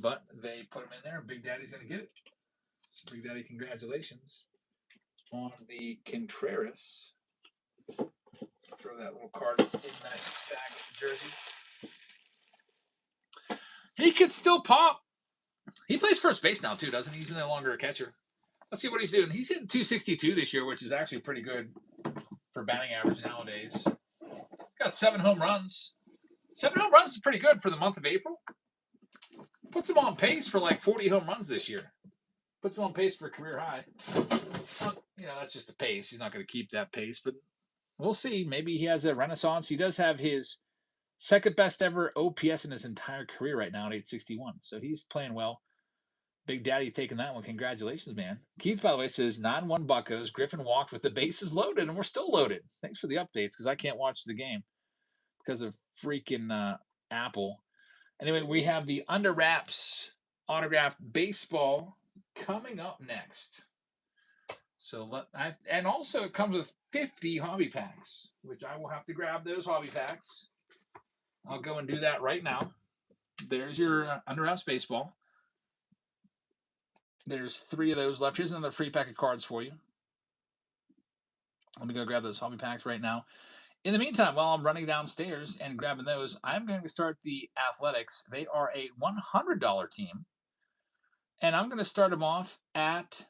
But they put him in there. Big Daddy's going to get it. Big Daddy, congratulations on the Contreras. Throw that little card in that bag of the jersey. He could still pop. He plays first base now, too, doesn't he? He's no longer a catcher. Let's see what he's doing. He's hitting 262 this year, which is actually pretty good for batting average nowadays. Got 7 home runs. 7 home runs is pretty good for the month of April. Puts him on pace for like 40 home runs this year. Puts him on pace for a career high. Well, that's just a pace. He's not going to keep that pace, but we'll see. Maybe he has a renaissance. He does have his second best ever OPS in his entire career right now at 861. So he's playing well. Big Daddy taking that one. Congratulations, man. Keith, by the way, says 9-1 Buccos. Griffin walked with the bases loaded, and we're still loaded. Thanks for the updates because I can't watch the game because of freaking Apple. Anyway, we have the Under Wraps autographed baseball coming up next. So and also it comes with 50 hobby packs, which I will have to grab those hobby packs. I'll go and do that right now. There's your Under Wraps baseball. There's 3 of those left. Here's another free pack of cards for you. Let me go grab those hobby packs right now. In the meantime, while I'm running downstairs and grabbing those, I'm going to start the Athletics. They are a $100 team. And I'm going to start them off at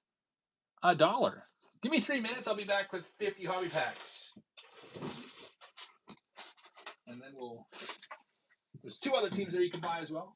$1. Give me 3 minutes. I'll be back with 50 hobby packs. And then there's 2 other teams there you can buy as well.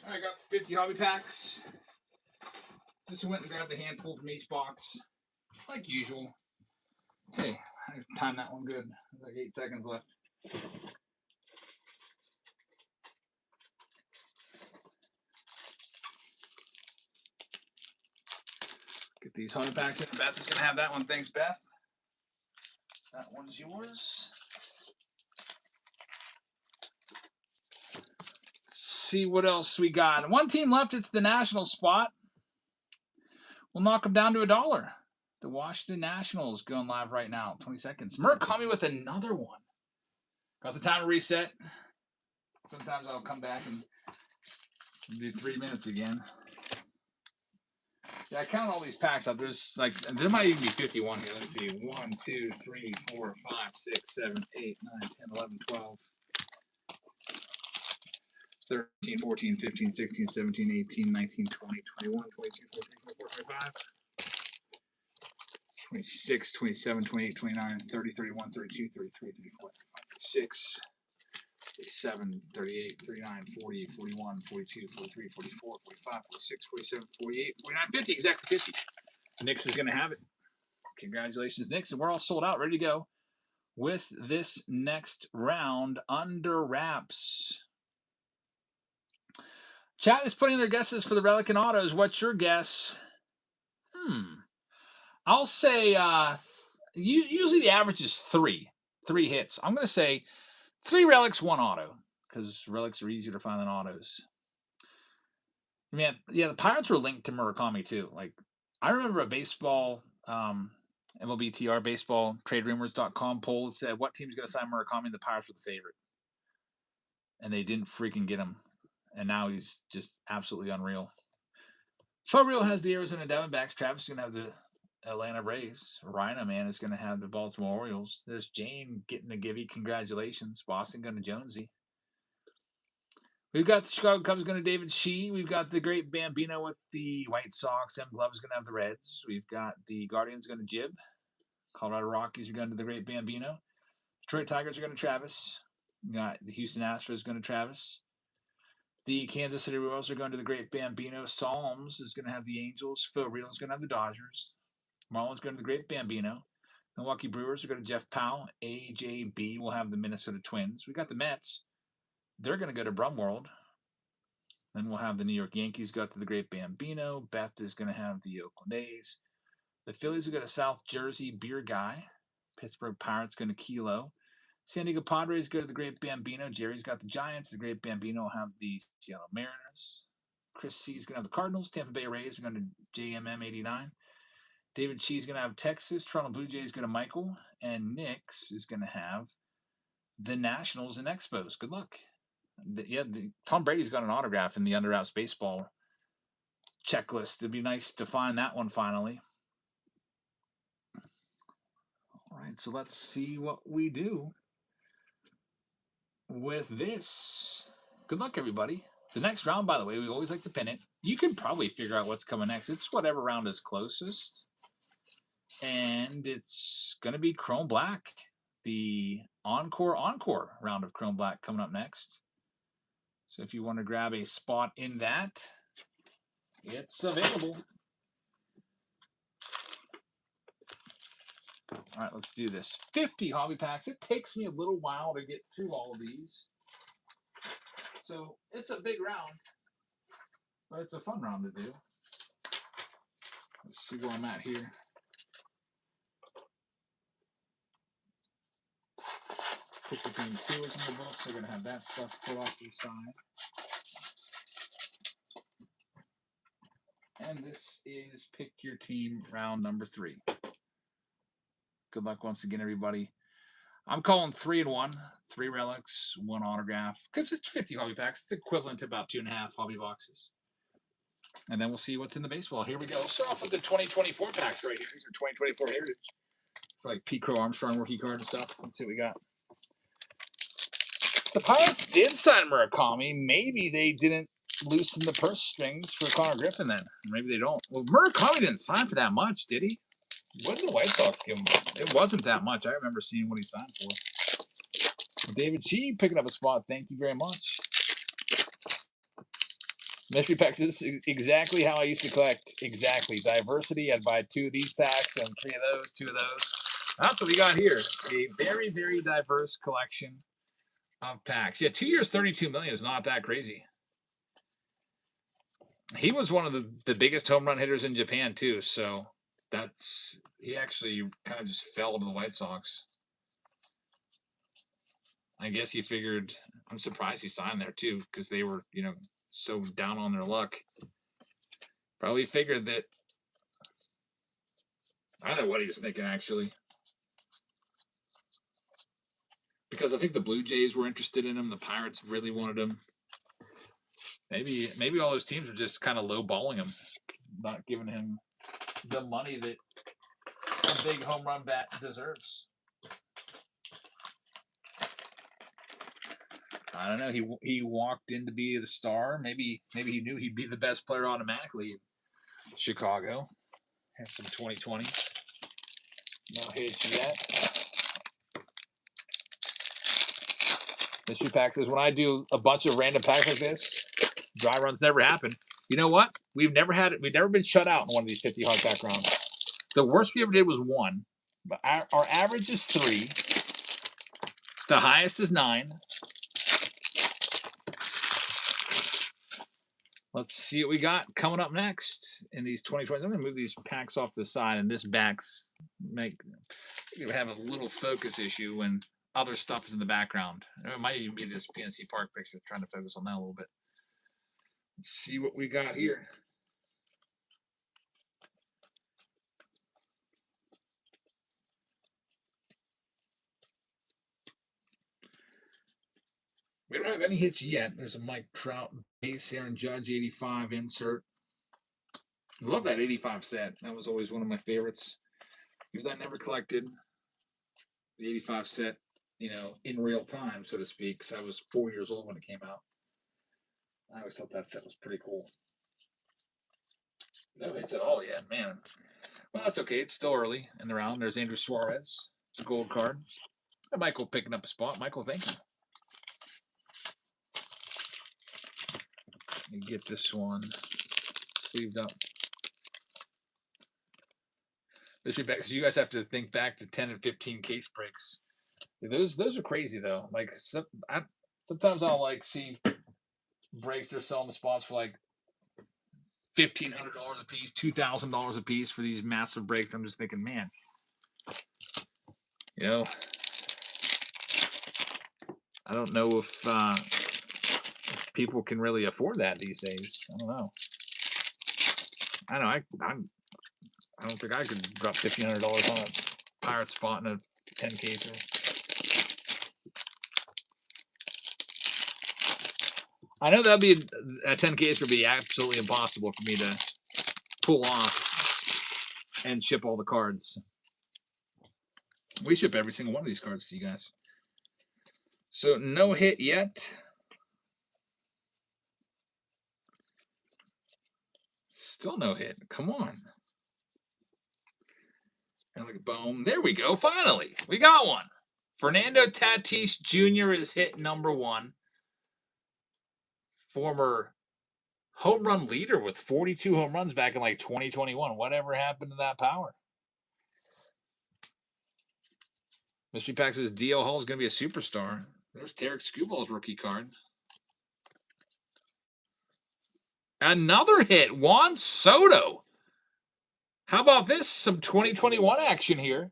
I got the 50 hobby packs. Just went and grabbed a handful from each box, like usual. Hey, I timed that one good. Like 8 seconds left. Get these 100 packs in. Beth is going to have that one. Thanks, Beth. That one's yours. Let's see what else we got. One team left. It's the national spot. We'll knock them down to $1. The Washington Nationals going live right now. 20 seconds. Murakami with another one. Got the timer reset. Sometimes I'll come back and do 3 minutes again. Yeah, I count all these packs up. There's like, there might even be 51 here. Let's see. 1, 2, 3, 4, 5, 6, 7, 8, 9, 10, 11, 12, 13, 14, 15, 16, 17, 18, 19, 20, 21, 22, 23, 24, 25, 26, 27, 28, 29, 30, 31, 32, 33, 34, 36, 37, 38, 39, 40, 41, 42, 43, 44, 45, 46, 47, 48, 49, 50. Exactly 50. Nix is going to have it. Congratulations, Nix. And we're all sold out, ready to go with this next round under wraps. Chat is putting their guesses for the Relic and Autos. What's your guess? I'll say usually the average is 3 hits. I'm going to say 3 Relics, 1 Auto, because Relics are easier to find than Autos. Man, yeah, the Pirates were linked to Murakami too. Like, I remember a baseball, MLBTR baseball TradeRumors.com poll that said what team's going to sign Murakami. The Pirates were the favorite, and they didn't freaking get him. And now he's just absolutely unreal. Fabril has the Arizona Diamondbacks. Travis is going to have the Atlanta Braves. Rhino Man is going to have the Baltimore Orioles. There's Jane getting the Givy. Congratulations. Boston going to Jonesy. We've got the Chicago Cubs going to David Shee. We've got the great Bambino with the White Sox. M. Glove is going to have the Reds. We've got the Guardians going to Jib. Colorado Rockies are going to the great Bambino. Detroit Tigers are going to Travis. We got the Houston Astros going to Travis. The Kansas City Royals are going to the great Bambino. Psalms is going to have the Angels. Phil Real is going to have the Dodgers. Marlins going to the great Bambino. Milwaukee Brewers are going to Jeff Powell. AJB will have the Minnesota Twins. We got the Mets. They're going to go to Brumworld. Then we'll have the New York Yankees go to the great Bambino. Beth is going to have the Oakland A's. The Phillies are going to South Jersey Beer Guy. Pittsburgh Pirates going to Kilo. San Diego Padres go to the great Bambino. Jerry's got the Giants. The great Bambino will have the Seattle Mariners. Chris C is going to have the Cardinals. Tampa Bay Rays are going to JMM 89. David Shee is going to have Texas. Toronto Blue Jays going to Michael. And Nix is going to have the Nationals and Expos. Good luck. Tom Brady's got an autograph in the Under Wraps baseball checklist. It'd be nice to find that one finally. All right, so let's see what we do with this. Good luck, everybody. The next round, by the way, we always like to pin it. You can probably figure out what's coming next. It's whatever round is closest. And it's going to be Chrome Black, the Encore round of Chrome Black coming up next. So if you want to grab a spot in that, it's available. All right, let's do this. 50 hobby packs. It takes me a little while to get through all of these. So it's a big round, but it's a fun round to do. Let's see where I'm at here. Pick between 2 is in the book, so we're going to have that stuff put off to the side. And this is Pick Your Team round number 3. Good luck once again, everybody. I'm calling 3 and 1. 3 relics, 1 autograph. Because it's 50 hobby packs. It's equivalent to about 2.5 hobby boxes. And then we'll see what's in the baseball. Here we go. Let's start off with the 2024 packs right here. These are 2024 Heritage. It's like Pete Crow Armstrong rookie card and stuff. Let's see what we got. The Pirates did sign Murakami. Maybe they didn't loosen the purse strings for Connor Griffin then. Maybe they don't. Well, Murakami didn't sign for that much, did he? What did the White Sox give him? It wasn't that much. I remember seeing what he signed for. David Shee picking up a spot. Thank you very much. Mystery packs is exactly how I used to collect. Exactly. Diversity. I'd buy 2 of these packs and 3 of those, 2 of those. That's what we got here. A very, very diverse collection of packs. Yeah, 2 years, 32 million is not that crazy. He was one of the biggest home run hitters in Japan too. So he actually kind of just fell to the White Sox. I guess he figured. I'm surprised he signed there too, because they were, so down on their luck. Probably figured that. I don't know what he was thinking actually, because I think the Blue Jays were interested in him. The Pirates really wanted him. Maybe all those teams were just kind of lowballing him, not giving him the money that a big home run bat deserves. I don't know. He walked in to be the star. Maybe he knew he'd be the best player automatically in Chicago. Has some 2020. No hits yet. Mystery Pack says, when I do a bunch of random packs like this, dry runs never happen. You know what? We've never been shut out in one of these 50 hardback rounds. The worst we ever did was 1. But our average is 3. The highest is 9. Let's see what we got coming up next in these 2020s. I'm going to move these packs off to the side, and this back's have a little focus issue when other stuff is in the background. It might even be this PNC Park picture, trying to focus on that a little bit. Let's see what we got here. We don't have any hits yet. There's a Mike Trout base, Aaron Judge 85 insert. Love that 85 set. That was always one of my favorites. Even though I never collected the 85 set, in real time, so to speak, because I was 4 years old when it came out. I always thought that set was pretty cool. No hits at all yet, man. Well, that's okay. It's still early in the round. There's Andrew Suarez. It's a gold card. And Michael picking up a spot. Michael, thank you. Let me get this one sleeved up. So you guys have to think back to 10 and 15 case breaks. Those are crazy though. Like sometimes I'll see breaks they're selling the spots for like $1,500 a piece, $2,000 a piece for these massive breaks. I'm just thinking, man, I don't know if people can really afford that these days. I don't know. I don't think I could drop $1,500 on a pirate spot in a 10 caser. I know that'd be a 10 caser would be absolutely impossible for me to pull off and ship all the cards. We ship every single one of these cards to you guys. So no hit yet. Still no hit. Come on. And like boom. There we go. Finally, we got one. Fernando Tatis Jr. is hit number 1. Former home run leader with 42 home runs back in 2021. Whatever happened to that power? Mystery Pack says D.L. Hall is going to be a superstar. There's Tarek Skubal's rookie card. Another hit. Juan Soto. How about this? Some 2021 action here.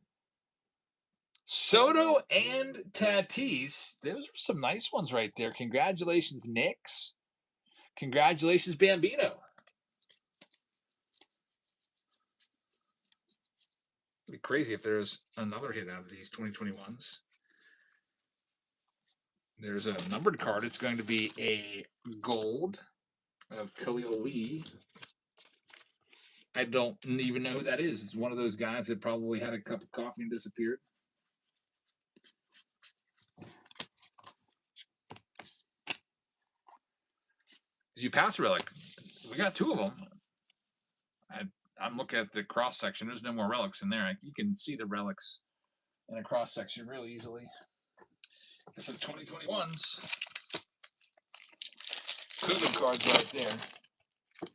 Soto and Tatis. Those are some nice ones right there. Congratulations, Knicks. Congratulations, Bambino. It'd be crazy if there's another hit out of these 2021s. There's a numbered card. It's going to be a gold of Khalil Lee. I don't even know who that is. It's one of those guys that probably had a cup of coffee and disappeared. Did you pass a relic? We got 2 of them. I'm looking at the cross section. There's no more relics in there. You can see the relics in the cross section really easily. There's some 2021s. COVID cards right there.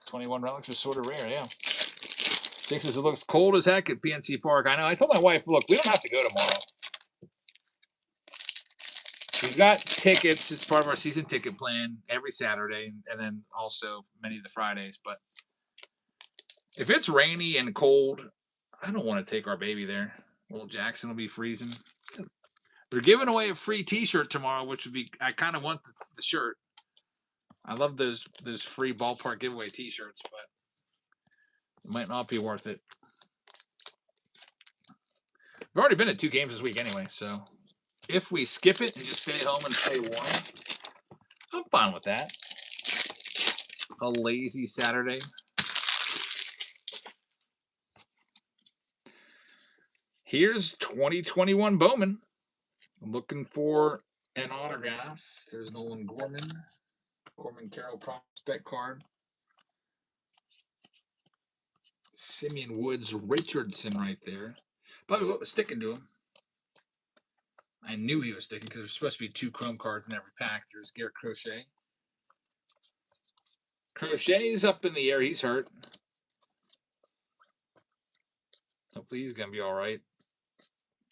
21 relics are sort of rare, yeah. Sixers, it looks cold as heck at PNC Park. I know. I told my wife, look, we don't have to go tomorrow. We've got tickets. It's part of our season ticket plan every Saturday, and then also many of the Fridays. But if it's rainy and cold, I don't want to take our baby there. Well, Jackson will be freezing. They're giving away a free T-shirt tomorrow, which would be. I kind of want the shirt. I love those free ballpark giveaway T-shirts, but it might not be worth it. We've already been at 2 games this week anyway, so if we skip it and just stay home and stay warm, I'm fine with that. A lazy Saturday. Here's 2021 Bowman. I'm looking for an autograph. There's Nolan Gorman. Corbin Carroll prospect card. Simeon Woods Richardson right there. Probably what was sticking to him. I knew he was sticking because there's supposed to be 2 chrome cards in every pack. There's Garrett Crochet. Crochet's up in the air. He's hurt. Hopefully he's going to be all right.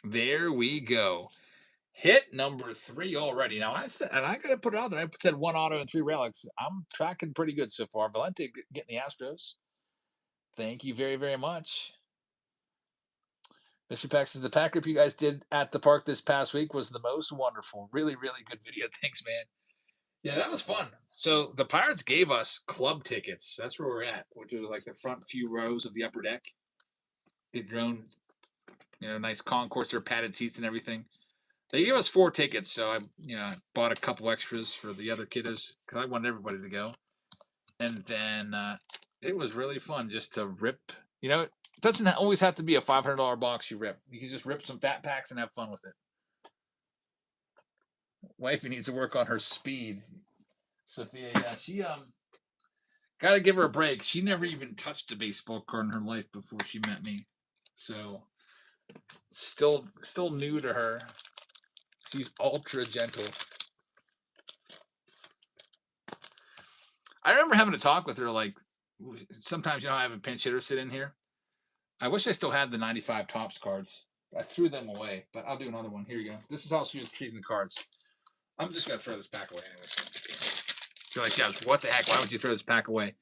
There we go. Hit number 3 already. Now, I said, and I got to put it out there. I said 1 auto and 3 relics. I'm tracking pretty good so far. Valente getting the Astros. Thank you very, very much. Mr. Pax says the pack group you guys did at the park this past week was the most wonderful. Really, really good video. Thanks, man. Yeah, that was fun. So the Pirates gave us club tickets. That's where we're at, which was like the front few rows of the upper deck. Did your own, nice concourse or padded seats and everything. They gave us 4 tickets, so I bought a couple extras for the other kiddos because I wanted everybody to go. And then it was really fun just to rip. It doesn't always have to be a $500 box you rip. You can just rip some fat packs and have fun with it. Wifey needs to work on her speed. Sophia, yeah, she got to give her a break. She never even touched a baseball card in her life before she met me, so still new to her. She's ultra gentle. I remember having to talk with her, like, sometimes, I have a pinch hitter sit in here. I wish I still had the 95 Topps cards. I threw them away, but I'll do another one. Here you go. This is how she was treating the cards. I'm just going to throw this pack away anyways. You're like, yeah, what the heck? Why would you throw this pack away?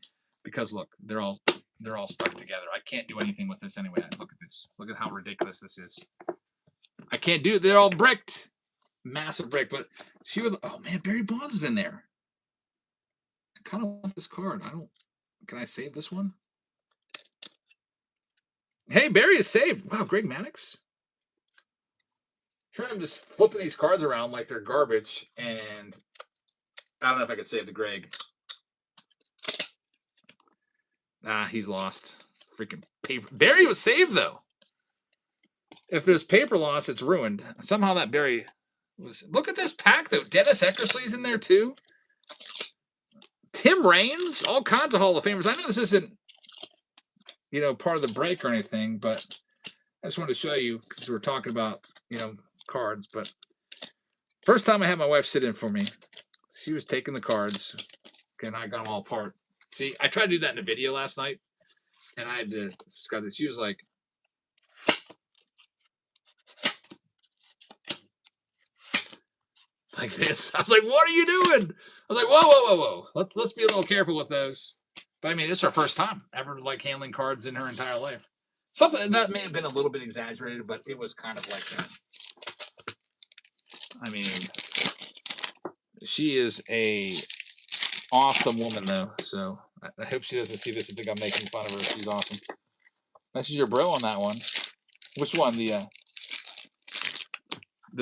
Because, look, they're all stuck together. I can't do anything with this anyway. Look at this. Look at how ridiculous this is. I can't do it. They're all bricked. Massive brick. But she would, oh, man, Barry Bonds is in there. I kind of want this card. Can I save this one? Hey, Barry is saved. Wow, Greg Maddux. Here I'm just flipping these cards around like they're garbage, and I don't know if I could save the Greg. He's lost. Freaking paper. Barry was saved, though. If there's paper loss, it's ruined. Somehow that Barry was... Look at this pack, though. Dennis Eckersley's in there, too. Tim Raines. All kinds of Hall of Famers. I know this isn't, part of the break or anything, but I just wanted to show you because we're talking about, cards. But first time I had my wife sit in for me, she was taking the cards, and I got them all apart. See, I tried to do that in a video last night, and I had to describe it. She was like, this. I was like, what are you doing? I was like, whoa. Let's be a little careful with those. But I mean, it's her first time ever handling cards in her entire life. Something that may have been a little bit exaggerated, but it was kind of like that. I mean, she is a awesome woman, though. So I hope she doesn't see this and think I'm making fun of her. She's awesome. That's your bro on that one. Which one? The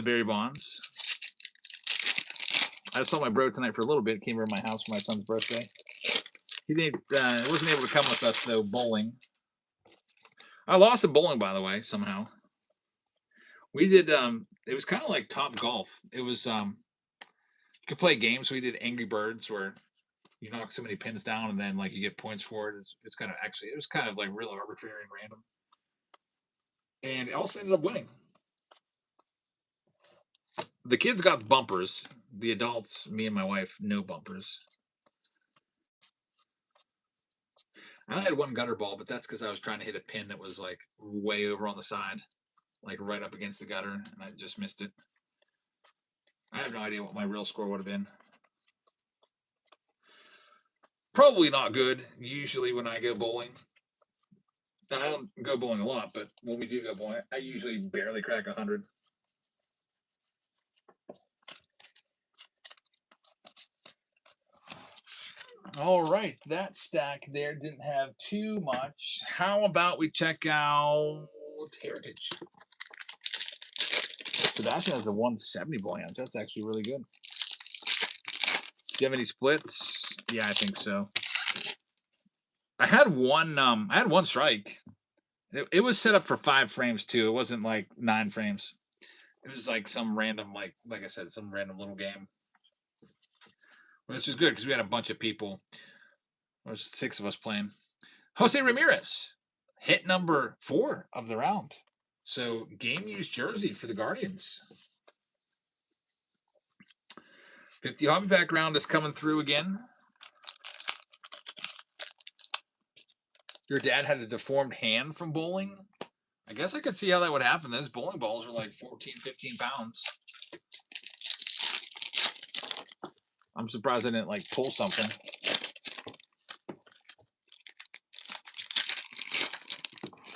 Barry Bonds. I saw my bro tonight for a little bit. Came over to my house for my son's birthday. He wasn't able to come with us, though, bowling. I lost at bowling, by the way, somehow. We did, it was kind of like Top Golf. It was, you could play games. We did Angry Birds where you knock so many pins down and then, like, you get points for it. It's kind of, actually, it was kind of, like, real arbitrary and random. And it also ended up winning. The kids got bumpers. The adults, me and my wife, no bumpers. I only had one gutter ball, but that's because I was trying to hit a pin that was like way over on the side, like right up against the gutter, and I just missed it. I have no idea what my real score would have been. Probably not good. Usually when I go bowling, and I don't go bowling a lot, but when we do go bowling, I usually barely crack 100. All right, that stack there didn't have too much. How about we check out Heritage? Sebastian has a 170 bowling edge. That's actually really good. Do you have any splits? Yeah, I think so. I had one strike. It was set up for 5 frames too. It wasn't like 9 frames. It was like some random, like I said, some random little game. Which is good because we had a bunch of people. There was 6 of us playing. Jose Ramirez, hit number 4 of the round. So game used jersey for the Guardians. 50 hobby background is coming through again. Your dad had a deformed hand from bowling. I guess I could see how that would happen. Those bowling balls are like 14, 15 pounds. I'm surprised I didn't like pull something.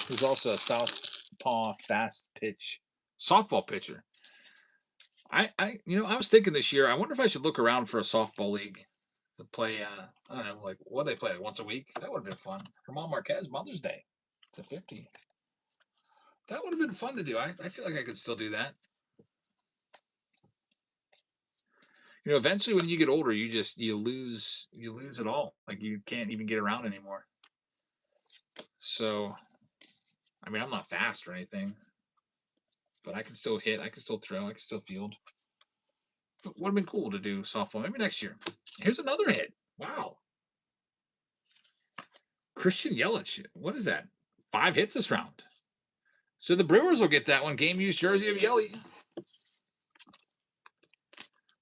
There's also a southpaw fast pitch softball pitcher. I was thinking this year, I wonder if I should look around for a softball league to play. I don't know, like what do they play like once a week? That would have been fun. Herman Marquez Mother's Day to 50. That would have been fun to do. I feel like I could still do that. Eventually when you get older, you lose it all. Like you can't even get around anymore. So, I mean, I'm not fast or anything, but I can still hit, I can still throw, I can still field. But would have been cool to do softball. Maybe next year. Here's another hit. Wow. Christian Yelich. What is that? 5 hits this round. So the Brewers will get that one. Game used jersey of Yelly.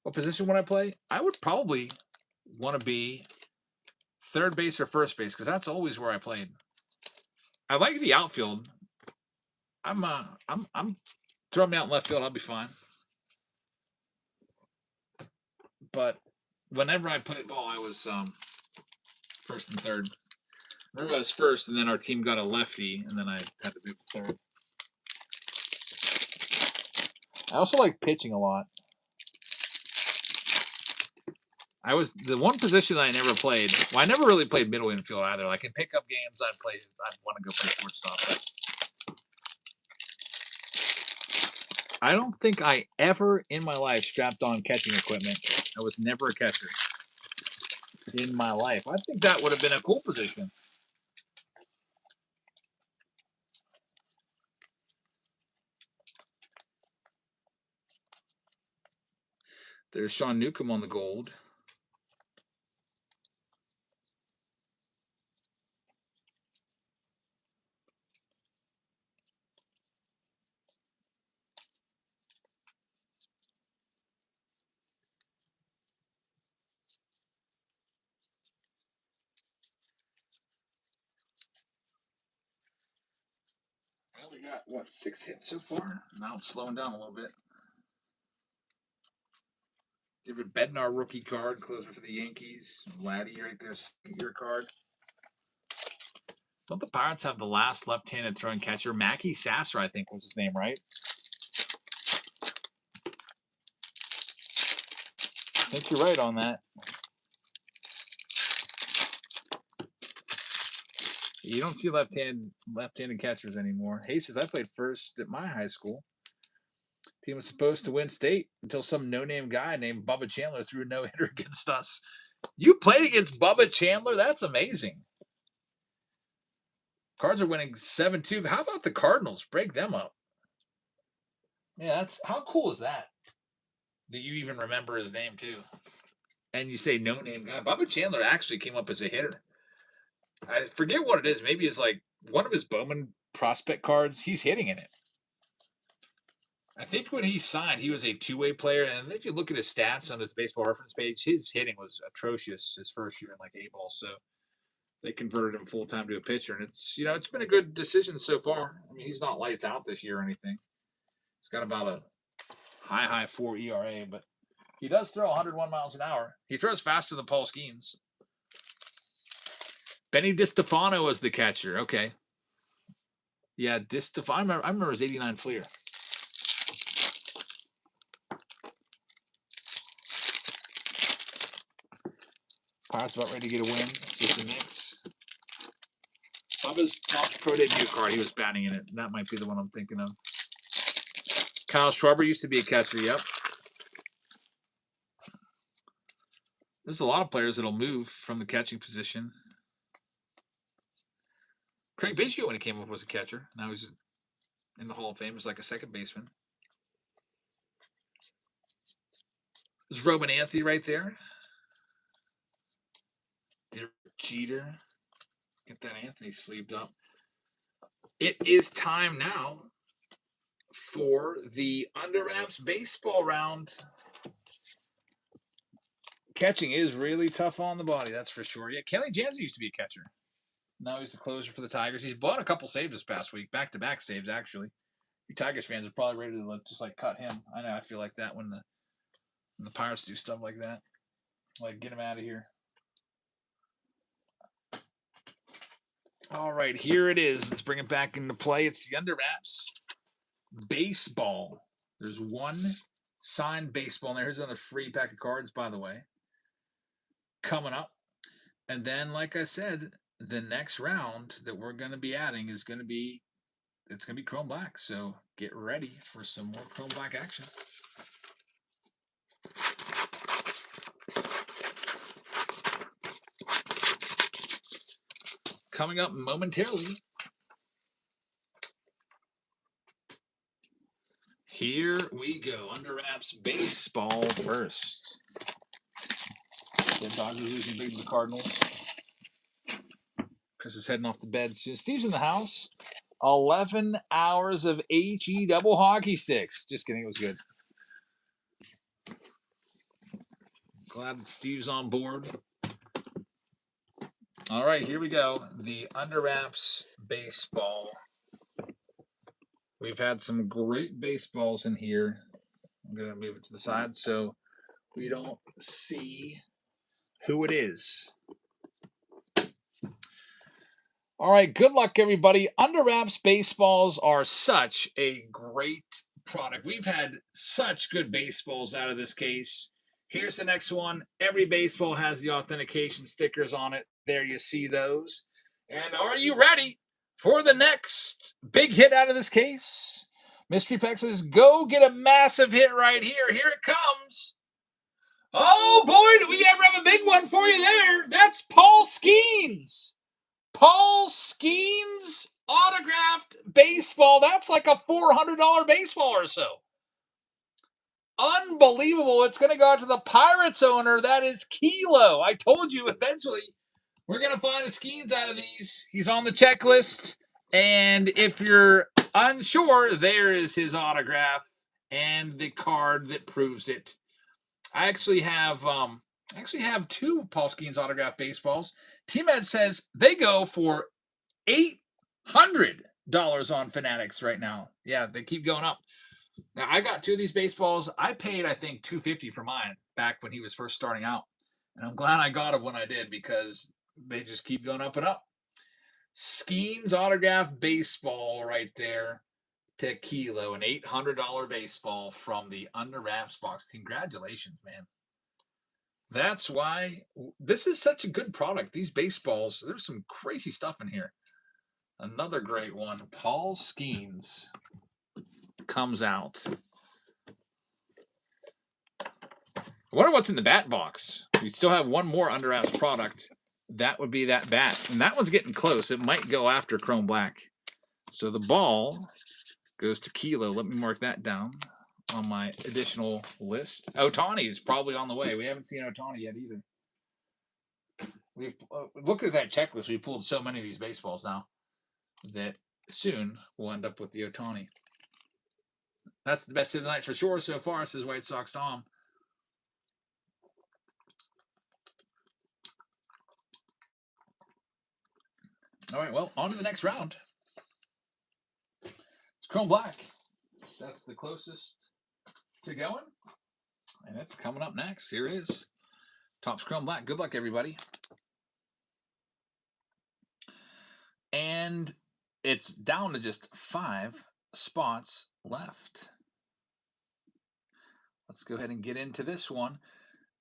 What position would I play? I would probably want to be third base or first base because that's always where I played. I like the outfield. I'm throwing me out in left field. I'll be fine. But whenever I played ball, I was first and third. Remember, I was first, and then our team got a lefty, and then I had to move to third. I also like pitching a lot. I was the one position that I never played. Well, I never really played middle infield either. Like in pickup games, I'd want to go play shortstop. I don't think I ever in my life strapped on catching equipment. I was never a catcher in my life. I think that would have been a cool position. There's Sean Newcomb on the gold. I only got, 6 hits so far? Now it's slowing down a little bit. David Bednar rookie card, closer for the Yankees. Vladdy right there, your card. Don't the Pirates have the last left-handed throwing catcher? Mackie Sasser, I think was his name, right? I think you're right on that. You don't see left-handed catchers anymore. Hayes says, I played first at my high school. Team was supposed to win state until some no-name guy named Bubba Chandler threw a no-hitter against us. You played against Bubba Chandler? That's amazing. Cards are winning 7-2. How about the Cardinals? Break them up. Yeah, how cool is that? That you even remember his name too. And you say no-name guy. Bubba Chandler actually came up as a hitter. I forget what it is. Maybe it's like one of his Bowman prospect cards. He's hitting in it. I think when he signed, he was a two-way player. And if you look at his stats on his baseball reference page, his hitting was atrocious his first year in like A-ball. So they converted him full time to a pitcher, and it's been a good decision so far. I mean, he's not lights out this year or anything. He's got about a high 4 ERA, but he does throw 101 miles an hour. He throws faster than Paul Skeens. Benny DiStefano was the catcher. Okay. Yeah, DiStefano. I remember his 89 Fleer. Pirates about ready to get a win. This is the mix. Bubba's Tom's pro debut card. He was batting in it. That might be the one I'm thinking of. Kyle Schwarber used to be a catcher. Yep. There's a lot of players that'll move from the catching position. Craig Biggio, when he came up, was a catcher. Now he's in the Hall of Fame as like a second baseman. There's Roman Anthony right there. Derek Jeter. Get that Anthony sleeved up. It is time now for the Under Wraps baseball round. Catching is really tough on the body, that's for sure. Yeah, Kelly Jansen used to be a catcher. Now he's the closer for the Tigers. He's bought a couple saves this past week, back-to-back saves, actually. You Tigers fans are probably ready to just like cut him. I know I feel like that when the Pirates do stuff like that. Like, get him out of here. All right, here it is. Let's bring it back into play. It's the Under Wraps baseball. There's one signed baseball in there. Here's another free pack of cards, by the way, coming up. And then, like I said, the next round that we're going to be adding is going to be Chrome Black. So get ready for some more Chrome Black action. Coming up momentarily. Here we go. Under Wraps baseball first. The Dodgers losing big to the Cardinals. Chris is heading off to bed soon. Steve's in the house. 11 hours of HE double hockey sticks. Just kidding. It was good. Glad that Steve's on board. All right, here we go. The Under Wraps baseball. We've had some great baseballs in here. I'm going to move it to the side so we don't see who it is. All right, good luck, everybody. Under Wraps baseballs are such a great product. We've had such good baseballs out of this case. Here's the next one. Every baseball has the authentication stickers on it. There you see those. And are you ready for the next big hit out of this case? Mystery Peck says, go get a massive hit right here. Here it comes. Oh, boy, do we ever have a big one for you there. That's Paul Skeens. Paul Skeens autographed baseball. That's like a $400 baseball or so. Unbelievable. It's going to go out to the Pirates owner. That is Kilo. I told you eventually we're going to find a Skeens out of these. He's on the checklist. And if you're unsure, there is his autograph and the card that proves it. I actually have two Paul Skeens autographed baseballs. T-Med says they go for $800 on Fanatics right now. Yeah, they keep going up. Now, I got two of these baseballs. I paid, I think, $250 for mine back when he was first starting out. And I'm glad I got it when I did because they just keep going up and up. Skeens autographed baseball right there to Kilo, an $800 baseball from the Under Wraps box. Congratulations, man. That's why this is such a good product. These baseballs, there's some crazy stuff in here. Another great one. Paul Skeens comes out. I wonder what's in the bat box. We still have one more Under Wraps product. That would be that bat. And that one's getting close. It might go after Chrome Black. So the ball goes to Kilo. Let me mark that down on my additional list. Ohtani is probably on the way. We haven't seen Ohtani yet either. We've looked at that checklist. We pulled so many of these baseballs now that soon we'll end up with the Ohtani. That's the best of the night for sure so far, says White Sox Tom. All right, well, on to the next round. It's Chrome Black. That's the closest to going. And it's coming up next. Here it is. Topps Chrome Black. Good luck, everybody. And it's down to just 5 spots left. Let's go ahead and get into this one.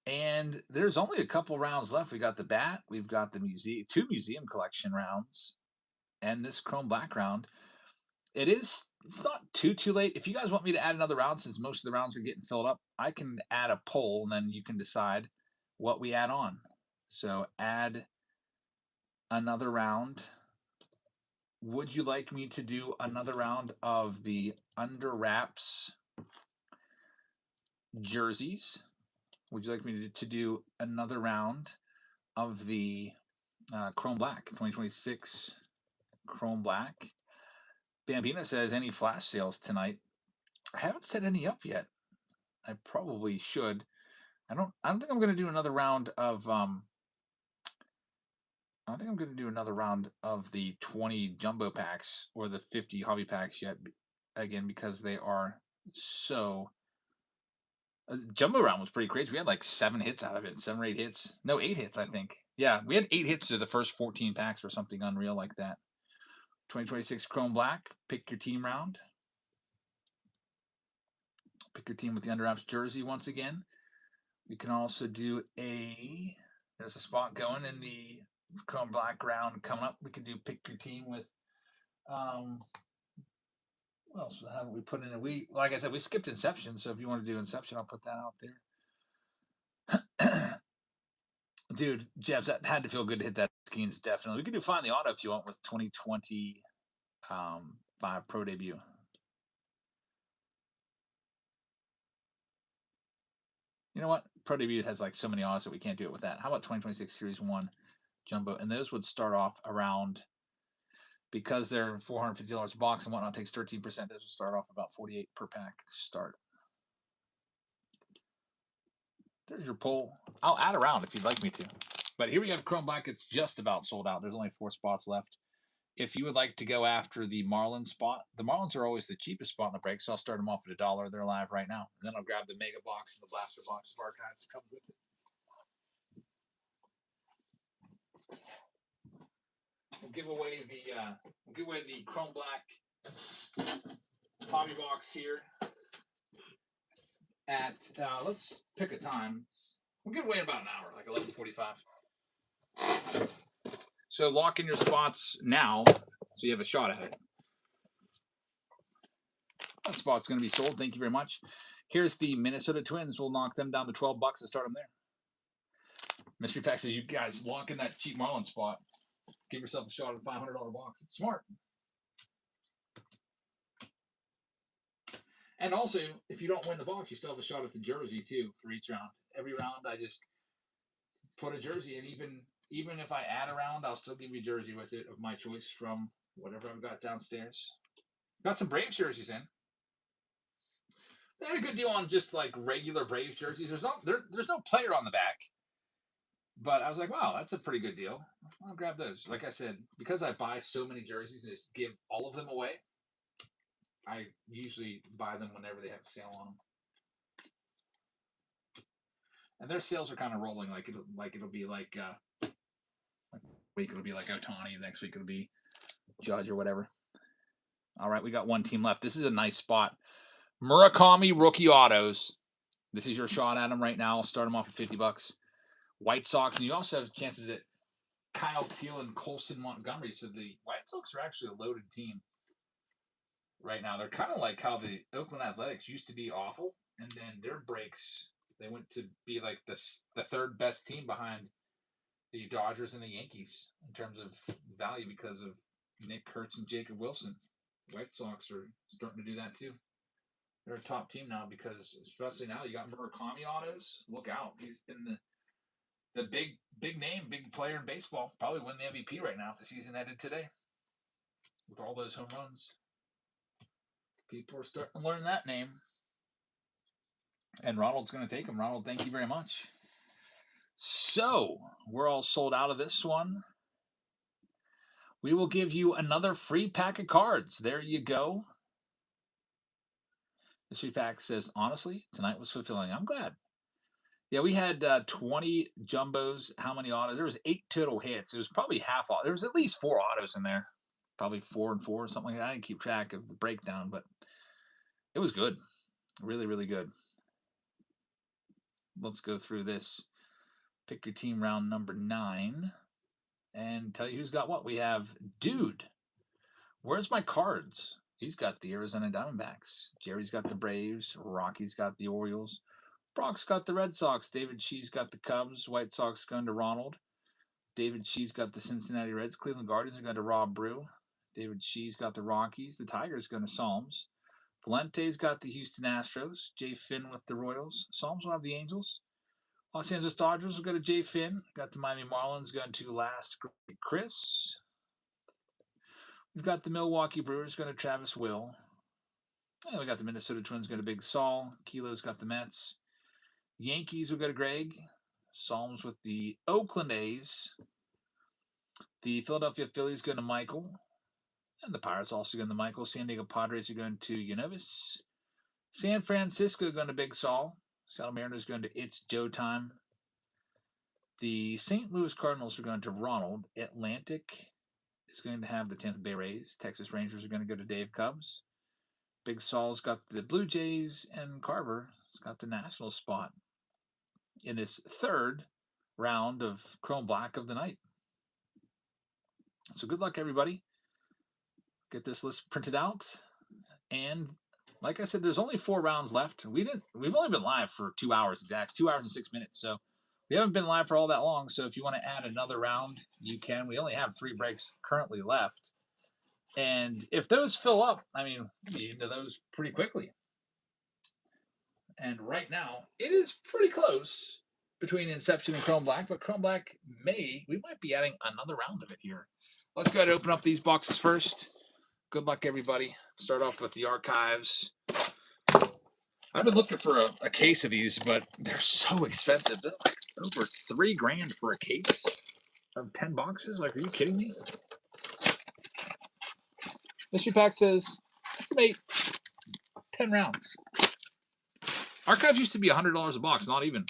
And there's only a couple rounds left. We got the bat. We've got the museum, 2 museum collection rounds, and this Chrome Black round. It's not too late. If you guys want me to add another round, since most of the rounds are getting filled up, I can add a poll, and then you can decide what we add on. So add another round. Would you like me to do another round of the under wraps jerseys? Would you like me to do another round of the Chrome Black 2026 Chrome Black? Bambino says any flash sales tonight. I haven't set any up yet. I probably should. I don't think I'm going to do another round of I don't think I'm going to do another round of the 20 jumbo packs or the 50 hobby packs yet, again, because they are so jumbo round was pretty crazy. We had like 7 hits out of it, 7 or 8 hits. No, 8 hits, I think. Yeah, we had 8 hits to the first 14 packs or something unreal like that. 2026 Chrome Black, pick your team round. Pick your team with the Under Wraps jersey once again. We can also do there's a spot going in the Chrome Black round coming up. We could do pick your team with, what else haven't we put in it? Like I said, we skipped Inception, so if you want to do Inception, I'll put that out there. Dude, Jebs, that had to feel good to hit that Skeens, definitely. We could do Find the Auto if you want with 2020 Pro Debut. You know what? Pro Debut has like so many autos that we can't do it with that. How about 2026 Series 1 Jumbo? And those would start off around, because they're $450 a box and whatnot, takes 13%. Those would start off about 48 per pack to start. There's your poll. I'll add around if you'd like me to. But here we have Chrome Black. It's just about sold out. There's only 4 spots left. If you would like to go after the Marlin spot, the Marlins are always the cheapest spot in the break, so I'll start them off at $1. They're live right now. And then I'll grab the Mega Box and the Blaster Box of archives that comes with it. We'll give away the Chrome Black hobby box here at let's pick a time. We'll give away in about an hour, like 11:45. So lock in your spots now, so you have a shot at it. That spot's going to be sold. Thank you very much. Here's the Minnesota Twins. We'll knock them down to $12 and start them there. Mystery Pack says you guys lock in that cheap Marlin spot. Give yourself a shot at a $500 box. It's smart. And also, if you don't win the box, you still have a shot at the jersey too for each round. Every round, I just put a jersey in. Even if I add a round, I'll still give you a jersey with it of my choice from whatever I've got downstairs. Got some Braves jerseys in. They had a good deal on just like regular Braves jerseys. There's no player on the back, but I was like, wow, that's a pretty good deal. I'll grab those. Like I said, because I buy so many jerseys and just give all of them away, I usually buy them whenever they have a sale on them. And their sales are kind of rolling. It'll be like week it'll be like Otani. Next week it'll be Judge or whatever. All right, we got 1 team left. This is a nice spot. Murakami rookie autos. This is your shot at them right now. I'll start them off at $50. White Sox, and you also have chances at Kyle Teal and Colson Montgomery. So the White Sox are actually a loaded team right now. They're kind of like how the Oakland Athletics used to be awful, and then their breaks, they went to be like the 3rd best team behind the Dodgers and the Yankees in terms of value because of Nick Kurtz and Jacob Wilson. White Sox are starting to do that too. They're a top team now because, especially now, you got Murakami autos. Look out. He's been the big name, big player in baseball. Probably win the MVP right now if the season ended today with all those home runs. People are starting to learn that name. And Ronald's going to take him. Ronald, thank you very much. So, we're all sold out of this one. we will give you another free pack of cards. There you go. The free pack says, honestly, tonight was fulfilling. I'm glad. Yeah, we had 20 jumbos. How many autos? There was 8 total hits. It was probably half auto. There was at least 4 autos in there. Probably 4 and 4 or something like that. I didn't keep track of the breakdown, but it was good. Really, really good. Let's go through this. Pick your team round number 9 and tell you who's got what. We have Dude. Where's my cards? He's got the Arizona Diamondbacks. Jerry's got the Braves. Rocky's got the Orioles. Brock's got the Red Sox. David Shee's got the Cubs. White Sox going to Ronald. David Shee's got the Cincinnati Reds. Cleveland Guardians are going to Rob Brew. David Shee's got the Rockies. The Tigers going to Psalms. Valente's got the Houston Astros. Jay Finn with the Royals. Psalms will have the Angels. Los Angeles Dodgers will go to Jay Finn. Got the Miami Marlins going to Last Chris. We've got the Milwaukee Brewers going to Travis Will. And we got the Minnesota Twins going to Big Saul. Kilo's got the Mets. Yankees will go to Greg. Psalms with the Oakland A's. The Philadelphia Phillies going to Michael. And the Pirates also going to Michael. San Diego Padres are going to Unovis. San Francisco going to Big Saul. Seattle Mariners going to It's Joe Time. The St. Louis Cardinals are going to Ronald. Atlantic is going to have the Tampa Bay Rays. Texas Rangers are going to go to Dave Cubs. Big Saul's got the Blue Jays, and Carver's got the National spot in this third round of Chrome Black of the night. So good luck, everybody. Get this list printed out. And like I said, there's only 4 rounds left. We've only been live for 2 hours exact, 2 hours and 6 minutes. So we haven't been live for all that long. So if you want to add another round, you can. We only have 3 breaks currently left. And if those fill up, I mean, we get into those pretty quickly. And right now, it is pretty close between Inception and Chrome Black, but Chrome Black we might be adding another round of it here. Let's go ahead and open up these boxes first. Good luck, everybody. Start off with the archives. I've been looking for a case of these, but they're so expensive. They're like over $3,000 for a case of 10 boxes. Like, are you kidding me? Mystery Pack says, estimate 10 rounds. Archives used to be $100 a box, not even.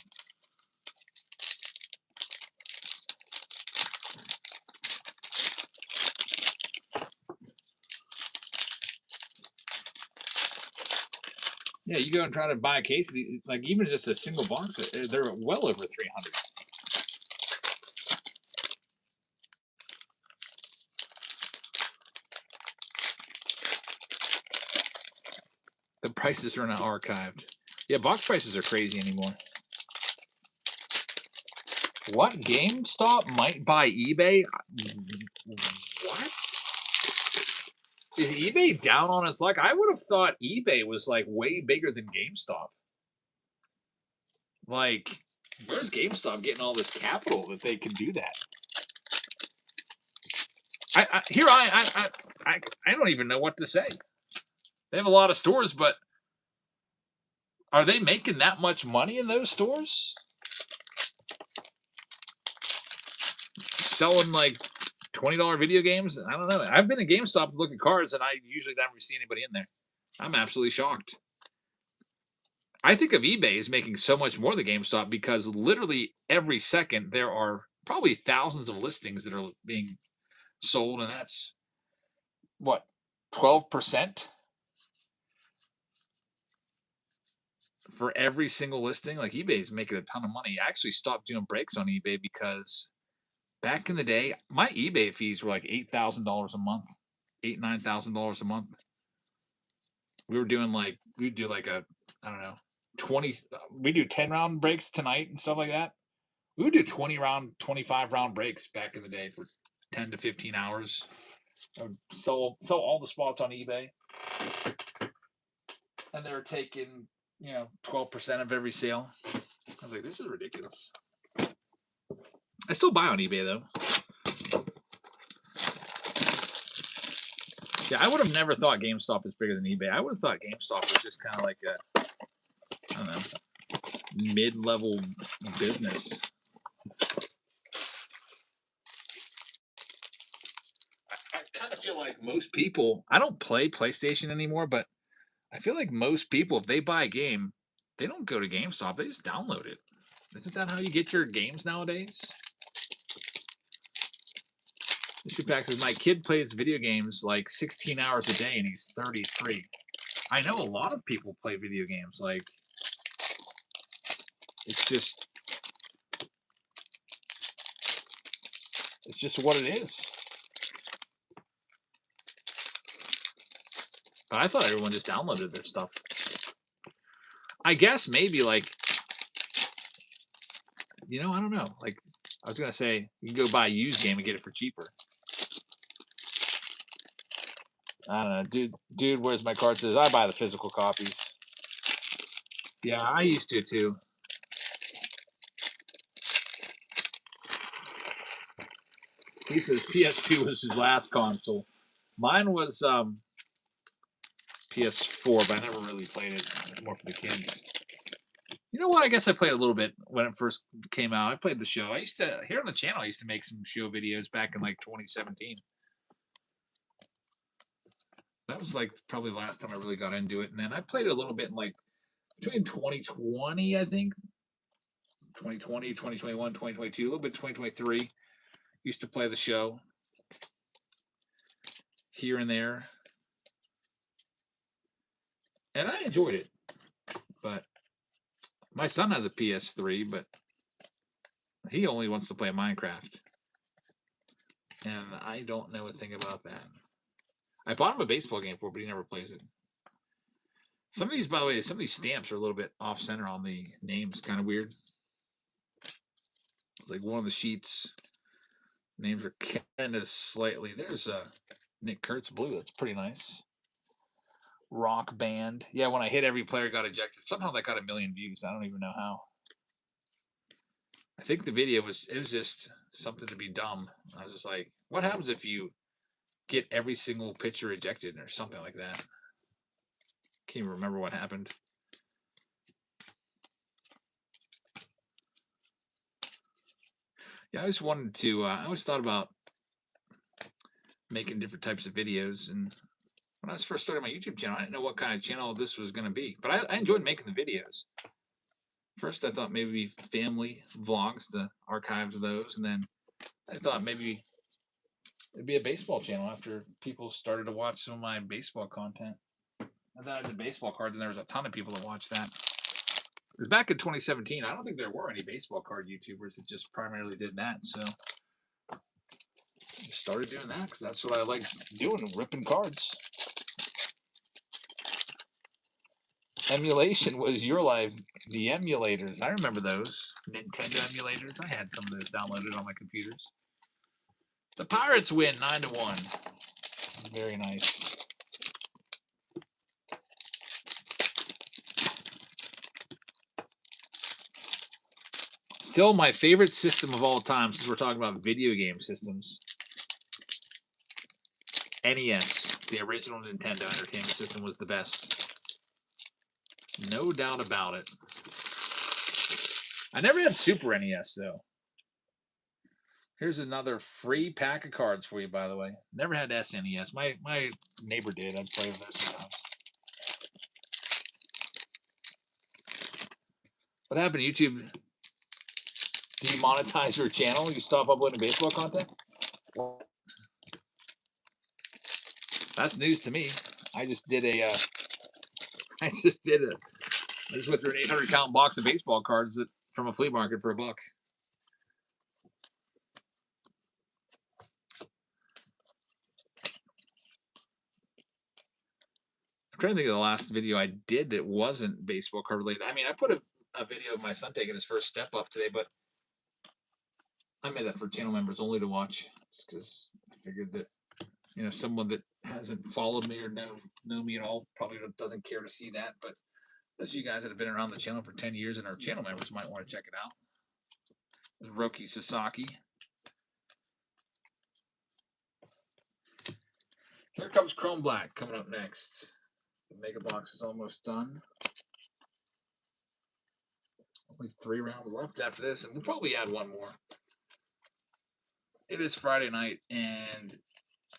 Yeah, you go and try to buy a case of these, like even just a single box, they're well over $300. The prices are not archived. Yeah, box prices are crazy anymore. What? GameStop might buy eBay? What? Is eBay down on its luck? I would have thought eBay was like way bigger than GameStop. Like, where's GameStop getting all this capital that they can do that? I don't even know what to say. They have a lot of stores, but are they making that much money in those stores? Selling like $20 video games? I don't know. I've been to GameStop to look at cards, and I usually never see anybody in there. I'm absolutely shocked. I think of eBay as making so much more than GameStop because literally every second there are probably thousands of listings that are being sold, and that's what, 12% for every single listing. Like, eBay is making a ton of money. I actually stopped doing breaks on eBay because back in the day, my eBay fees were like $8,000 a month, $9,000 a month. We'd do like a, I don't know, 20. We do 10 round breaks tonight and stuff like that. We would do 25 round breaks back in the day for 10 to 15 hours. I would sell all the spots on eBay, and they were taking 12% of every sale. I was like, this is ridiculous. I still buy on eBay though. Yeah, I would have never thought GameStop is bigger than eBay. I would have thought GameStop was just kind of like a, I don't know, mid-level business. like most people, I don't play PlayStation anymore, but I feel like most people, if they buy a game, they don't go to GameStop. They just download it. Isn't that how you get your games nowadays? Issue Pack says, my kid plays video games like 16 hours a day and he's 33. I know a lot of people play video games. Like, it's just what it is. But I thought everyone just downloaded their stuff. I guess maybe like, I don't know. Like, I was gonna say you can go buy a used game and get it for cheaper. I don't know, dude. Where's my card? Says I buy the physical copies. Yeah, I used to too. He says PS2 was his last console. Mine was PS4, but I never really played it. More for the kids. You know what? I guess I played a little bit when it first came out. I played the show. I used to, here on the channel, I used to make some show videos back in like 2017. That was like probably the last time I really got into it. And then I played it a little bit in like between 2020, I think. 2020, 2021, 2022, a little bit 2023. Used to play the show here and there. And I enjoyed it. But my son has a PS3, but he only wants to play Minecraft. And I don't know a thing about that. I bought him a baseball game for it, but he never plays it. Some of these, by the way, some of these stamps are a little bit off center on the names. Kind of weird. Like one of the sheets, names are kind of slightly. There's a Nick Kurtz blue. That's pretty nice. Rock band. Yeah, when I hit every player got ejected. Somehow that got 1 million views. I don't even know how. I think the video was just something to be dumb. I was just like, what happens if you get every single pitcher ejected or something like that? Can't even remember what happened. Yeah, I always wanted to. I always thought about making different types of videos, and when I was first starting my YouTube channel, I didn't know what kind of channel this was going to be, but I enjoyed making the videos. First, I thought maybe family vlogs, the archives of those, and then I thought maybe it'd be a baseball channel after people started to watch some of my baseball content. I thought I did baseball cards, and there was a ton of people that watched that. Because back in 2017, I don't think there were any baseball card YouTubers that just primarily did that. So I just started doing that because that's what I like doing, ripping cards. Emulation was your life. The emulators, I remember those. Nintendo emulators. I had some of those downloaded on my computers. The Pirates win 9-1. Very nice. Still my favorite system of all time, since we're talking about video game systems. NES, the original Nintendo Entertainment System, was the best. No doubt about it. I never had Super NES, though. Here's another free pack of cards for you, by the way. Never had SNES. My neighbor did. I'd play with those sometimes. What happened? YouTube demonetize your channel? You stop uploading baseball content? That's news to me. I just went through an 800 count box of baseball cards from a flea market for $1. I'm trying to think of the last video I did that wasn't baseball card related. I mean, I put a video of my son taking his first step up today, but I made that for channel members only to watch, just because I figured that someone that hasn't followed me or know me at all probably doesn't care to see that. But those of you guys that have been around the channel for 10 years and are channel members might want to check it out. There's Roki Sasaki. Here comes Chrome Black coming up next. The Mega Box is almost done. Only 3 rounds left after this, and we'll probably add one more. It is Friday night, and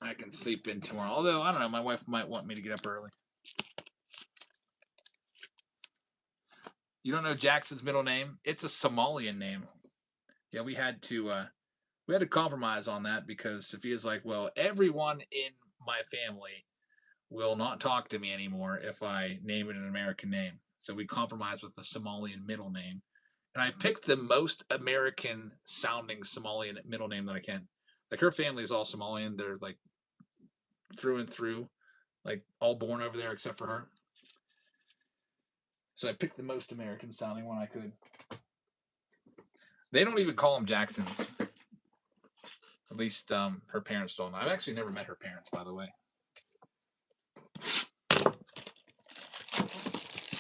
I can sleep in tomorrow. Although, I don't know, my wife might want me to get up early. You don't know Jackson's middle name? It's a Somalian name. Yeah, we had to compromise on that because Sophia's like, well, everyone in my family will not talk to me anymore if I name it an American name. So we compromised with the Somalian middle name. And I picked the most American sounding Somalian middle name that I can. Like her family is all Somalian. They're like through and through, like all born over there except for her. So I picked the most American sounding one I could. They don't even call him Jackson. At least her parents don't. I've actually never met her parents, by the way.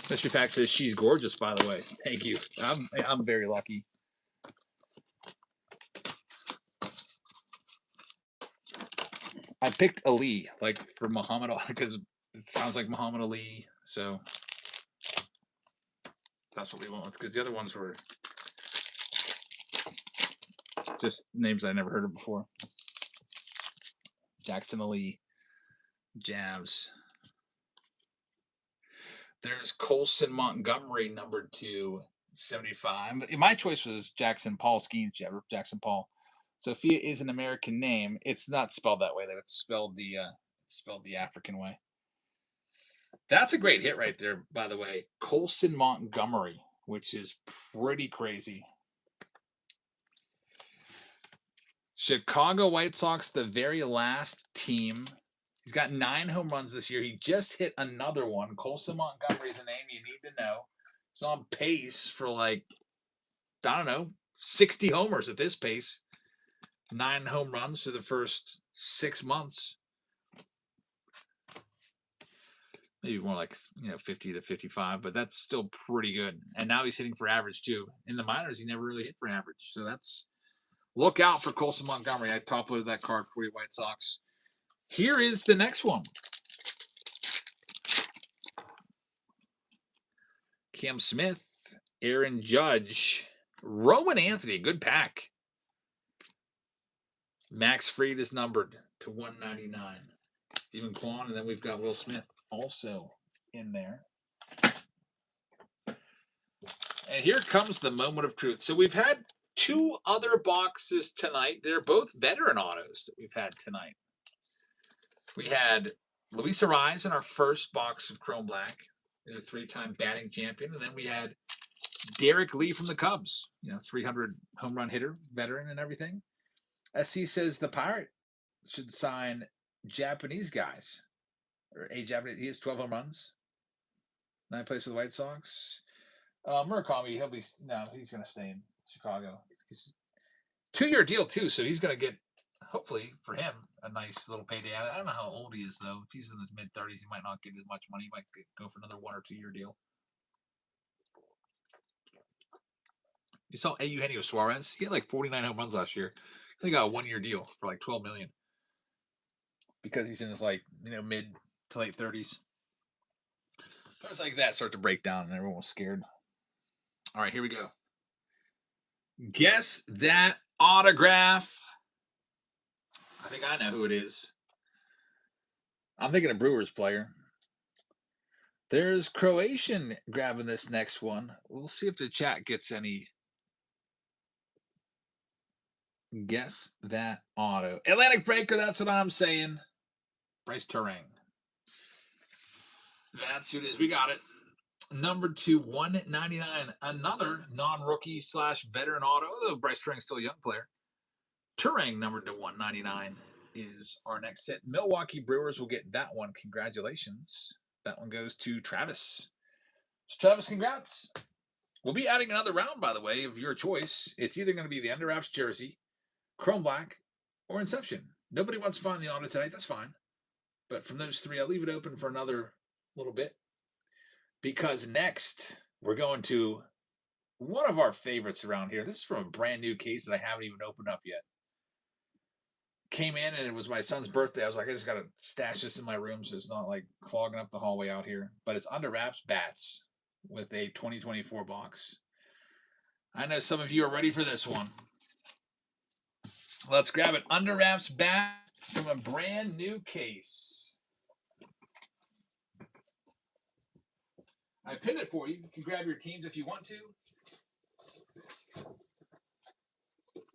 Mystery Pack says she's gorgeous, by the way. Thank you. I'm very lucky. I picked Ali, like for Muhammad Ali, because it sounds like Muhammad Ali. So that's what we went with. Because the other ones were just names I never heard of before. Jackson Ali, Jabs. There's Colson Montgomery, number 275. My choice was Jackson Paul Skeens Jabber, Jackson Paul. Sophia is an American name. It's not spelled that way though. It's spelled the African way. That's a great hit right there, by the way. Colson Montgomery, which is pretty crazy. Chicago White Sox, the very last team. He's got 9 home runs this year. He just hit another one. Colson Montgomery is a name you need to know. He's on pace for like, I don't know, 60 homers at this pace. 9 home runs for the first 6 months. Maybe more like 50 to 55, but that's still pretty good. And now he's hitting for average too. In the minors, he never really hit for average. So that's look out for Colson Montgomery. I top loaded that card for you, White Sox. Here is the next one. Cam Smith, Aaron Judge, Rowan Anthony, good pack. Max Fried is numbered to 199. Stephen Kwan, and then we've got Will Smith also in there. And here comes the moment of truth. So we've had 2 other boxes tonight. They're both veteran autos that we've had tonight. We had Luis Arraez in our first box of Chrome Black, a 3-time batting champion. And then we had Derek Lee from the Cubs, 300 home run hitter, veteran and everything. SC says the Pirate should sign Japanese guys. Or a Japanese. He has 12 home runs. 9 plays for the White Sox. Murakami, he's going to stay in Chicago. He's 2-year deal too, so he's going to get, hopefully for him, a nice little payday. I don't know how old he is though. If he's in his mid-30s, he might not get as much money. He might go for another 1 or 2-year deal. You saw Eugenio Suarez. He had like 49 home runs last year. He got a 1-year deal for like $12 million because he's in his mid to late 30s. Things like that start to break down, and everyone was scared. All right, here we go. Guess that autograph. I think I know who it is. I'm thinking a Brewers player. There's Croatian grabbing this next one. We'll see if the chat gets any. Guess that auto. Atlantic Breaker, that's what I'm saying. Bryce Turang. That's who it is. We got it. Number 2/199. Another non-rookie / veteran auto, although Bryce Turang's still a young player. Turang, numbered to 199, is our next hit. Milwaukee Brewers will get that one. Congratulations. That one goes to Travis. So Travis, congrats. We'll be adding another round, by the way, of your choice. It's either going to be the Under Wraps jersey, Chrome Black, or Inception. Nobody wants to find the auto tonight. That's fine. But from those 3, I'll leave it open for another little bit. Because next, we're going to one of our favorites around here. This is from a brand new case that I haven't even opened up yet. Came in and it was my son's birthday. I was like, I just got to stash this in my room so it's not like clogging up the hallway out here. But it's Under Wraps Bats with a 2024 box. I know some of you are ready for this one. Let's grab it. Under Wraps Bat from a brand new case. I pinned it for you. You can grab your teams if you want to.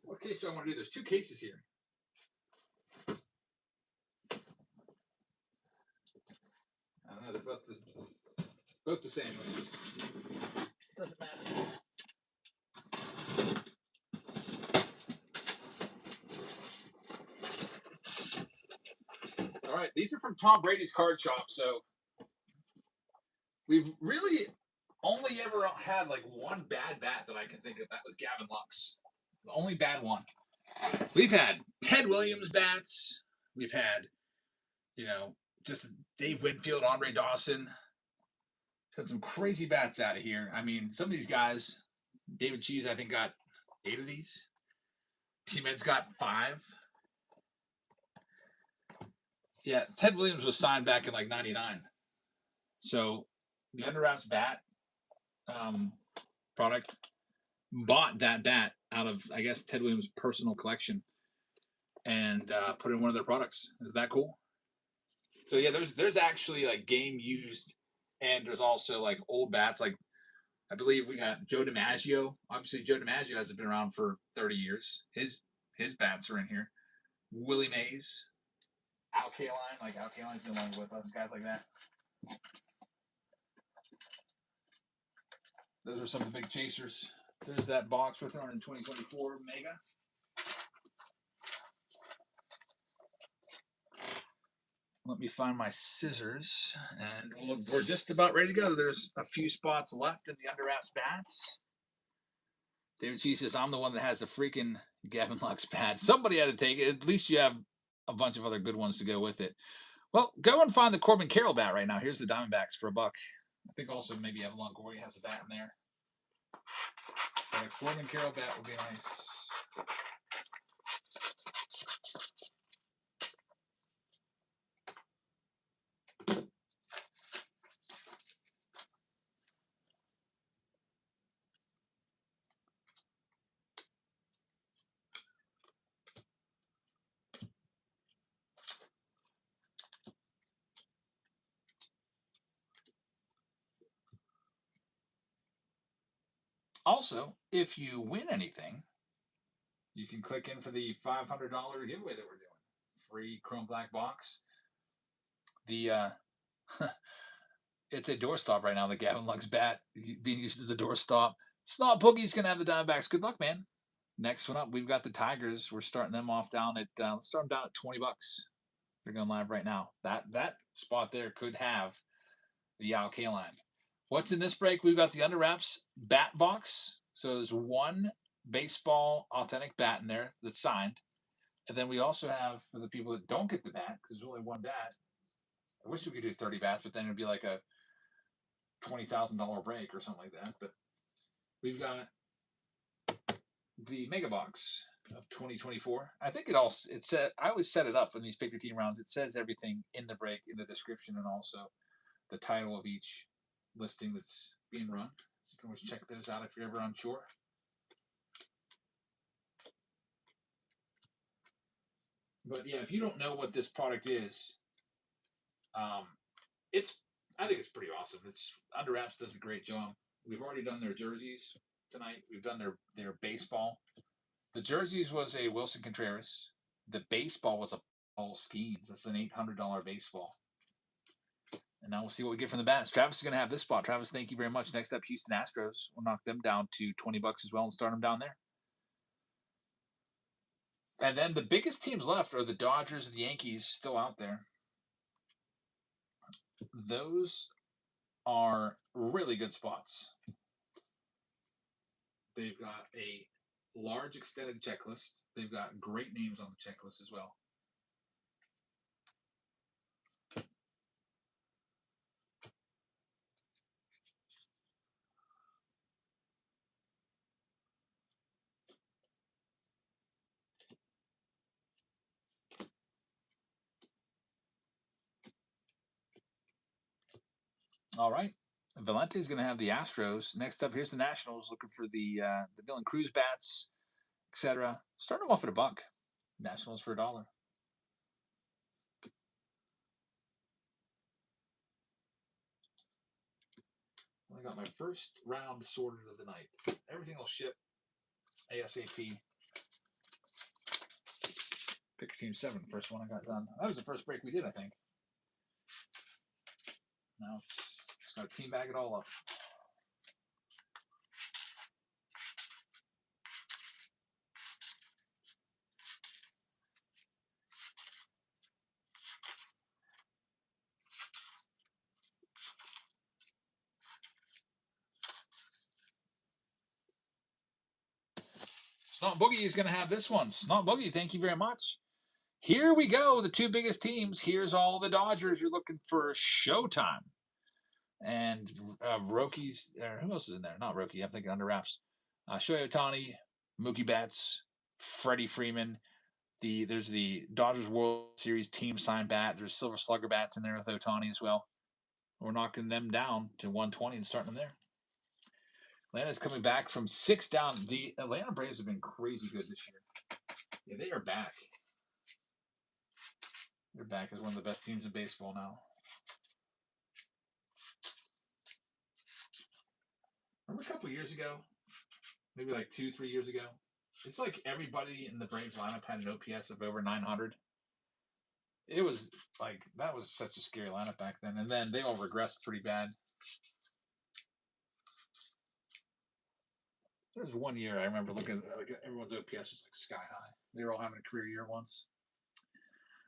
What case do I want to do? There's two cases here. I don't know. They're both the same. Doesn't matter. All right, these are from Tom Brady's card shop. So we've really only ever had like one bad bat that I can think of. That was Gavin Lux. The only bad one. We've had Ted Williams bats. We've had, just Dave Winfield, Andre Dawson. We've had some crazy bats out of here. I mean, some of these guys, David Cheese, I think, got 8 of these. T-Med's got 5. Yeah, Ted Williams was signed back in like 99. So the Under Wraps bat product bought that bat out of, I guess, Ted Williams' personal collection and put it in one of their products. Is that cool? So yeah, there's actually like game used, and there's also like old bats. Like I believe we got Joe DiMaggio. Obviously, Joe DiMaggio hasn't been around for 30 years. His bats are in here. Willie Mays, Al Kaline, like Al Kaline's no longer with us. Guys like that. Those are some of the big chasers. There's that box we're throwing in 2024 Mega. Let me find my scissors, and we're just about ready to go. There's a few spots left in the Under Wraps bats. David G says, I'm the one that has the freaking Gavin Lux bat. Somebody had to take it. At least you have a bunch of other good ones to go with it. Well, go and find the Corbin Carroll bat right now. Here's the Diamondbacks for $1. I think also maybe Evan Longoria has a bat in there. But a Corbin Carroll bat would be nice. Also, if you win anything, you can click in for the $500 giveaway that we're doing. Free Chrome Black box. The it's a doorstop right now. The Gavin Lux bat being used as a doorstop. Snot Boogie's gonna have the Diamondbacks. Good luck, man. Next one up, we've got the Tigers. We're starting them off down at let's start them down at $20. They're going live right now. That spot there could have the Al Kaline. What's in this break? We've got the Under Wraps bat box. So there's one baseball authentic bat in there that's signed. And then we also have, for the people that don't get the bat, because there's only one bat, I wish we could do 30 bats, but then it'd be like a $20,000 break or something like that. But we've got the Mega Box of 2024. I think it said, I always set it up in these pick your team rounds. It says everything in the break, in the description, and also the title of each listing that's being run. So you can always check those out if you're ever unsure. But yeah, if you don't know what this product is, I think it's pretty awesome. Under Wraps does a great job. We've already done their jerseys tonight. We've done their baseball. The jerseys was a Wilson Contreras. The baseball was a Paul Skeens. That's an $800 baseball. And now we'll see what we get from the bats. Travis is going to have this spot. Travis, thank you very much. Next up, Houston Astros. We'll knock them down to $20 as well and start them down there. And then the biggest teams left are the Dodgers and the Yankees still out there. Those are really good spots. They've got a large extended checklist. They've got great names on the checklist as well. All right. Valente is going to have the Astros. Next up, here's the Nationals looking for the Dylan Cruz bats, etc. Starting them off at $1. Nationals for $1. got my first round sorted of the night. Everything will ship ASAP. Picker Team 7, first one I got done. That was the first break we did, I think. Now it's just got to team bag it all up. Snot Boogie is going to have this one. Snot Boogie, thank you very much. Here we go. The two biggest teams. Here's all the Dodgers. You're looking for Showtime. And Rockies, who else is in there? Not Roki, I'm thinking under wraps. Shohei Ohtani, Mookie Betts, Freddie Freeman. There's the Dodgers World Series team signed bat. There's Silver Slugger bats in there with Ohtani as well. We're knocking them down to 120 and starting them there. Atlanta's coming back from 6 down. The Atlanta Braves have been crazy good this year. Yeah, they are back. They're back as one of the best teams in baseball now. Remember a couple years ago, maybe like 2-3 years ago, it's like everybody in the Braves lineup had an OPS of over 900. It was like, that was such a scary lineup back then. And then they all regressed pretty bad. There was one year I remember looking, everyone's OPS was like sky high. They were all having a career year once.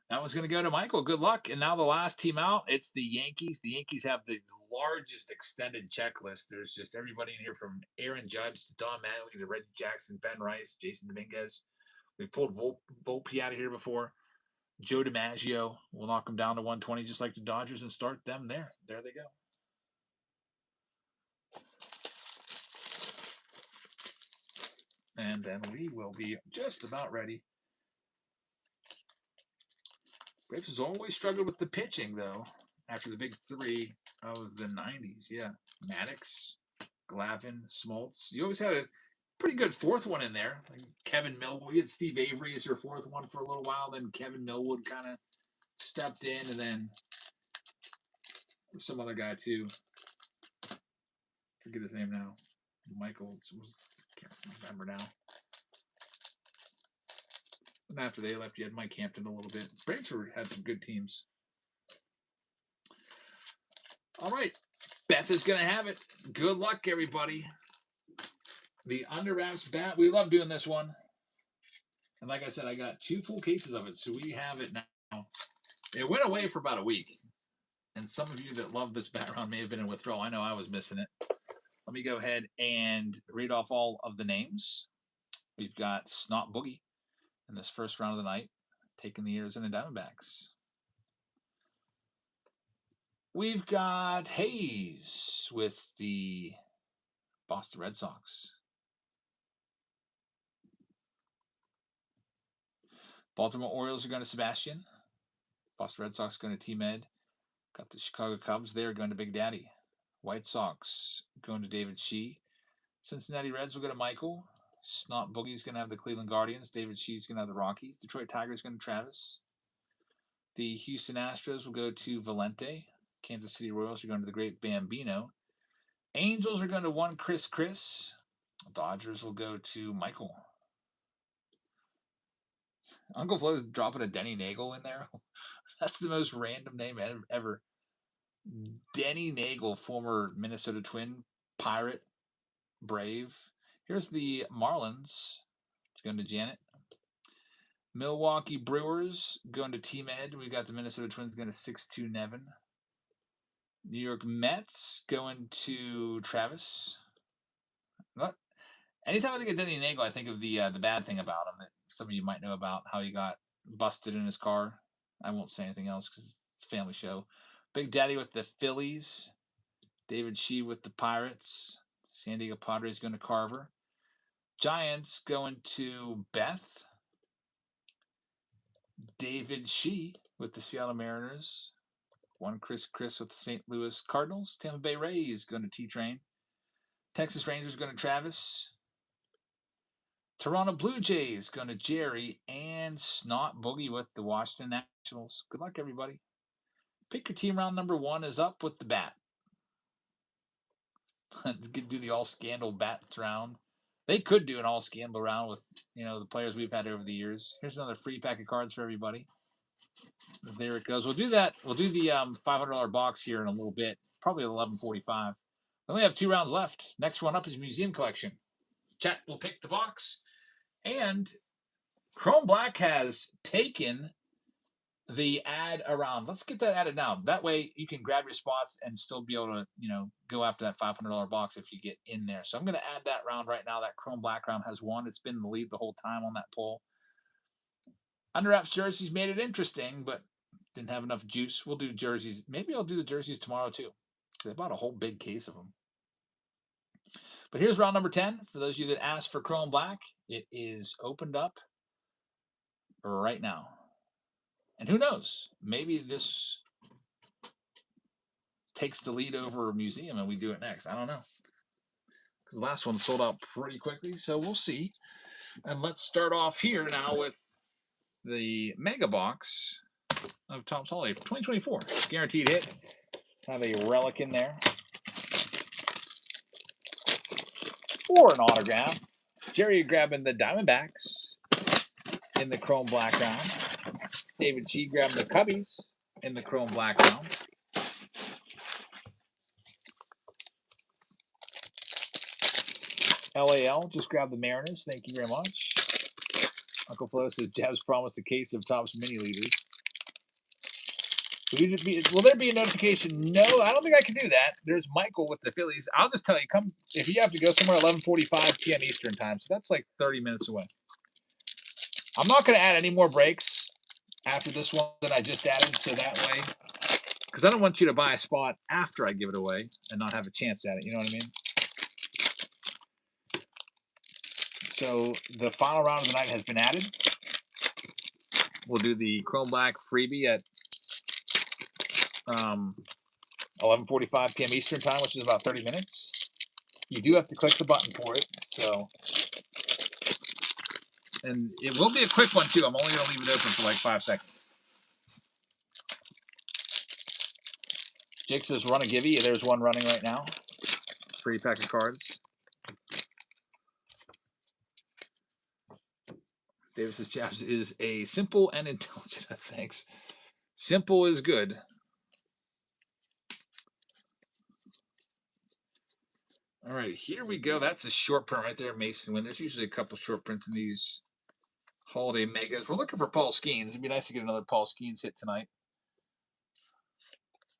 That one's going to go to Michael. Good luck. And now the last team out, it's the Yankees. The Yankees have the largest extended checklist. There's just everybody in here from Aaron Judge to Don Mattingly to Reggie Jackson, Ben Rice, Jason Dominguez. We've pulled Volpe out of here before. Joe DiMaggio will knock them down to 120 just like the Dodgers and start them there. There they go. And then we will be just about ready. Braves has always struggled with the pitching, though, after the big three of the 90s. Yeah, Maddox, Glavine, Smoltz. You always had a pretty good fourth one in there. Like Kevin Millwood. You had Steve Avery as your fourth one for a little while. Then Kevin Millwood kind of stepped in, and then some other guy, too. Forget his name now. Michael. Can't remember now. And after they left, you had Mike Hampton a little bit. Braves had some good teams. All right. Beth is going to have it. Good luck, everybody. The under wraps bat. We love doing this one. And like I said, I got 2 full cases of it, so we have it now. It went away for about a week. And some of you that love this bat round may have been in withdrawal. I know I was missing it. Let me go ahead and read off all of the names. We've got Snot Boogie in this first round of the night, taking the Arizona Diamondbacks. We've got Hayes with the Boston Red Sox. Baltimore Orioles are going to Sebastian. Boston Red Sox going to T-Med. Got the Chicago Cubs there going to Big Daddy. White Sox going to David Shee. Cincinnati Reds will go to Michael. Snot Boogie's going to have the Cleveland Guardians. David Shee's going to have the Rockies. Detroit Tigers going to Travis. The Houston Astros will go to Valente. Kansas City Royals are going to the Great Bambino. Angels are going to one Chris. Dodgers will go to Michael. Uncle Flo's dropping a Denny Nagel in there. That's the most random name ever. Denny Nagel, former Minnesota Twin, Pirate, Brave. Here's the Marlins. It's going to Janet. Milwaukee Brewers going to T-Med. We've got the Minnesota Twins going to 6-2 Nevin. New York Mets going to Travis. What? Anytime I think of Denny Nagel, I think of the bad thing about him that some of you might know about, how he got busted in his car. I won't say anything else because it's a family show. Big Daddy with the Phillies. David Shee with the Pirates. San Diego Padres going to Carver. Giants going to Beth. David Shee with the Seattle Mariners. One Chris with the St. Louis Cardinals. Tampa Bay Rays going to T-Train. Texas Rangers going to Travis. Toronto Blue Jays going to Jerry. And Snot Boogie with the Washington Nationals. Good luck, everybody. Pick your team. Round number 1 is up with the bat. do the all scandal bats round. They could do an all scandal round with the players we've had over the years. Here's another free pack of cards for everybody. There it goes. We'll do that. We'll do the $500 box here in a little bit. Probably at 11:45. We only have 2 rounds left. Next one up is Museum Collection. Chat will pick the box, and Chrome Black has taken the ad around. Let's get that added now. That way you can grab your spots and still be able to, go after that $500 box if you get in there. So I'm going to add that round right now. That Chrome Black round has won. It's been in the lead the whole time on that poll. Underwraps jerseys made it interesting, but didn't have enough juice. We'll do jerseys. Maybe I'll do the jerseys tomorrow too. They bought a whole big case of them. But here's round number 10. For those of you that asked for Chrome Black, it is opened up right now. And who knows? Maybe this takes the lead over a museum and we do it next. I don't know. Because the last one sold out pretty quickly, so we'll see. And let's start off here now with the Mega Box of Topps Holiday for 2024. Guaranteed hit. Have a relic in there. Or an autograph. Jerry grabbing the Diamondbacks in the Chrome Black round. David G grabbing the Cubbies in the Chrome Black round. LAL just grabbed the Mariners. Thank you very much. Uncle Flo says Jabs promised a case of Topps mini leaders. Will there be a notification? No, I don't think I can do that. There's Michael with the Phillies. I'll just tell you, come if you have to go somewhere 11:45 p.m. Eastern time. So that's like 30 minutes away. I'm not going to add any more breaks after this one that I just added, so that way, because I don't want you to buy a spot after I give it away and not have a chance at it. You know what I mean? So the final round of the night has been added. We'll do the Chrome Black freebie at 11:45 p.m. Eastern time, which is about 30 minutes. You do have to click the button for it, and it will be a quick one too. I'm only going to leave it open for like 5 seconds. Jake says run a Givy. There's one running right now. Free pack of cards. Davis's Chaps is a simple and intelligent. Thanks. Simple is good. All right, here we go. That's a short print right there, Mason Wynn. There's usually a couple short prints in these holiday megas. We're looking for Paul Skeens. It'd be nice to get another Paul Skeens hit tonight.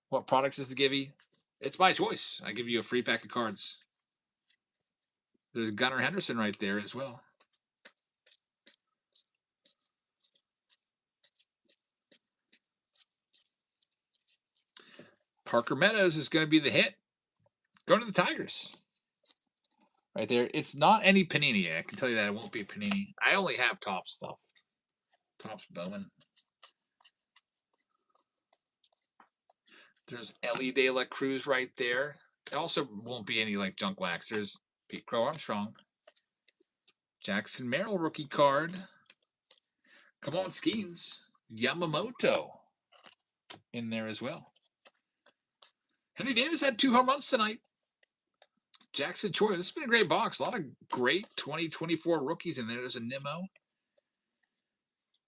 What products is the Givy? It's my choice. I give you a free pack of cards. There's Gunnar Henderson right there as well. Parker Meadows is going to be the hit. Going to the Tigers. Right there. It's not any Panini. I can tell you that it won't be Panini. I only have Topps stuff. Topps Bowman. There's Ellie De La Cruz right there. It also won't be any like junk wax. There's Pete Crow Armstrong. Jackson Merrill rookie card. Come on, Skeens. Yamamoto in there as well. Henry Davis had 2 home runs tonight. Jackson Choi. This has been a great box. A lot of great 2024 rookies in there. There's a Nimmo.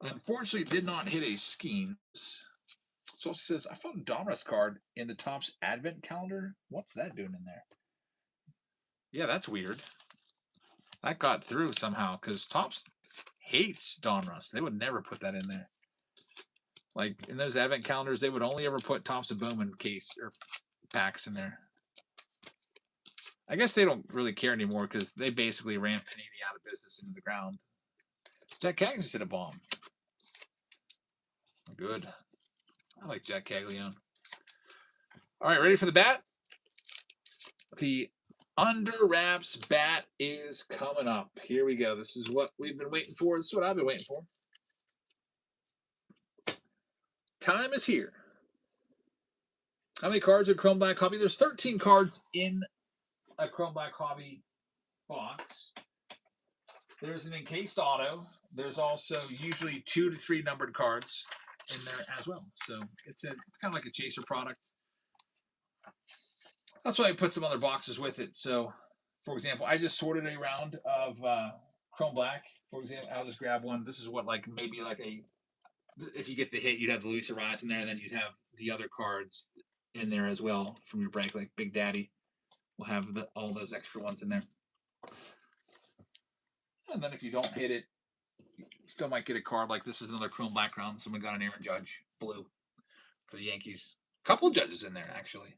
Unfortunately, did not hit a Skeens. So it says, I found a Donruss card in the Topps Advent calendar. What's that doing in there? Yeah, that's weird. That got through somehow because Topps hates Donruss. They would never put that in there. Like in those Advent calendars, they would only ever put Topps and Bowman case or packs in there. I guess they don't really care anymore because they basically ran Panini out of business into the ground. Jack Caglione hit a bomb. Good. I like Jack Caglione. All right, ready for the bat? The Under Wraps bat is coming up. Here we go. This is what we've been waiting for. This is what I've been waiting for. Time is here. How many cards are Chrome Black Hobby? There's 13 cards in a Chrome Black Hobby box. There's an encased auto. There's also usually 2 to 3 numbered cards in there as well. So it's kind of like a chaser product. That's why I put some other boxes with it. So, for example, I just sorted a round of Chrome Black. For example, I'll just grab one. This is what, like, maybe like a, if you get the hit, you'd have the Luis Ariz in there, and then you'd have the other cards in there as well from your break, like Big Daddy. We'll have all those extra ones in there. And then if you don't hit it, you still might get a card like this is another Chrome Black round. Someone got an Aaron Judge blue for the Yankees. A couple of Judges in there, actually.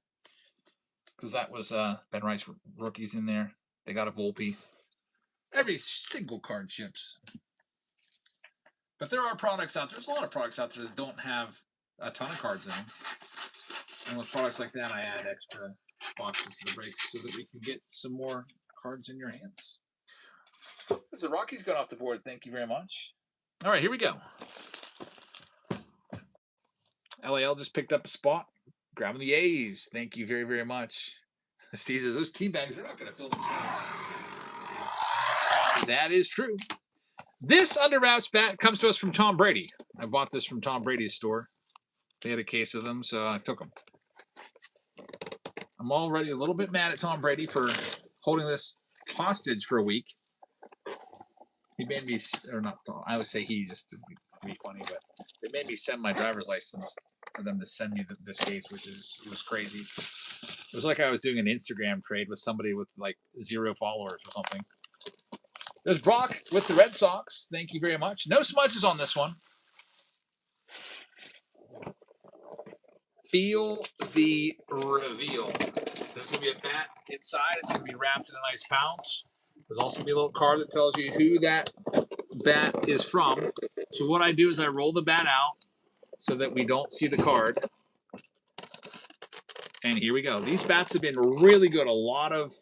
Because that was Ben Rice rookies in there. They got a Volpe. Every single card ships. But there are products out there. There's a lot of products out there that don't have a ton of cards in them. And with products like that, I add extra boxes to the breaks so that we can get some more cards in your hands. The Rockies got off the board. Thank you very much. All right, here we go. LAL just picked up a spot. Grabbing the A's. Thank you very, very much. Steve says those tea bags are not going to fill themselves. That is true. This under wraps bat comes to us from Tom Brady. I bought this from Tom Brady's store. They had a case of them, so I took them. I'm already a little bit mad at Tom Brady for holding this hostage for a week. He made me, or not, I would say he just to be funny, but they made me send my driver's license for them to send me this case, which was crazy. It was like I was doing an Instagram trade with somebody with like 0 followers or something. There's Brock with the Red Sox. Thank you very much. No smudges on this one. Feel the reveal. There's going to be a bat inside. It's going to be wrapped in a nice pouch. There's also going to be a little card that tells you who that bat is from. So what I do is I roll the bat out so that we don't see the card. And here we go. These bats have been really good. A lot of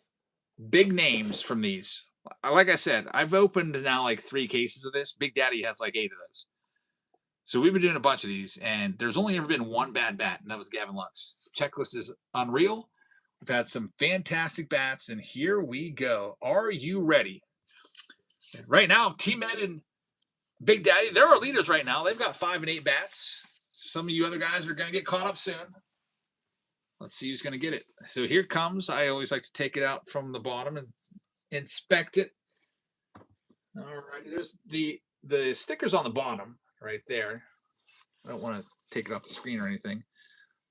big names from these. Like I said, I've opened now like 3 cases of this. Big Daddy has like 8 of those. So we've been doing a bunch of these, and there's only ever been one bad bat, and that was Gavin Lux. Checklist is unreal. We've had some fantastic bats, and here we go. Are you ready? Right now, T-Med and Big Daddy, they're our leaders right now. They've got 5 and 8 bats. Some of you other guys are going to get caught up soon. Let's see who's going to get it. So here comes. I always like to take it out from the bottom and inspect it. All right, there's the stickers on the bottom right there. I don't want to take it off the screen or anything,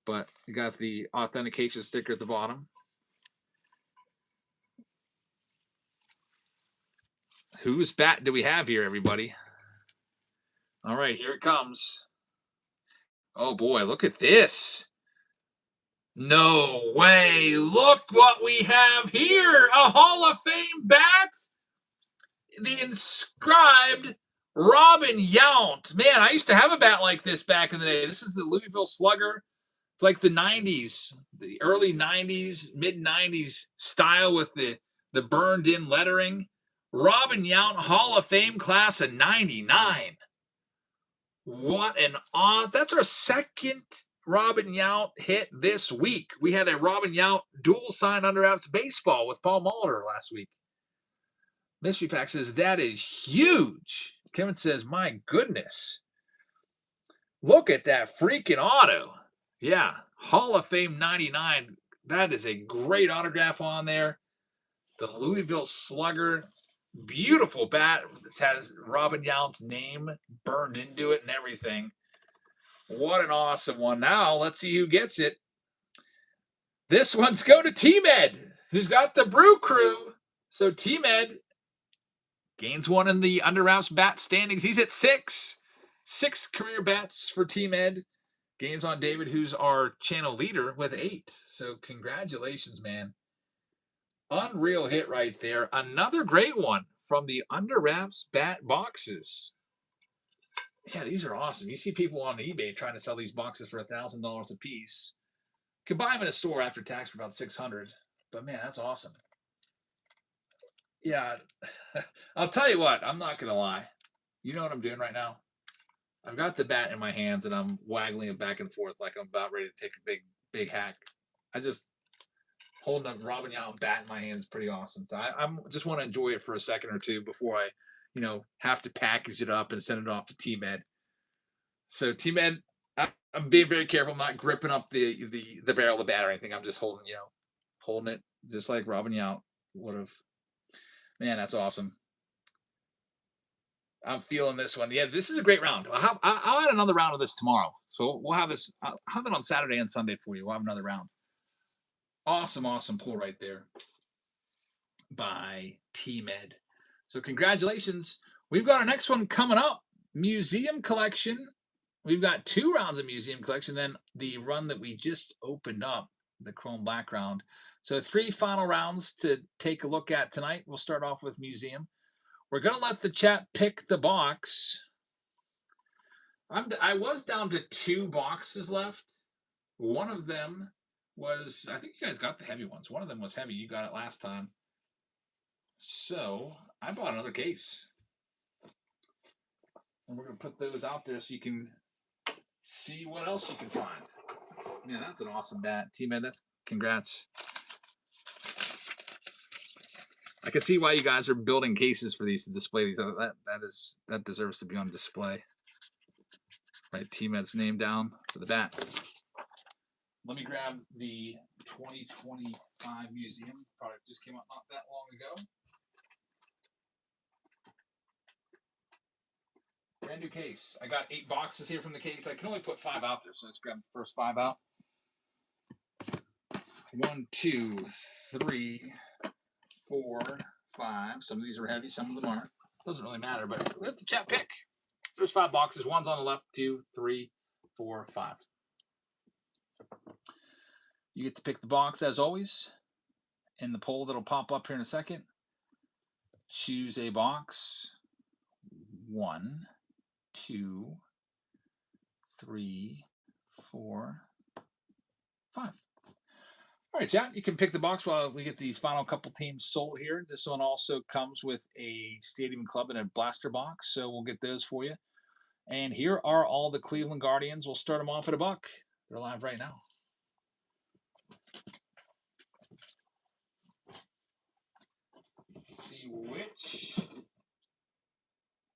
but you got the authentication sticker at the bottom. Whose bat do we have here, everybody? All right, here it comes. Oh boy, look at this. No way. Look what we have here. A Hall of Fame bat. The inscribed Robin Yount. Man, I used to have a bat like this back in the day. This is the Louisville Slugger. It's like the 90s, the early 90s, mid 90s style with the burned in lettering. Robin Yount Hall of Fame class of 99. What an that's our second Robin Yount hit this week. We had a Robin Yount dual sign under wraps baseball with Paul Molitor last week. Mystery Pack says, that is huge. Kevin says, my goodness. Look at that freaking auto. Yeah, Hall of Fame 99. That is a great autograph on there. The Louisville Slugger. Beautiful bat. This has Robin Yount's name burned into it and everything. What an awesome one. Now, let's see who gets it. This one's going to T-Med, who's got the Brew Crew. So T-Med gains one in the under wraps bat standings. He's at 6. 6 career bats for T-Med. Gains on David, who's our channel leader, with 8. So congratulations, man. Unreal hit right there. Another great one from the under wraps bat boxes. Yeah, these are awesome. You see people on eBay trying to sell these boxes for $1,000 a piece. You can buy them in a store after tax for about $600. But man, that's awesome. Yeah, I'll tell you what. I'm not gonna lie. You know what I'm doing right now? I've got the bat in my hands and I'm waggling it back and forth like I'm about ready to take a big hack. I just holding a Robin Yount bat in my hands is pretty awesome. So I just want to enjoy it for a second or two before I, have to package it up and send it off to T-Med. So I'm being very careful. I'm not gripping up the barrel of the bat or anything. I'm just holding, holding it just like Robin Yount would have. Man, that's awesome. I'm feeling this one. Yeah, this is a great round. I'll add another round of this tomorrow. So we'll have this. I'll have it on Saturday and Sunday for you. We'll have another round. Awesome, awesome pull right there by T-Med. So congratulations. We've got our next one coming up. Museum collection. We've got 2 rounds of museum collection. Then the run that we just opened up, the Chrome Black round. So 3 final rounds to take a look at tonight. We'll start off with museum. We're going to let the chat pick the box. I was down to 2 boxes left. One of them was, I think you guys got the heavy ones. One of them was heavy. You got it last time. So I bought another case. And we're going to put those out there so you can see what else you can find. Man, that's an awesome bat. T-Man, that's congrats. I can see why you guys are building cases for these to display these. That deserves to be on display. Write T-Med's name down for the bat. Let me grab the 2025 museum. Product just came out not that long ago. Brand new case. I got 8 boxes here from the case. I can only put 5 out there, so let's grab the first 5 out. 1, 2, 3, 4, 5. Some of these are heavy, some of them aren't. Doesn't really matter, but let the chat pick. So there's 5 boxes. One's on the left, 2, 3, 4, 5. You get to pick the box as always. In the poll that'll pop up here in a second, choose a box. 1, 2, 3, 4, 5. All right, chat, you can pick the box while we get these final couple teams sold here. This one also comes with a Stadium Club and a blaster box, so we'll get those for you. And here are all the Cleveland Guardians. We'll start them off at $1. They're live right now. Let's see which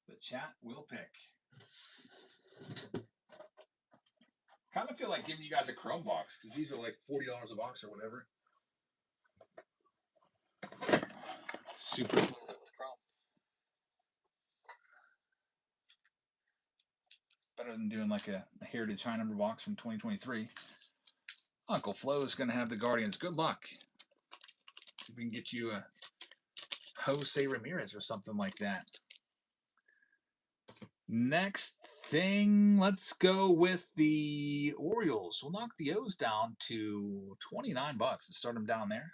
the chat will pick. Kind of feel like giving you guys a Chrome box because these are like $40 a box or whatever. Super cool with Chrome. Better than doing like a Heritage High Number box from 2023. Uncle Flo is going to have the Guardians. Good luck. See if we can get you a Jose Ramirez or something like that. Next thing, let's go with the Orioles. We'll knock the O's down to $29 and start them down there.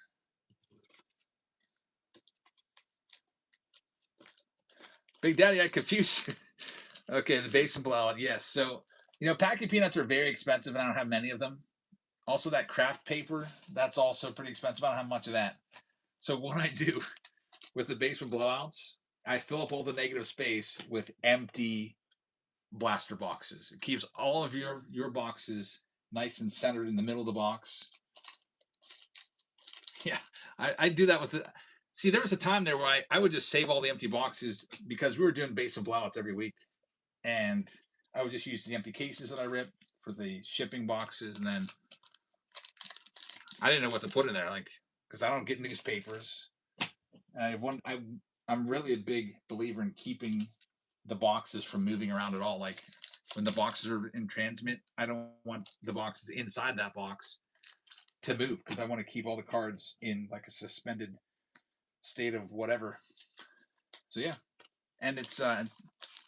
Big Daddy, I confused you. Okay, the basement blowout, yes. So, you know, packing peanuts are very expensive, and I don't have many of them. Also, that craft paper, that's also pretty expensive. I don't have much of that. So what I do with the basement blowouts, I fill up all the negative space with empty blaster boxes. It keeps all of your boxes nice and centered in the middle of the box. Yeah, I do that with it. See, there was a time there where I would just save all the empty boxes because we were doing basement blowouts every week. And I would just use the empty cases that I ripped for the shipping boxes. And then I didn't know what to put in there, like, because I don't get newspapers. I'm really a big believer in keeping the boxes from moving around at all. Like when the boxes are in transmit, I don't want the boxes inside that box to move because I want to keep all the cards in like a suspended state of whatever. So yeah, and it's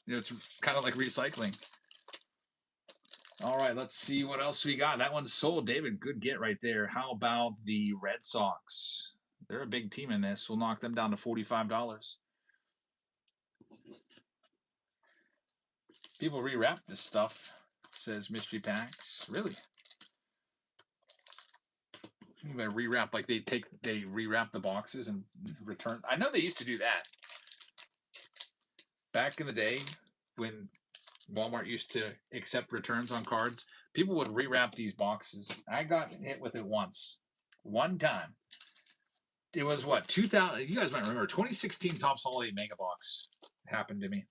it's kind of like recycling. All right, let's see what else we got. That one's sold, David. Good get right there. How about the Red Sox? They're a big team in this. We'll knock them down to $45. People rewrap this stuff, says Mystery Packs. Really? You better rewrap like they rewrap the boxes and return. I know they used to do that. Back in the day when Walmart used to accept returns on cards, people would rewrap these boxes. I got hit with it one time. It was what, 2000? You guys might remember 2016 Topps Holiday Mega Box happened to me.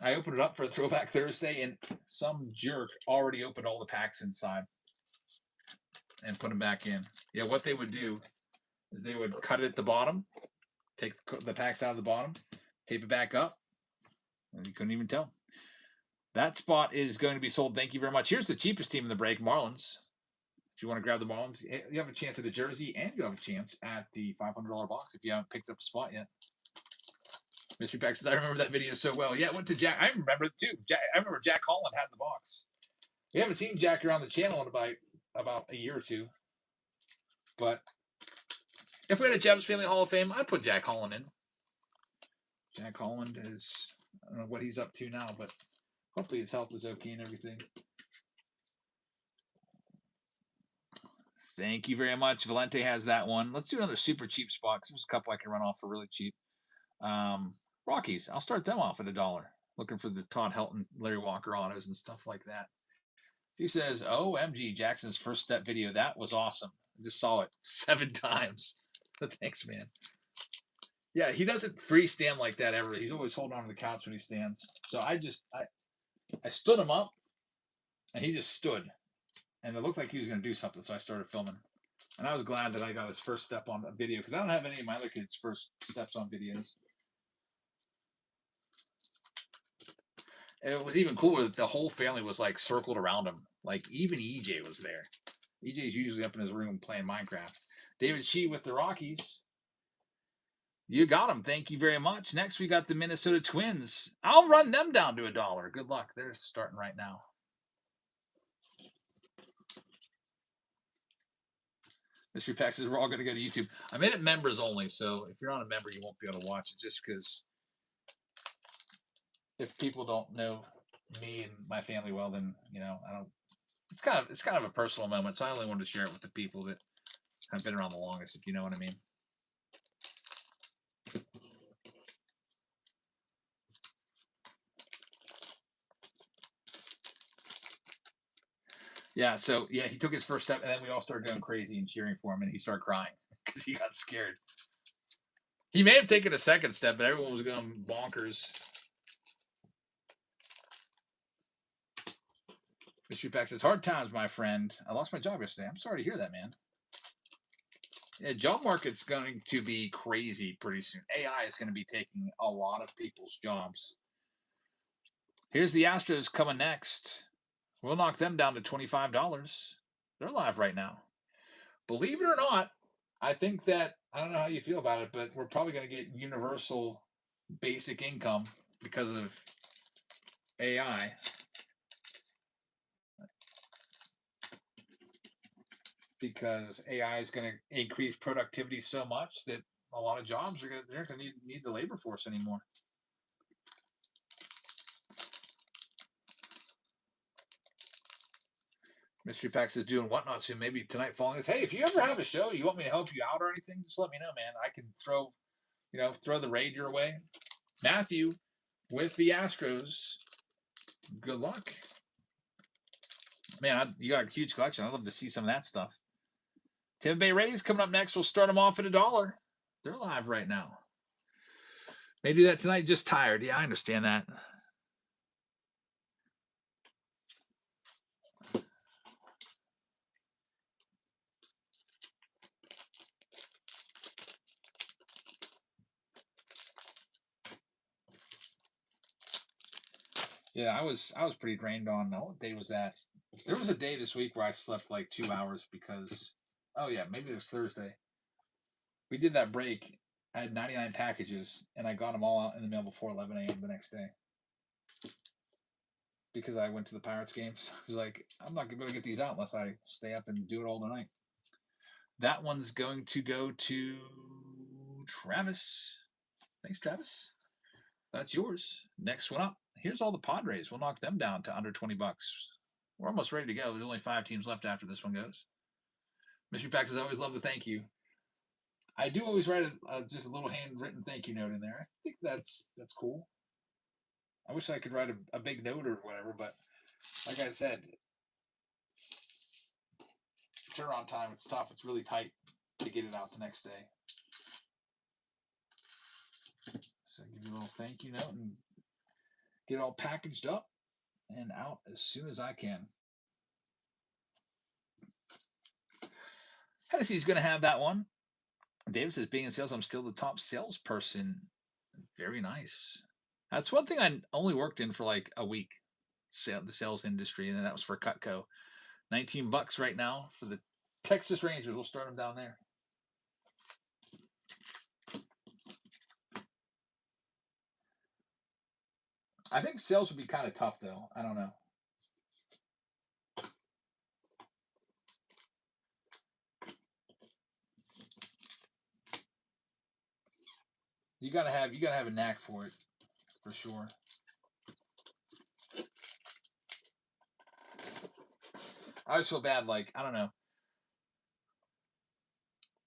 I opened it up for a Throwback Thursday, and some jerk already opened all the packs inside. and put them back in. Yeah, what they would do is they would cut it at the bottom, take the packs out of the bottom, tape it back up, and you couldn't even tell. That spot is going to be sold. Thank you very much. Here's the cheapest team in the break, Marlins. If you want to grab the Marlins, you have a chance at a jersey, and you have a chance at the $500 box if you haven't picked up a spot yet. Mystery Pack says, I remember that video so well. Yeah, it went to Jack. I remember it too. I remember Jack Holland had the box. We haven't seen Jack around the channel in about a year or two. But if we had a Jeb's Family Hall of Fame, I'd put Jack Holland in. Jack Holland is, I don't know what he's up to now, but hopefully his health is okay and everything. Thank you very much. Valente has that one. Let's do another super cheap spot because there's a couple I can run off for really cheap. Rockies. I'll start them off at $1. Looking for the Todd Helton, Larry Walker autos and stuff like that. He says, OMG, Jackson's first step video. That was awesome. I just saw it 7 times. Thanks, man. Yeah, he doesn't freestand like that ever. He's always holding on to the couch when he stands. So I stood him up, and he just stood. And it looked like he was going to do something, so I started filming. And I was glad that I got his first step on a video, because I don't have any of my other kids' first steps on videos. And it was even cooler that the whole family was, like, circled around him. Like, even EJ was there. EJ's usually up in his room playing Minecraft. David Shee with the Rockies. You got them. Thank you very much. Next, we got the Minnesota Twins. I'll run them down to $1. Good luck. They're starting right now. Mystery Pack says we're all going to go to YouTube. I made it members only, so if you're not a member, you won't be able to watch it just because if people don't know me and my family well, then, you know, I don't. It's kind of a personal moment, so I only wanted to share it with the people that have been around the longest, if you know what I mean. Yeah, so, yeah, he took his first step, and then we all started going crazy and cheering for him, and he started crying because he got scared. He may have taken a second step, but everyone was going bonkers. Mystery Pack says, hard times, my friend. I lost my job yesterday. I'm sorry to hear that, man. Yeah, job market's going to be crazy pretty soon. AI is going to be taking a lot of people's jobs. Here's the Astros coming next. We'll knock them down to $25. They're live right now. Believe it or not, I think that, I don't know how you feel about it, but we're probably going to get universal basic income because of AI. Because AI is going to increase productivity so much that a lot of jobs they're going to need the labor force anymore. Mystery Pax is doing whatnot soon. Maybe tonight falling is, hey, if you ever have a show, you want me to help you out or anything, just let me know, man. I can throw the raid your way. Matthew with the Astros. Good luck. Man, you got a huge collection. I'd love to see some of that stuff. Tampa Bay Rays coming up next. We'll start them off at $1. They're live right now. May do that tonight, just tired. Yeah, I understand that. Yeah, I was pretty drained on. What day was that? There was a day this week where I slept like 2 hours because, oh yeah, maybe it was Thursday. We did that break. I had 99 packages, and I got them all out in the mail before 11 a.m. the next day. Because I went to the Pirates game. So I was like, I'm not going to get these out unless I stay up and do it all tonight. That one's going to go to Travis. Thanks, Travis. That's yours. Next one up. Here's all the Padres. We'll knock them down to under $20. We're almost ready to go. There's only 5 teams left after this one goes. Mystery Packs, I always love the thank you. I do always write just a little handwritten thank you note in there. I think that's cool. I wish I could write a big note or whatever, but like I said, turnaround time, it's tough. It's really tight to get it out the next day. So give you a little thank you note and get it all packaged up and out as soon as I can. Hennessy's going to have that one. David says, being in sales, I'm still the top salesperson. Very nice. That's one thing I only worked in for like a week, the sales industry, and then that was for Cutco. $19 right now for the Texas Rangers. We'll start them down there. I think sales would be kind of tough, though. I don't know. You gotta have a knack for it, for sure. I always feel bad, like, I don't know.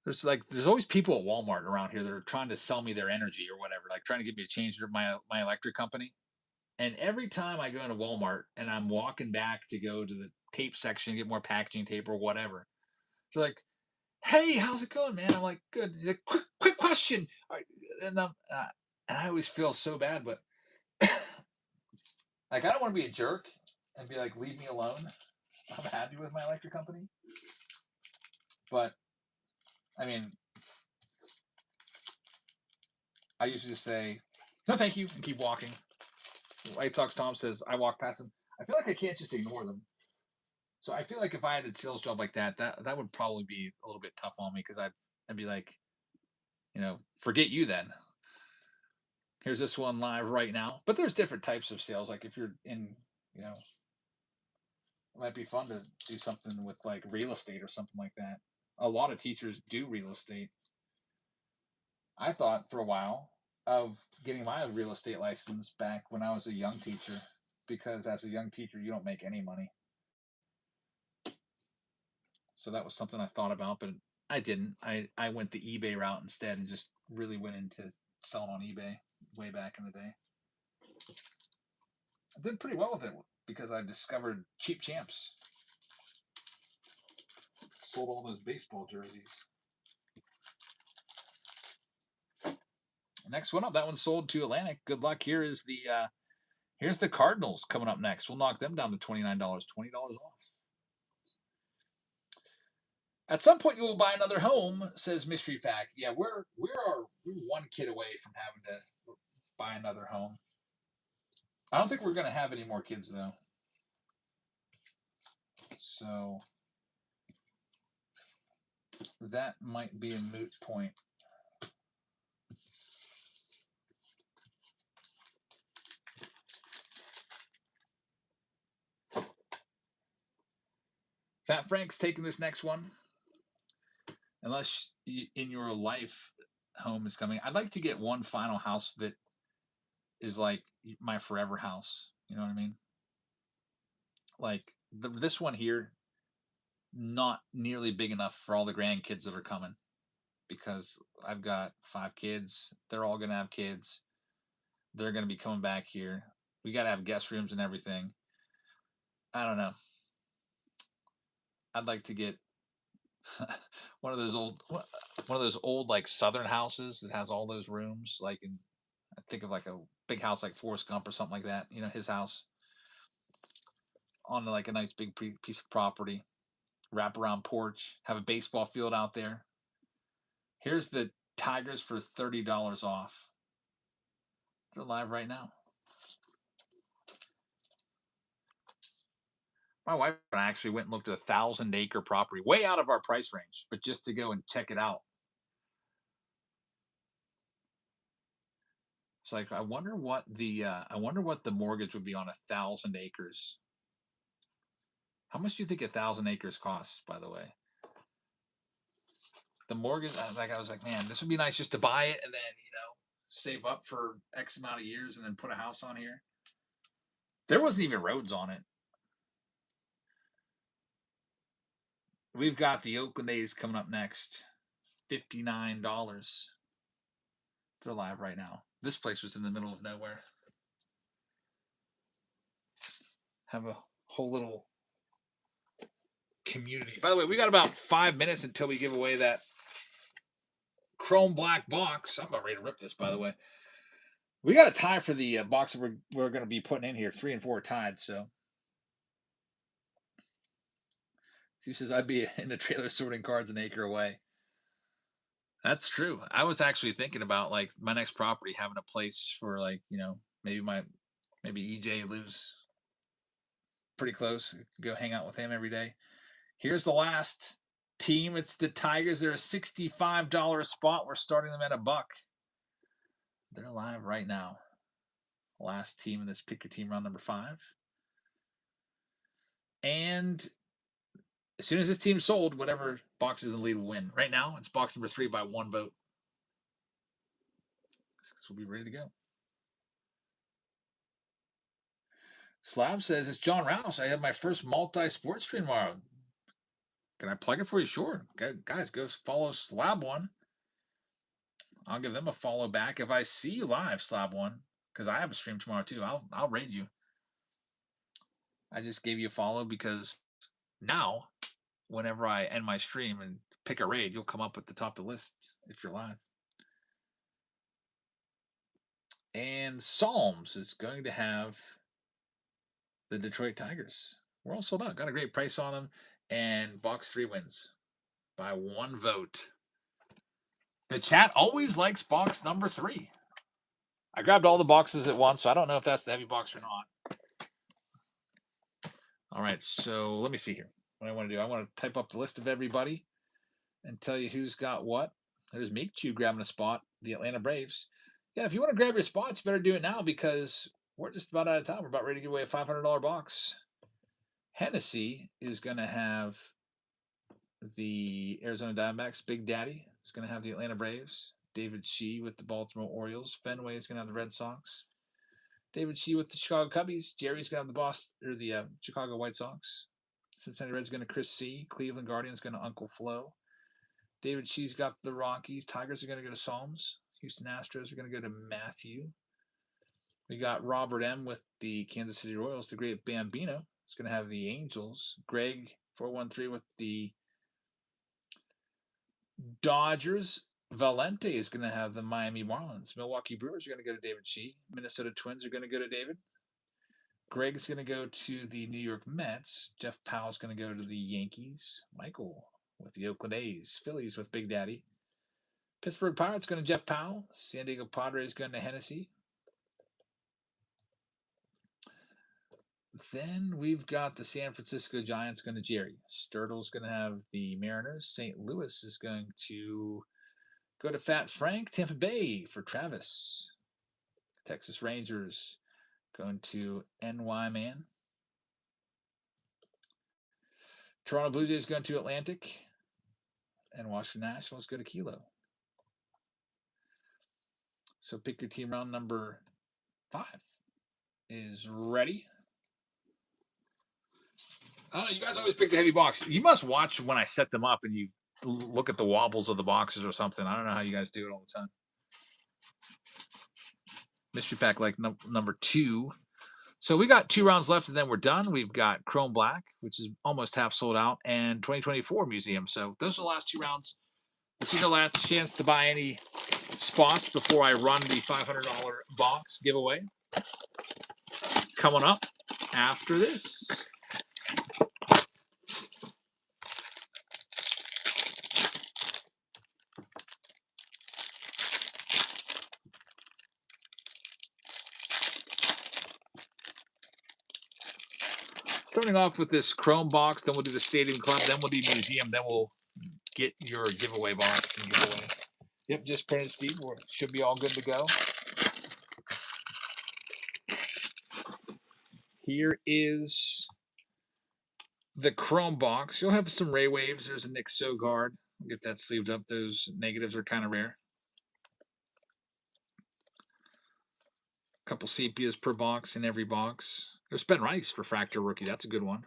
There's always people at Walmart around here that are trying to sell me their energy or whatever, like trying to get me to change my electric company. And every time I go into Walmart and I'm walking back to go to the tape section, get more packaging tape or whatever, they're like, "Hey, how's it going, man?" I'm like, "Good." Like, quick question. And and I always feel so bad, but like I don't want to be a jerk and be like, "Leave me alone." I'm happy with my electric company, but I mean, I usually just say, "No, thank you," and keep walking. So White Sox Tom says, "I walk past them. I feel like I can't just ignore them." So I feel like if I had a sales job like that would probably be a little bit tough on me because I'd be like, forget you then. Here's this one live right now. But there's different types of sales. Like if you're in, it might be fun to do something with like real estate or something like that. A lot of teachers do real estate. I thought for a while of getting my real estate license back when I was a young teacher because as a young teacher, you don't make any money. So that was something I thought about, but I didn't. I went the eBay route instead and just really went into selling on eBay way back in the day. I did pretty well with it because I discovered cheap champs. Sold all those baseball jerseys. Next one up, that one sold to Atlantic. Good luck. Here's the Cardinals coming up next. We'll knock them down to $29, $20 off. At some point, you will buy another home, says Mystery Pack. Yeah, we're one kid away from having to buy another home. I don't think we're going to have any more kids though. So that might be a moot point. Fat Frank's taking this next one. Unless in your life home is coming. I'd like to get one final house that is like my forever house. You know what I mean? Like this one here, not nearly big enough for all the grandkids that are coming because I've got 5 kids. They're all going to have kids. They're going to be coming back here. We got to have guest rooms and everything. I don't know. I'd like to get one of those old like southern houses that has all those rooms. Like I think of like a big house like Forrest Gump or something like that. His house on like a nice big piece of property, wrap around porch, have a baseball field out there. Here's the Tigers for $30 off. They're live right now. My wife and I actually went and looked at a 1,000-acre property, way out of our price range, but just to go and check it out. It's like I wonder what the mortgage would be on 1,000 acres. How much do you think 1,000 acres costs, by the way? The mortgage, I was like, man, this would be nice just to buy it and then save up for X amount of years and then put a house on here. There wasn't even roads on it. We've got the Oakland A's coming up next. $59. They're live right now. This place was in the middle of nowhere. Have a whole little community. By the way, we got about 5 minutes until we give away that chrome black box. I'm about ready to rip this, by the way. We got a tie for the box that we're going to be putting in here. 3 and 4 tied, so Steve says, I'd be in a trailer sorting cards an acre away. That's true. I was actually thinking about like my next property having a place for like, maybe EJ lives pretty close. Go hang out with him every day. Here's the last team. It's the Tigers. They're a $65 spot. We're starting them at $1. They're live right now. Last team in this Pick Your Team round number 5. And as soon as this team's sold, whatever box is in the lead will win. Right now, it's box number 3 by 1 vote. This will be ready to go. Slab says, it's John Rouse. I have my first multi-sport stream tomorrow. Can I plug it for you? Sure. Guys, go follow Slab One. I'll give them a follow back. If I see you live, Slab One, because I have a stream tomorrow too, I'll raid you. I just gave you a follow because now, whenever I end my stream and pick a raid, you'll come up at the top of the list if you're live. And Psalms is going to have the Detroit Tigers. We're all sold out. Got a great price on them. And box 3 wins by 1 vote. The chat always likes box number 3. I grabbed all the boxes at once, so I don't know if that's the heavy box or not. All right, so let me see here. What I want to do, I want to type up the list of everybody and tell you who's got what. There's Meek Chew grabbing a spot, the Atlanta Braves. Yeah, if you want to grab your spots, better do it now because we're just about out of time. We're about ready to give away a $500 box. Hennessy is going to have the Arizona Diamondbacks. Big Daddy is going to have the Atlanta Braves. David Shee with the Baltimore Orioles. Fenway is going to have the Red Sox. David Shee with the Chicago Cubbies. Jerry's going to have the Chicago White Sox. Cincinnati Reds going to Chris C. Cleveland Guardians going to Uncle Flo. David Shee's got the Rockies. Tigers are going to go to Psalms. Houston Astros are going to go to Matthew. We got Robert M. with the Kansas City Royals. The great Bambino is going to have the Angels. Greg 413 with the Dodgers. Valente is going to have the Miami Marlins. Milwaukee Brewers are going to go to David Shee. Minnesota Twins are going to go to David. Greg's going to go to the New York Mets. Jeff Powell's going to go to the Yankees. Michael with the Oakland A's. Phillies with Big Daddy. Pittsburgh Pirates going to Jeff Powell. San Diego Padres going to Hennessy. Then we've got the San Francisco Giants going to Jerry. Sturtle's going to have the Mariners. St. Louis is going to go to Fat Frank. Tampa Bay for Travis. Texas Rangers going to NY Man. Toronto Blue Jays going to Atlantic. And Washington Nationals go to Kilo. So pick your team round number 5 is ready. You guys always pick the heavy box. You must watch when I set them up and you look at the wobbles of the boxes or something. I don't know how you guys do it all the time. Mystery pack like number 2. So we got 2 rounds left and then we're done. We've got Chrome Black, which is almost half sold out, and 2024 Museum. So those are the last 2 rounds. This is the last chance to buy any spots before I run the $500 box giveaway. Coming up after this. Starting off with this Chrome box, then we'll do the Stadium Club, then we'll do Museum, then we'll get your giveaway box and giveaway. Yep, just printed, Steve. Should be all good to go. Here is the Chrome box. You'll have some Ray Waves. There's a Nick Sogard. I'll get that sleeved up. Those negatives are kind of rare. A couple sepias per box in every box. There's Ben Rice, Refractor Rookie. That's a good one.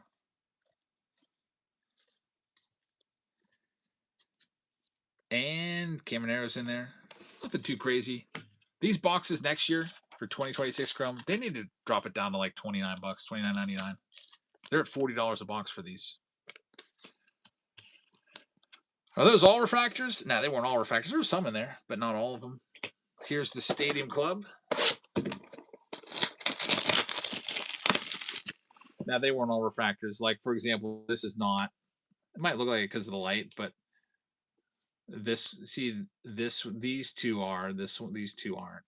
And Camaro's in there. Nothing too crazy. These boxes next year for 2026 Chrome, they need to drop it down to like $29, $29.99. They're at $40 a box for these. Are those all refractors? No, they weren't all refractors. There were some in there, but not all of them. Here's the Stadium Club. Now, they weren't all refractors. Like, for example, this is not It might look like it because of the light, but these two are, these two aren't.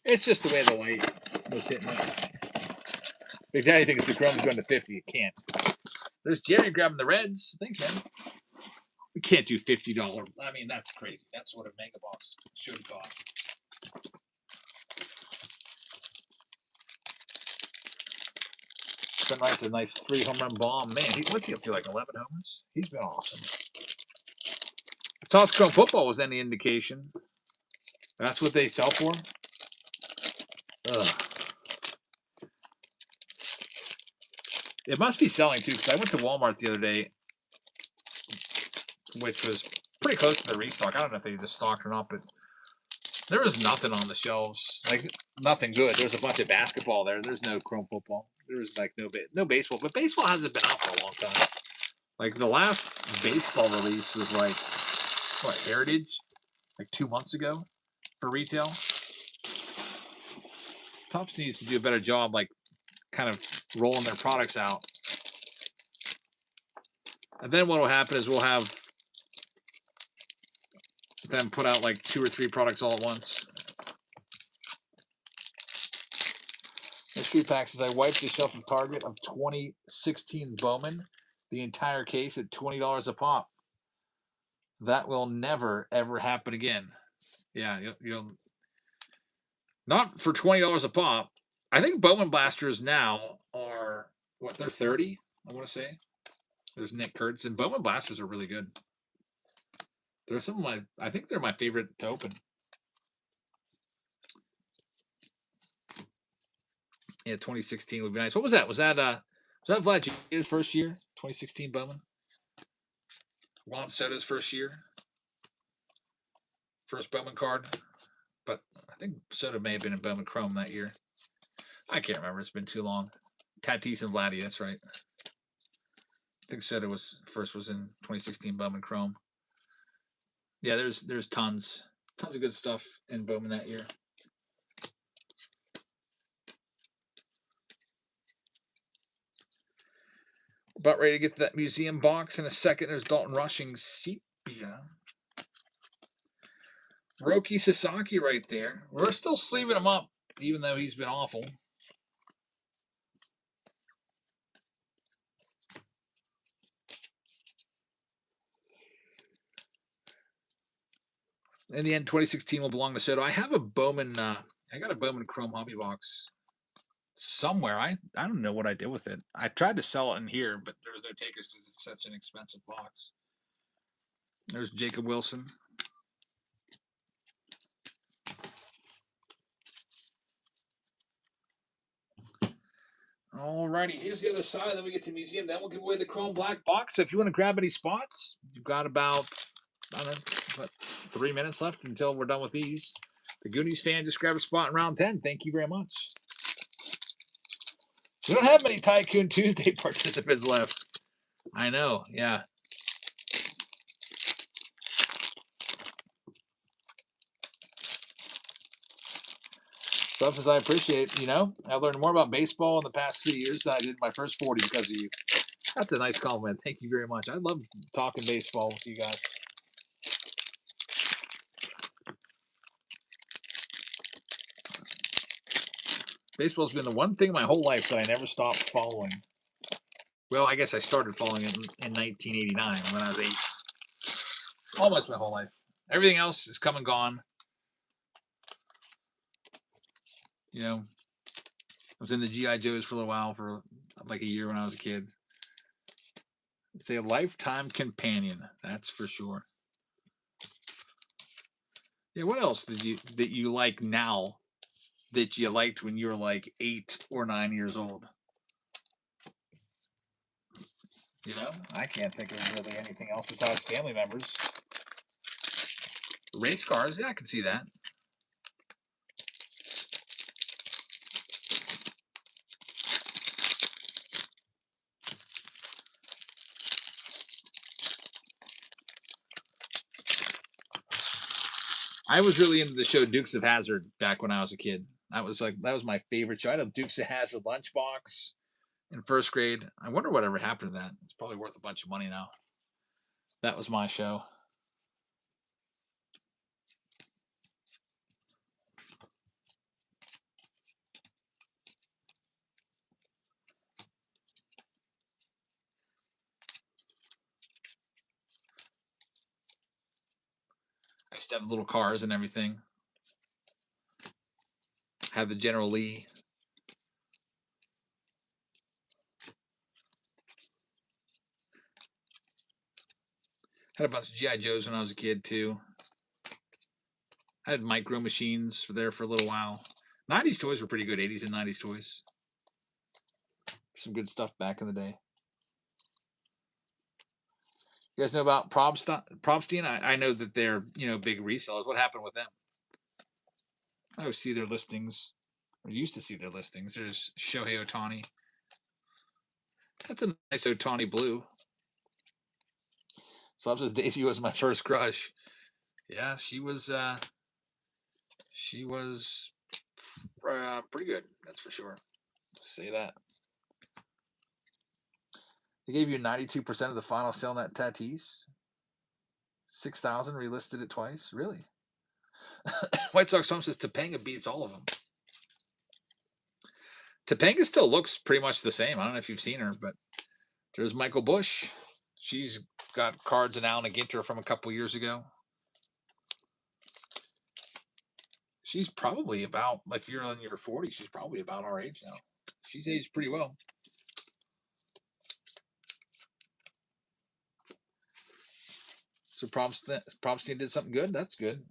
It's just the way the light was hitting it. If anything, if the chrome's going to 50, it can't. There's Jerry grabbing the reds. Thanks, man. We can't do $50. I mean, that's crazy. That's what a mega box should cost. Ben Wright's a nice 3 home run bomb. Man, what's he up to, like 11 homers? He's been awesome. If Topps Chrome Football was any indication, that's what they sell for? Ugh. It must be selling, too, because I went to Walmart the other day, which was pretty close to the restock. I don't know if they just stocked or not, but there was nothing on the shelves. Like, nothing good. There's a bunch of basketball there. There's no Chrome Football. There was, like, no baseball. But baseball hasn't been out for a long time. Like, the last baseball release was, like, what, Heritage? Like 2 months ago for retail. Topps needs to do a better job, like, kind of rolling their products out. And then what will happen is we'll have them put out like 2 or 3 products all at once. Mystery Pack says, I wiped the shelf of Target of 2016 Bowman, the entire case at $20 a pop. That will never, ever happen again. Yeah, you'll not for $20 a pop. I think Bowman Blasters now are, what, they're 30, I want to say. There's Nick Kurtz, and Bowman Blasters are really good. They're some of my, I think they're my favorite to open. Yeah, 2016 would be nice. What was that? Was that Vlad Jr.'s first year? 2016 Bowman? Juan Soto's first year? First Bowman card? But I think Soto may have been in Bowman Chrome that year. I can't remember. It's been too long. Tatis and Vladdy, that's right. I think Soto was in 2016 Bowman Chrome. Yeah, there's tons of good stuff in Bowman that year. About ready to get to that museum box in a second. There's Dalton Rushing Sepia. Roki Sasaki right there. We're still sleeving him up, even though he's been awful. In the end, 2016 will belong to Soto. I have a Bowman. I got a Bowman Chrome hobby box somewhere. I don't know what I did with it. I tried to sell it in here, but there was no takers because it's such an expensive box. There's Jacob Wilson. Alrighty, here's the other side. Then we get to museum. Then we'll give away the Chrome Black box. So if you want to grab any spots, you've got about, I don't know, 3 minutes left until we're done with these. The Goonies fan just grab a spot in round 10. Thank you very much. We don't have many Tycoon Tuesday participants left. I know, yeah. Stuff as I appreciate, I learned more about baseball in the past 3 years than I did in my first 40 because of you. That's a nice compliment. Thank you very much. I love talking baseball with you guys. Baseball's been the one thing my whole life that I never stopped following. Well, I guess I started following it in 1989 when I was 8. Almost my whole life. Everything else is come and gone. I was in the G.I. Joes for a little while, for like a year when I was a kid. It's a lifetime companion, that's for sure. Yeah, what else that you like now that you liked when you were like 8 or 9 years old? I can't think of really anything else besides family members. Race cars, yeah, I can see that. I was really into the show Dukes of Hazzard back when I was a kid. That was my favorite show. I had a Dukes of Hazzard lunchbox. in first grade. I wonder whatever happened to that. It's probably worth a bunch of money now. That was my show. I used to have little cars and everything. Had the General Lee. Had a bunch of G.I. Joes when I was a kid, too. I had micro machines there for a little while. 90s toys were pretty good. 80s and 90s toys. Some good stuff back in the day. You guys know about Probstein? I know that they're, big resellers. What happened with them? I always see their listings. Or used to see their listings. There's Shohei Ohtani. That's a nice Ohtani blue. Slub says Daisy was my first crush. Yeah, she was pretty good. That's for sure. Let's say that. They gave you 92% of the final sale net Tatis. 6,000 relisted it twice. Really? White Sox Tom says Topanga beats all of them. Topanga still looks pretty much the same. I don't know if you've seen her, but there's Michael Bush. She's got cards and Alan Ginter from a couple years ago. She's probably about, if you're in your 40s, she's probably about our age now. She's aged pretty well. So Probstein did something good. That's good.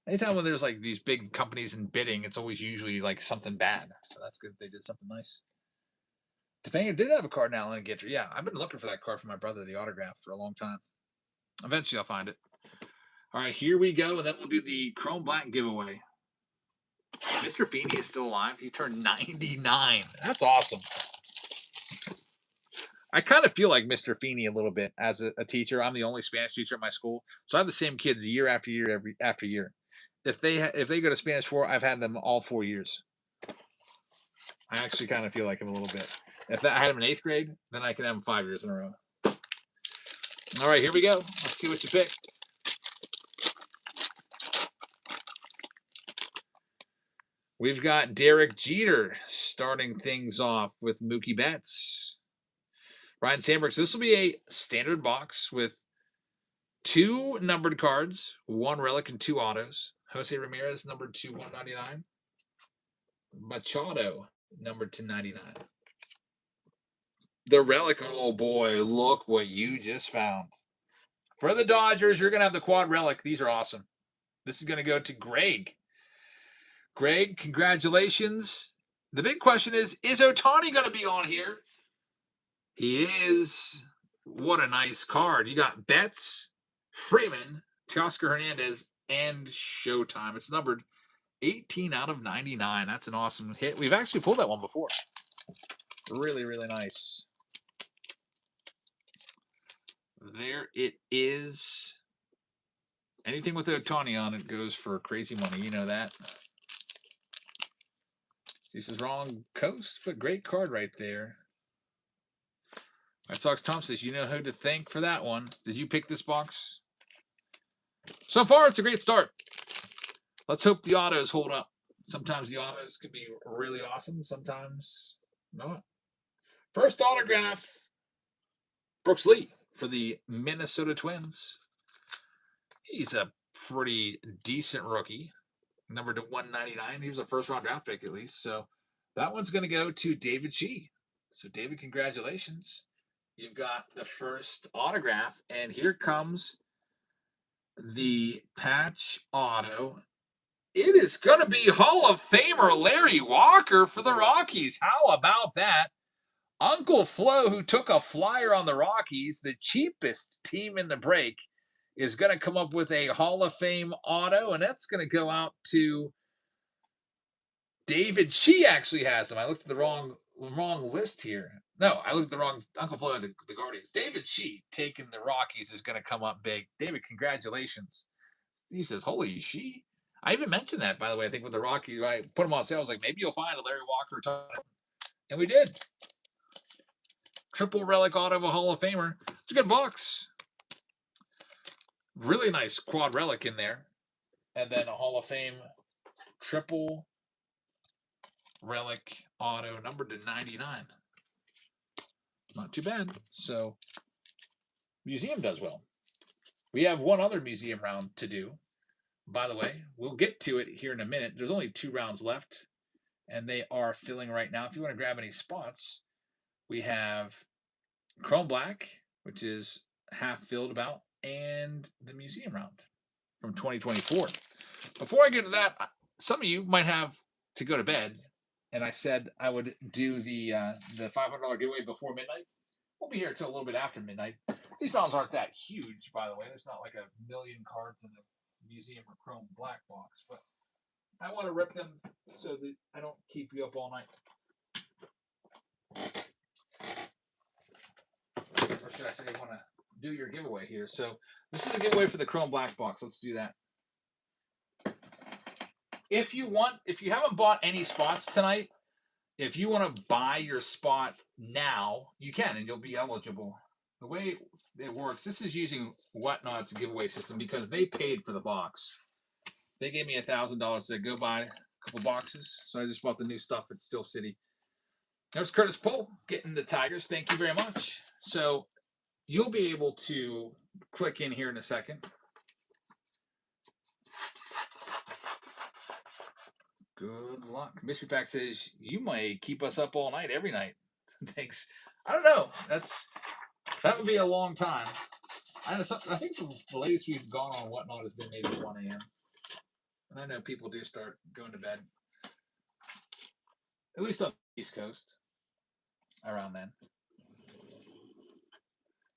Anytime when there's like these big companies in bidding, it's always usually like something bad. So that's good. They did something nice. Topanga did have a card now and Ginter. Yeah, I've been looking for that card for my brother, the autograph, for a long time. Eventually I'll find it. All right, here we go. And then we'll do the Chrome Black giveaway. Mr. Feeney is still alive. He turned 99. That's awesome. I kind of feel like Mr. Feeney a little bit as a teacher. I'm the only Spanish teacher at my school. So I have the same kids year after year, after year. If they go to Spanish 4, I've had them all 4 years. I actually kind of feel like him a little bit. If I had him in 8th grade, then I can have him 5 years in a row. All right, here we go. Let's see what you picked. We've got Derek Jeter starting things off with Mookie Betts. Ryan Sandberg. So this will be a standard box with 2 numbered cards, 1 relic, and 2 autos. Jose Ramirez, numbered to 199. Machado, numbered to 99. The relic, oh boy, look what you just found. For the Dodgers, you're going to have the quad relic. These are awesome. This is going to go to Greg. Greg, congratulations. The big question is Ohtani going to be on here? He is. What a nice card. You got Betts, Freeman, Teoscar Hernandez, and Showtime. It's numbered 18 out of 99. That's an awesome hit. We've actually pulled that one before. Really, really nice. There it is. Anything with Ohtani on it goes for crazy money. You know that. This is wrong coast, but great card right there. White Sox Tom says, you know who to thank for that one. Did you pick this box? So far, it's a great start. Let's hope the autos hold up. Sometimes the autos could be really awesome. Sometimes not. First autograph, Brooks Lee for the Minnesota Twins. He's a pretty decent rookie. Number to 199. He was a first-round draft pick at least. So that one's going to go to David Shee. So, David, congratulations. You've got the first autograph. And here comes the patch auto. It is going to be Hall of Famer Larry Walker for the Rockies. How about that? Uncle Flo, who took a flyer on the Rockies, the cheapest team in the break, is going to come up with a Hall of Fame auto, and that's going to go out to David Shee. Actually has him. I looked at the wrong list here. No, I looked at the wrong. Uncle Flo had the Guardians. David Shee taking the Rockies is going to come up big. David, congratulations. Steve says, holy Shee. I even mentioned that, by the way. I think with the Rockies, I put them on sale. I was like, maybe you'll find a Larry Walker title, and we did. Triple relic auto of a Hall of Famer. It's a good box. Really nice quad relic in there, and then a Hall of Fame triple relic auto numbered to 99. Not too bad. So museum does well. We have one other museum round to do. By the way, we'll get to it here in a minute. There's only 2 rounds left, and they are filling right now. If you want to grab any spots, we have Chrome Black, which is half filled about, and the museum round from 2024. Before I get into that, some of you might have to go to bed, and I said I would do the $500 giveaway before midnight. We'll be here until a little bit after midnight. These rounds aren't that huge, by the way. There's not like a million cards in the museum or Chrome Black box, but I want to rip them so that I don't keep you up all night. Or should I say I want to do your giveaway here. So this is the giveaway for the Chrome Black box. Let's do that. If you haven't bought any spots tonight, if you want to buy your spot now, you can, and you'll be eligible. The way it works, this is using Whatnot's giveaway system because they paid for the box. They gave me $1,000 to go buy a couple boxes, so I just bought the new stuff at Steel City. There's Curtis Pohl getting the Tigers. Thank you very much. So you'll be able to click in here in a second. Good luck. Mystery Pack says you might keep us up all night every night. Thanks. I don't know. That would be a long time. I think the latest we've gone on Whatnot has been maybe 1 a.m. And I know people do start going to bed, at least on the East Coast, around then.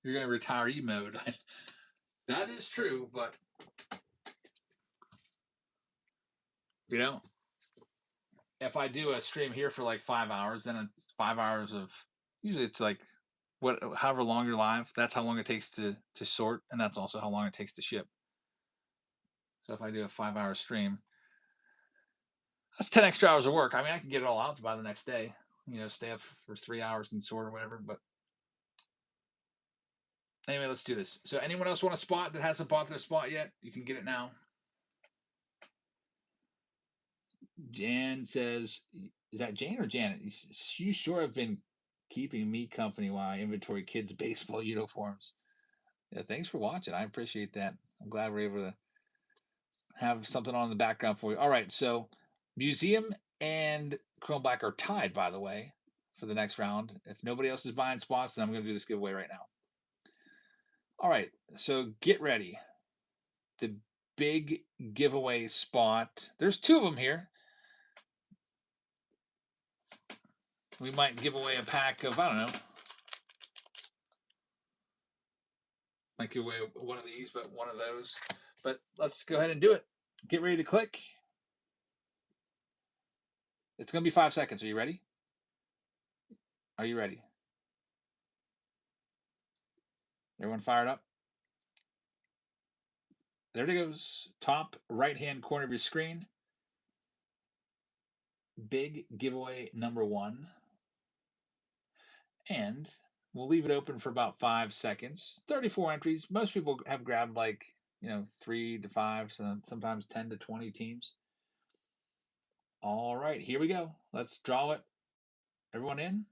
You're going to retiree mode. That is true, but you know, if I do a stream here for like 5 hours, then it's 5 hours of, usually it's like however long you're live, that's how long it takes to sort, and that's also how long it takes to ship. So if I do a 5-hour stream, that's 10 extra hours of work. I mean, I can get it all out by the next day, stay up for 3 hours and sort or whatever. But anyway, let's do this. So anyone else want a spot that hasn't bought their spot yet? You can get it now. Jan says, is that Jane or Janet? You sure have been keeping me company while I inventory kids' baseball uniforms. Yeah, thanks for watching. I appreciate that. I'm glad we're able to have something on in the background for you. All right, so museum and Chrome Black are tied, by the way, for the next round. If nobody else is buying spots, then I'm going to do this giveaway right now. All right, so get ready. The big giveaway spot. There's 2 of them here. We might give away a pack of, I don't know. Might give away one of these, but one of those. But let's go ahead and do it. Get ready to click. It's going to be 5 seconds. Are you ready? Are you ready? Everyone fired up? There it goes. Top right-hand corner of your screen. Big giveaway number 1. And we'll leave it open for about 5 seconds. 34 entries. Most people have grabbed 3 to 5, sometimes 10 to 20 teams. All right, here we go. Let's draw it. Everyone in?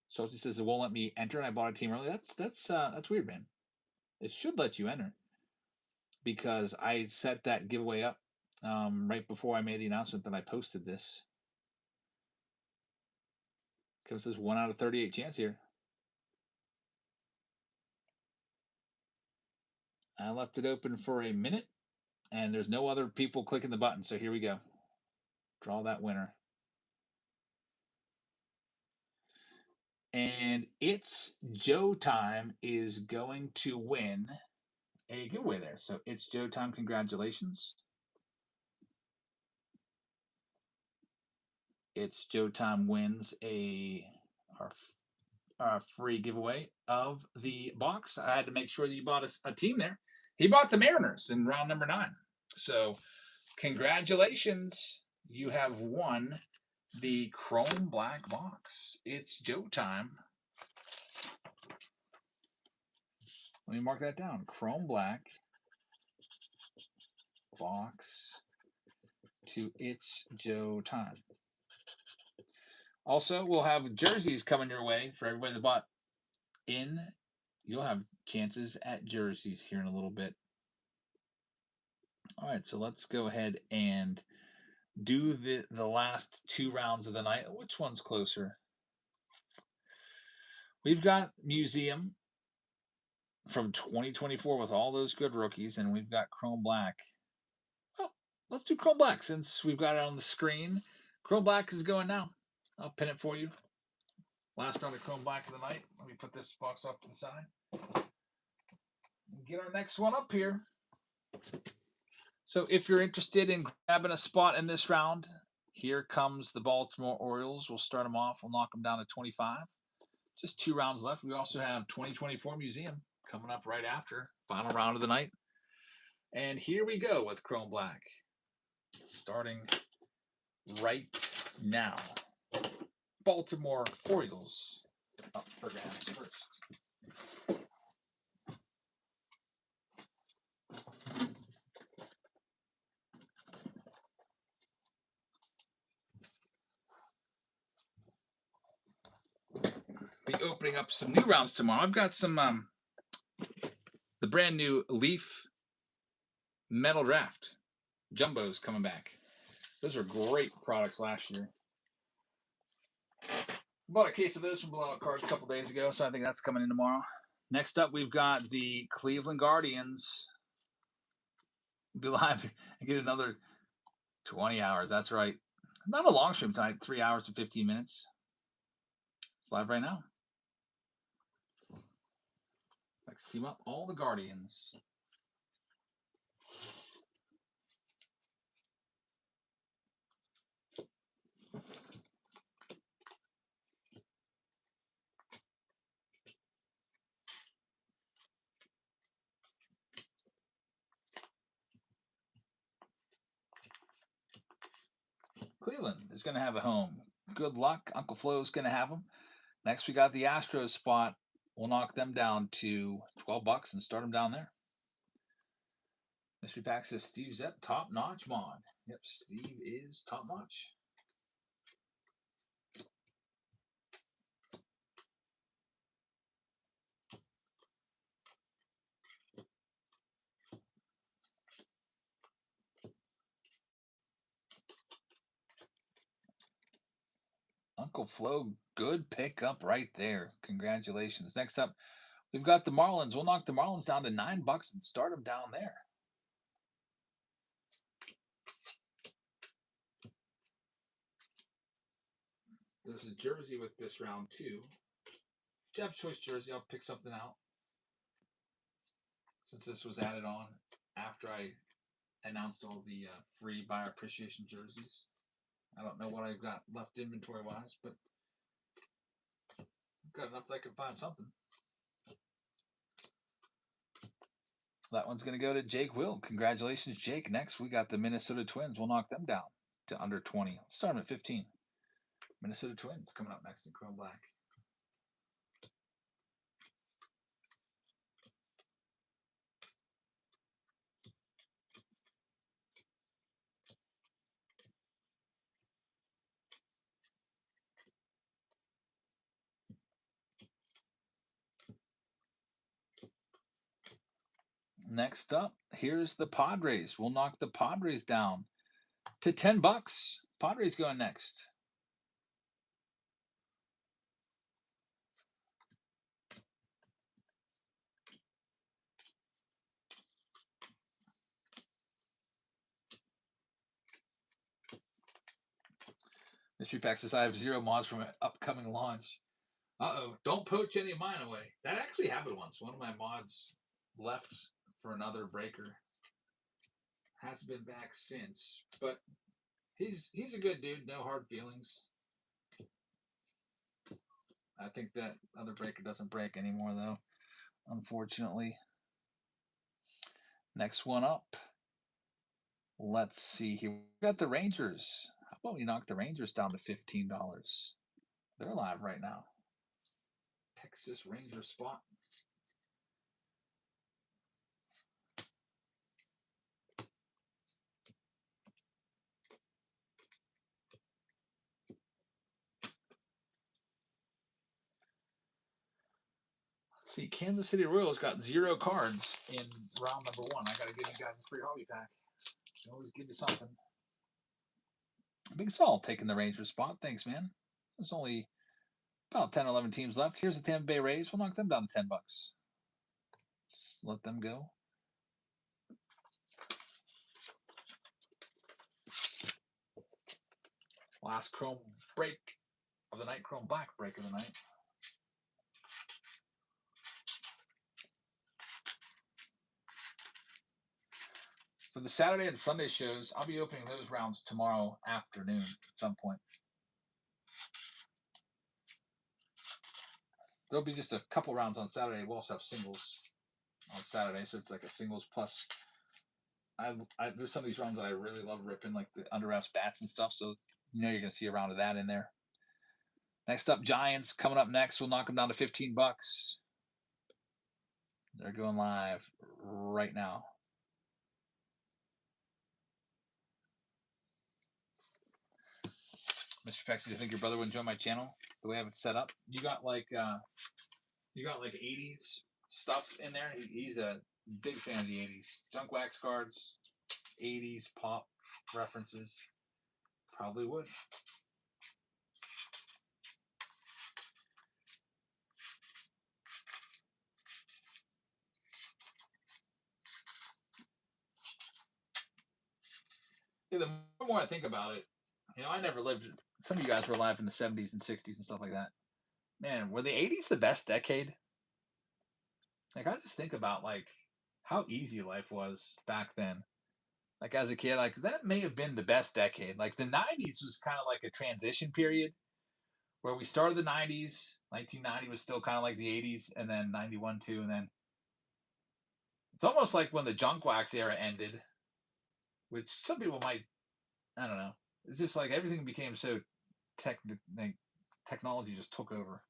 So it says it won't let me enter, and I bought a team early. That's weird, man. It should let you enter because I set that giveaway up right before I made the announcement that I posted this. It says 1 out of 38 chance here. I left it open for a minute, and there's no other people clicking the button. So here we go. Draw that winner. And it's Joe Time is going to win a giveaway there. So it's Joe Time. Congratulations. It's Joe Time wins our free giveaway of the box. I had to make sure that you bought a team there. He bought the Mariners in round number 9. So congratulations. You have won the Chrome Black box. It's Joe time. Let me mark that down. Chrome Black box to It's Joe time. Also, we'll have jerseys coming your way for everybody that bought in. You'll have chances at jerseys here in a little bit. All right, so let's go ahead and do the last 2 rounds of the night. Which one's closer? We've got Museum from 2024 with all those good rookies, and we've got Chrome Black. Well, let's do Chrome Black since we've got it on the screen. Chrome Black is going now. I'll pin it for you. Last round of Chrome Black of the night. Let me put this box off to the side. Get our next one up here. So if you're interested in grabbing a spot in this round, here comes the Baltimore Orioles. We'll start them off. We'll knock them down to 25. Just 2 rounds left. We also have 2024 Museum coming up right after. Final round of the night. And here we go with Chrome Black. Starting right now. Baltimore Orioles up for grabs first. Be opening up some new rounds tomorrow. I've got some the brand new Leaf Metal Draft Jumbos coming back. Those are great products last year. Bought a case of those from Blowout Cards a couple days ago, so I think that's coming in tomorrow. Next up, we've got the Cleveland Guardians. Be live and get another 20 hours. That's right. Not a long stream tonight, 3 hours and 15 minutes. It's live right now. Let's team up all the Guardians. Cleveland is going to have a home. Good luck. Uncle Flo's going to have them. Next, we got the Astros spot. We'll knock them down to $12 and start them down there. Mystery Pack says Steve Zepp, top notch mod. Yep, Steve is top notch. Uncle Flo, good pickup right there. Congratulations. Next up, we've got the Marlins. We'll knock the Marlins down to $9 and start them down there. There's a jersey with this round too. Jeff Choice jersey. I'll pick something out since this was added on after I announced all the free buyer appreciation jerseys. I don't know what I've got left inventory wise, but I've got enough that I can find something. That one's going to go to Jake Will. Congratulations, Jake. Next, we got the Minnesota Twins. We'll knock them down to under 20. Let's start them at 15. Minnesota Twins coming up next in Chrome Black. Next up, here's the Padres. We'll knock the Padres down to $10. Padres going next. Mystery Pack says I have 0 mods from an upcoming launch. Uh-oh, don't poach any of mine away. That actually happened once. One of my mods left for another breaker. Hasn't been back since, but he's a good dude. No hard feelings. I think that other breaker doesn't break anymore, though, unfortunately. Next one up. Let's see here. We got the Rangers. How about we knock the Rangers down to $15? They're live right now. Texas Ranger spot. Let's see, Kansas City Royals got 0 cards in round number 1. I got to give you guys a free hobby pack. Always give you something. Big Saul taking the Rangers spot. Thanks, man. There's only about 10 or 11 teams left. Here's the Tampa Bay Rays. We'll knock them down to $10. Let's let them go. Last chrome break of the night. Chrome black break of the night. For the Saturday and Sunday shows, I'll be opening those rounds tomorrow afternoon at some point. There'll be just a couple rounds on Saturday. We'll also have singles on Saturday, so it's like a singles plus. There's some of these rounds that I really love ripping, like the under wraps bats and stuff, so you know you're going to see a round of that in there. Next up, Giants coming up next. We'll knock them down to $15. They're going live right now. Mr. Pexy, I think your brother would enjoy my channel the way I have it set up. You got like 80s stuff in there. He's a big fan of the 80s. Junk wax cards, 80s pop references. Probably would. Yeah, the more I think about it, I never lived. Some of you guys were alive in the 70s and 60s and stuff like that. Man, were the 80s the best decade? Like, I just think about like how easy life was back then. Like as a kid, like that may have been the best decade. Like the 90s was kind of like a transition period where we started the 90s. 1990 was still kind of like the 80s, and then 91 too, and then it's almost like when the junk wax era ended, which some people might, I don't know. It's just like everything became so technology just took over.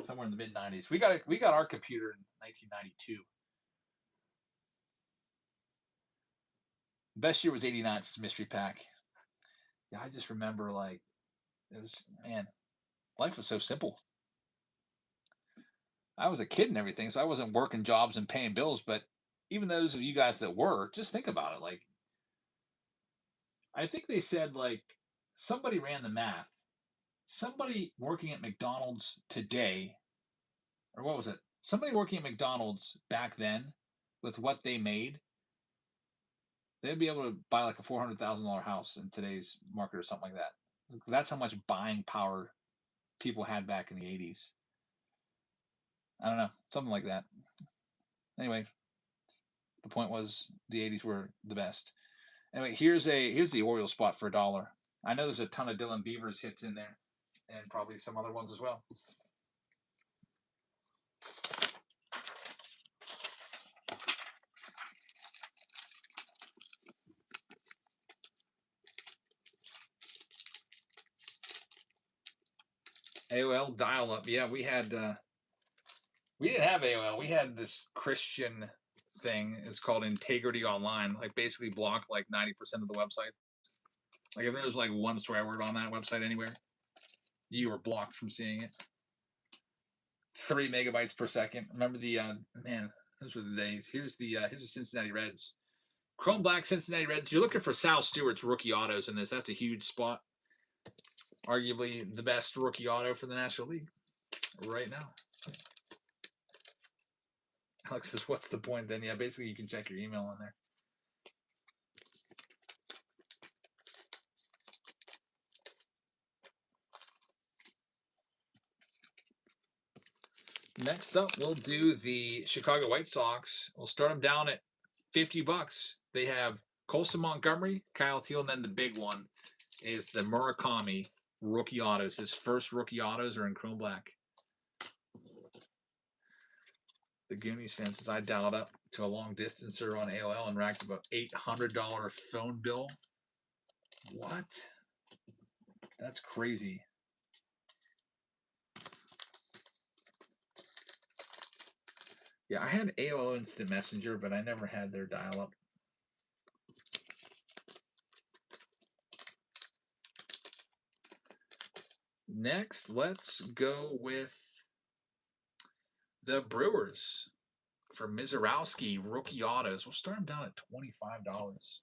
Somewhere in the mid 90s, we got our computer in 1992. The best year was '89 since Mystery Pack. Yeah, I just remember like it was, man, life was so simple. I was a kid and everything, so I wasn't working jobs and paying bills. But even those of you guys that were, just think about it. Like, I think they said like somebody ran the math. Somebody working at McDonald's today, or what was it? Somebody working at McDonald's back then, with what they made, they'd be able to buy like a $400,000 house in today's market or something like that. That's how much buying power people had back in the 80s. I don't know, something like that. Anyway, the point was the 80s were the best. Anyway, here's the Orioles spot for $1. I know there's a ton of Dylan Beavers hits in there, and probably some other ones as well. AOL dial-up. Yeah, we didn't have AOL. We had this Christian thing. It's called Integrity Online. Like basically blocked like 90% of the website. Like if there was like one swear word on that website anywhere, you were blocked from seeing it. 3 megabytes per second. Remember the man? Those were the days. Here's the Cincinnati Reds. Chrome Black Cincinnati Reds. You're looking for Sal Stewart's rookie autos in this. That's a huge spot. Arguably the best rookie auto for the National League right now. Alex says, what's the point then? Yeah, basically you can check your email on there. Next up, we'll do the Chicago White Sox. We'll start them down at $50. They have Colson Montgomery, Kyle Teal, and then the big one is the Murakami rookie autos. His first rookie autos are in chrome black. The Goonies fan says I dialed up to a long distancer on AOL and racked about $800 phone bill. What? That's crazy. Yeah, I had AOL Instant Messenger, but I never had their dial-up. Next, let's go with the Brewers for Mizorowski rookie autos. We'll start them down at $25.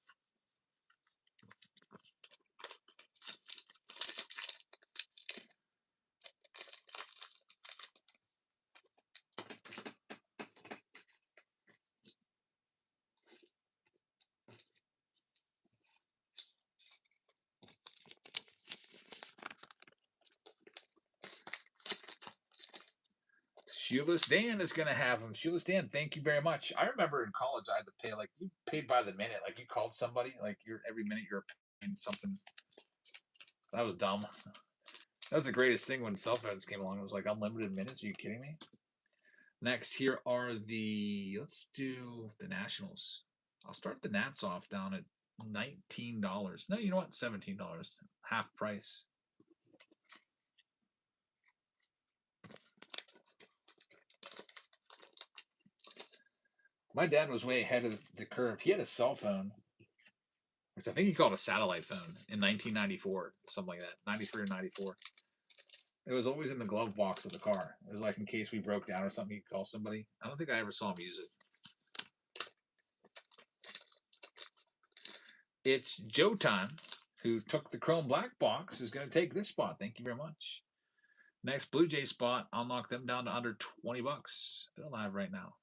Shoeless Dan is going to have them. Shoeless Dan, thank you very much. I remember in college I had to pay, like, you paid by the minute. Like, you called somebody, like, every minute you're paying something. That was dumb. That was the greatest thing when cell phones came along. It was like unlimited minutes. Are you kidding me? Next, here are let's do the Nationals. I'll start the Nats off down at $19. No, you know what? $17. Half price. My dad was way ahead of the curve. He had a cell phone, which I think he called a satellite phone in 1994, something like that, 93 or 94. It was always in the glove box of the car. It was like in case we broke down or something, you could call somebody. I don't think I ever saw him use it. It's Joe Time, who took the chrome black box, is going to take this spot. Thank you very much. Next Blue Jay spot, I'll knock them down to under $20. They're live right now.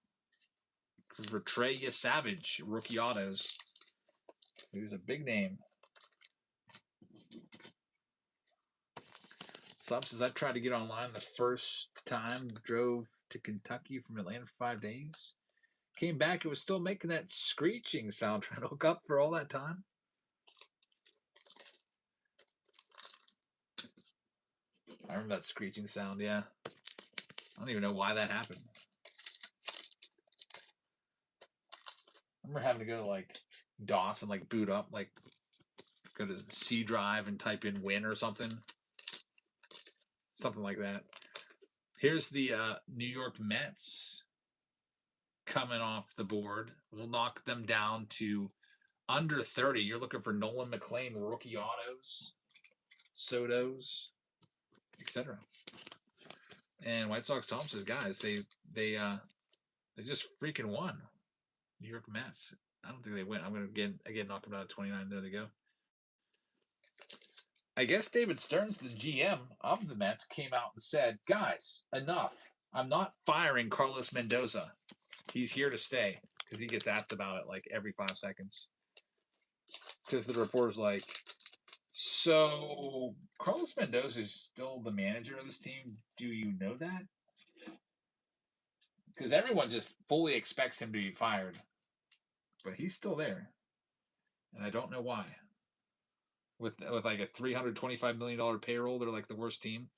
For Trey Savage, rookie autos. Who's a big name. Sub says I tried to get online the first time, drove to Kentucky from Atlanta for 5 days. Came back, it was still making that screeching sound, trying to hook up for all that time. I remember that screeching sound, yeah. I don't even know why that happened. I remember having to go to like DOS and like boot up, like go to C drive and type in win or something. Something like that. Here's the New York Mets coming off the board. We'll knock them down to under 30. You're looking for Nolan McLean rookie autos, Sotos, etc. And White Sox Tom says, guys, they just freaking won. New York Mets. I don't think they win. I'm gonna again knock them down at 29. There they go. I guess David Stearns, the GM of the Mets, came out and said, guys, enough. I'm not firing Carlos Mendoza. He's here to stay, because he gets asked about it like every 5 seconds. Because the reporter's like, so Carlos Mendoza is still the manager of this team. Do you know that? Because everyone just fully expects him to be fired. But he's still there. And I don't know why. With like a $325 million payroll, they're like the worst team.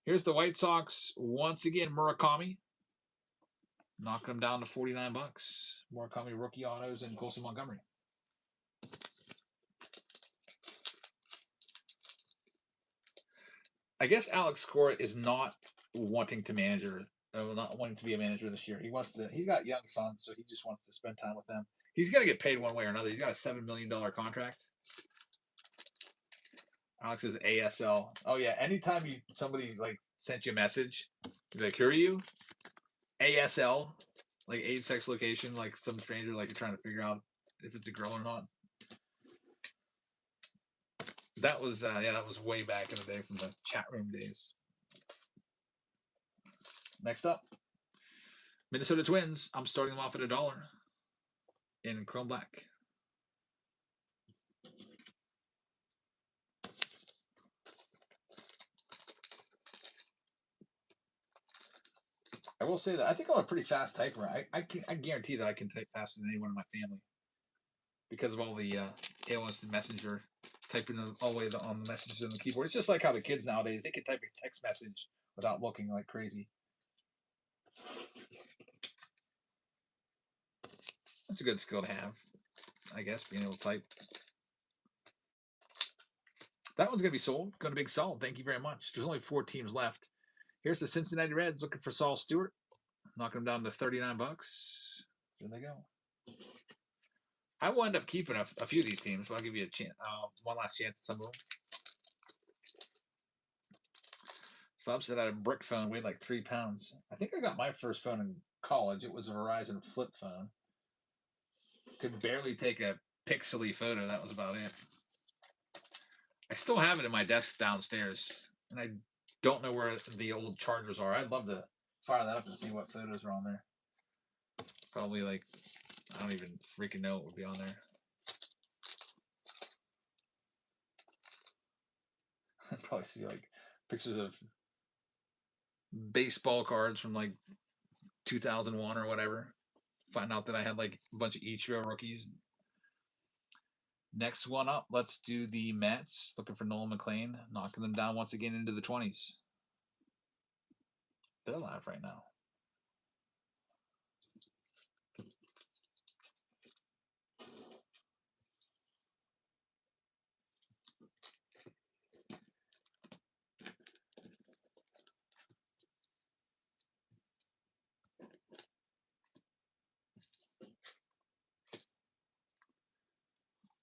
Here's the White Sox once again. Murakami, knocking them down to $49. Murakami rookie autos and Colson Montgomery. I guess Alex Cora is not wanting to not wanting to be a manager this year. He's got young sons, so he just wants to spend time with them. He's gonna get paid one way or another. He's got a $7 million contract. Alex is ASL. Oh yeah, anytime somebody like sent you a message, like, who are you? ASL, like age, sex, location, like some stranger, like you're trying to figure out if it's a girl or not. That was that was way back in the day from the chat room days. Next up, Minnesota Twins. I'm starting them off at $1 in chrome black. I will say that I think I'm a pretty fast typer. I guarantee that I can type faster than anyone in my family because of all the AOL Instant Messenger typing all the way on the messages on the keyboard. It's just like how the kids nowadays, they can type a text message without looking like crazy. That's a good skill to have, I guess, being able to type. That one's going to be sold. Going to Big Sol. Thank you very much. There's only 4 teams left. Here's the Cincinnati Reds looking for Saul Stewart. Knocking them down to $39. There they go. I will end up keeping a few of these teams, but I'll give you a chance, one last chance at some of them. Slob said I had a brick phone, weighed like 3 pounds. I think I got my first phone in college. It was a Verizon flip phone. Could barely take a pixely photo. That was about it. I still have it in my desk downstairs, and I don't know where the old chargers are. I'd love to fire that up and see what photos are on there. Probably like, I don't even freaking know what would be on there. I'd probably see like pictures of baseball cards from like 2001 or whatever. Find out that I had like a bunch of Ichiro rookies. Next one up, let's do the Mets. Looking for Nolan McLean, knocking them down once again into the 20s. They're live right now.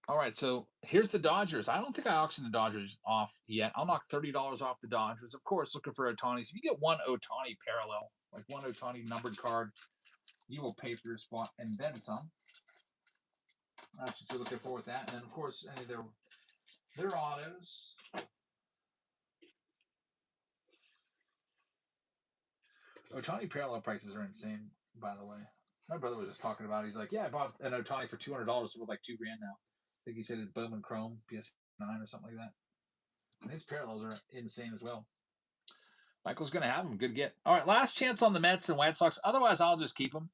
All right, so here's the Dodgers. I don't think I auctioned the Dodgers off yet. I'll knock $30 off the Dodgers. Of course, looking for Ohtani. So if you get one Ohtani parallel, like one Ohtani numbered card, you will pay for your spot and then some. That's what you're looking for with that. And then, of course, any of their autos. Ohtani parallel prices are insane, by the way. My brother was just talking about it. He's like, yeah, I bought an Ohtani for $200 worth like $2 grand now. I think he said it's Bowman Chrome, PS9 or something like that. And his parallels are insane as well. Michael's going to have them. Good get. All right, last chance on the Mets and White Sox. Otherwise, I'll just keep them.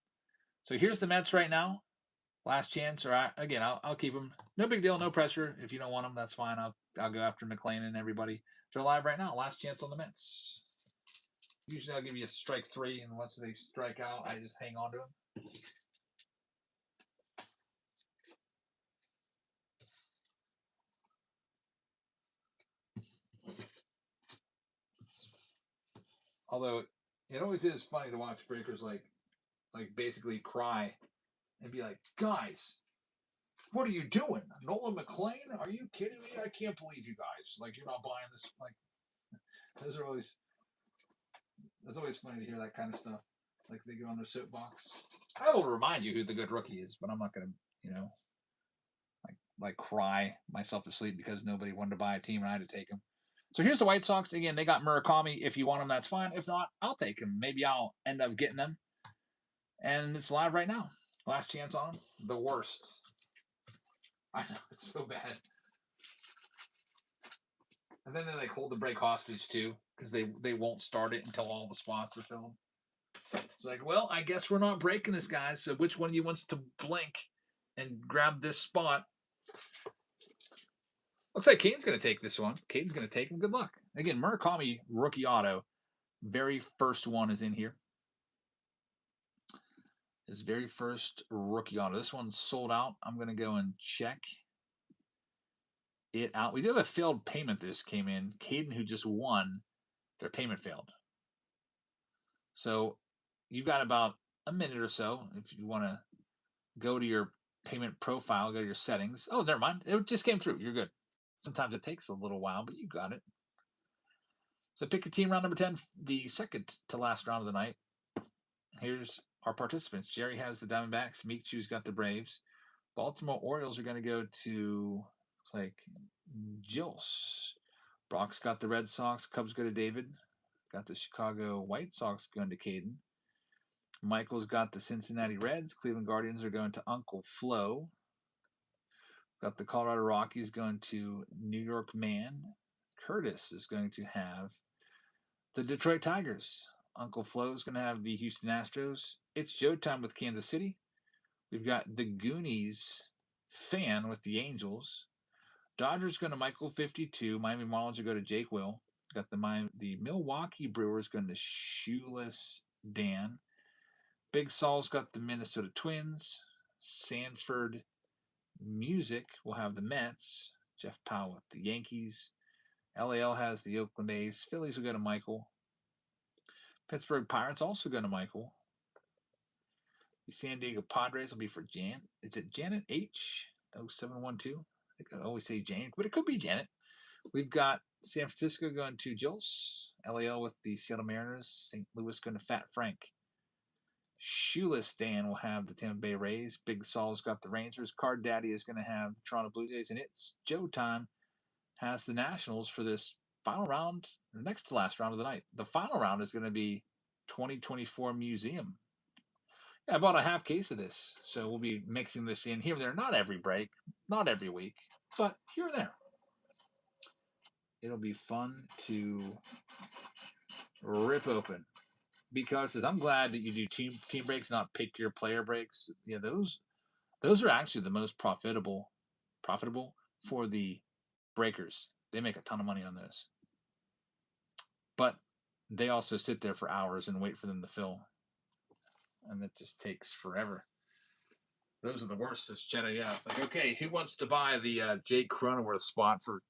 So here's the Mets right now. Last chance, or I'll keep them. No big deal, no pressure. If you don't want them, that's fine. I'll go after McLean and everybody. They're live right now. Last chance on the Mets. Usually I'll give you a strike 3, and once they strike out, I just hang on to them. Although it always is funny to watch breakers like basically cry and be like, guys, what are you doing? Nolan McLean? Are you kidding me? I can't believe you guys. Like, you're not buying this. Like, those are always, it's always funny to hear that kind of stuff. Like, they go on their soapbox. I will remind you who the good rookie is, but I'm not going to, like cry myself to sleep because nobody wanted to buy a team and I had to take them. So here's the White Sox. Again, they got Murakami. If you want them, that's fine. If not, I'll take them. Maybe I'll end up getting them. And it's live right now. Last chance on them. The worst. I know, it's so bad. And then they like hold the break hostage too, because they won't start it until all the spots are filled. It's like, well, I guess we're not breaking this, guys. So which one of you wants to blink and grab this spot? Looks like Caden's going to take this one. Caden's going to take him. Good luck. Again, Murakami rookie auto. Very first one is in here. His very first rookie auto. This one's sold out. I'm going to go and check it out. We do have a failed payment. This came in. Caden, who just won, their payment failed. So you've got about a minute or so if you want to go to your payment profile, go to your settings. Oh, never mind. It just came through. You're good. Sometimes it takes a little while, but you got it. So pick your team round number 10, the second to last round of the night. Here's our participants. Jerry has the Diamondbacks. Michu's got the Braves. Baltimore Orioles are going to go to, looks like, Jills. Brock's got the Red Sox. Cubs go to David. Got the Chicago White Sox going to Caden. Michael's got the Cincinnati Reds. Cleveland Guardians are going to Uncle Flo. Got the Colorado Rockies going to New York Man. Curtis is going to have the Detroit Tigers. Uncle Flo is going to have the Houston Astros. It's Joe time with Kansas City. We've got the Goonies fan with the Angels. Dodgers going to Michael 52. Miami Marlins are going to Jake Will. Got the Milwaukee Brewers going to Shoeless Dan. Big Saul's got the Minnesota Twins. Sanford Music will have the Mets. Jeff Powell with the Yankees. LAL has the Oakland A's. Phillies will go to Michael. Pittsburgh Pirates also go to Michael. The San Diego Padres will be for Jan. Is it Janet H? 0712? I think I always say Janet, but it could be Janet. We've got San Francisco going to Jules. LAL with the Seattle Mariners. St. Louis going to Fat Frank. Shoeless Dan will have the Tampa Bay Rays. Big Saul's got the Rangers. Card Daddy is going to have the Toronto Blue Jays. And it's Joe Time has the Nationals for this final round, or next to last round of the night. The final round is going to be 2024 Museum. Yeah, I bought a half case of this, so we'll be mixing this in here and there. Not every break, not every week, but here and there. It'll be fun to rip open. Because I'm glad that you do team breaks, not pick your player breaks. Yeah, those are actually the most profitable for the breakers. They make a ton of money on those. But they also sit there for hours and wait for them to fill. And it just takes forever. Those are the worst, says Cheddar. Yeah, it's like, okay, who wants to buy the Jake Cronenworth spot for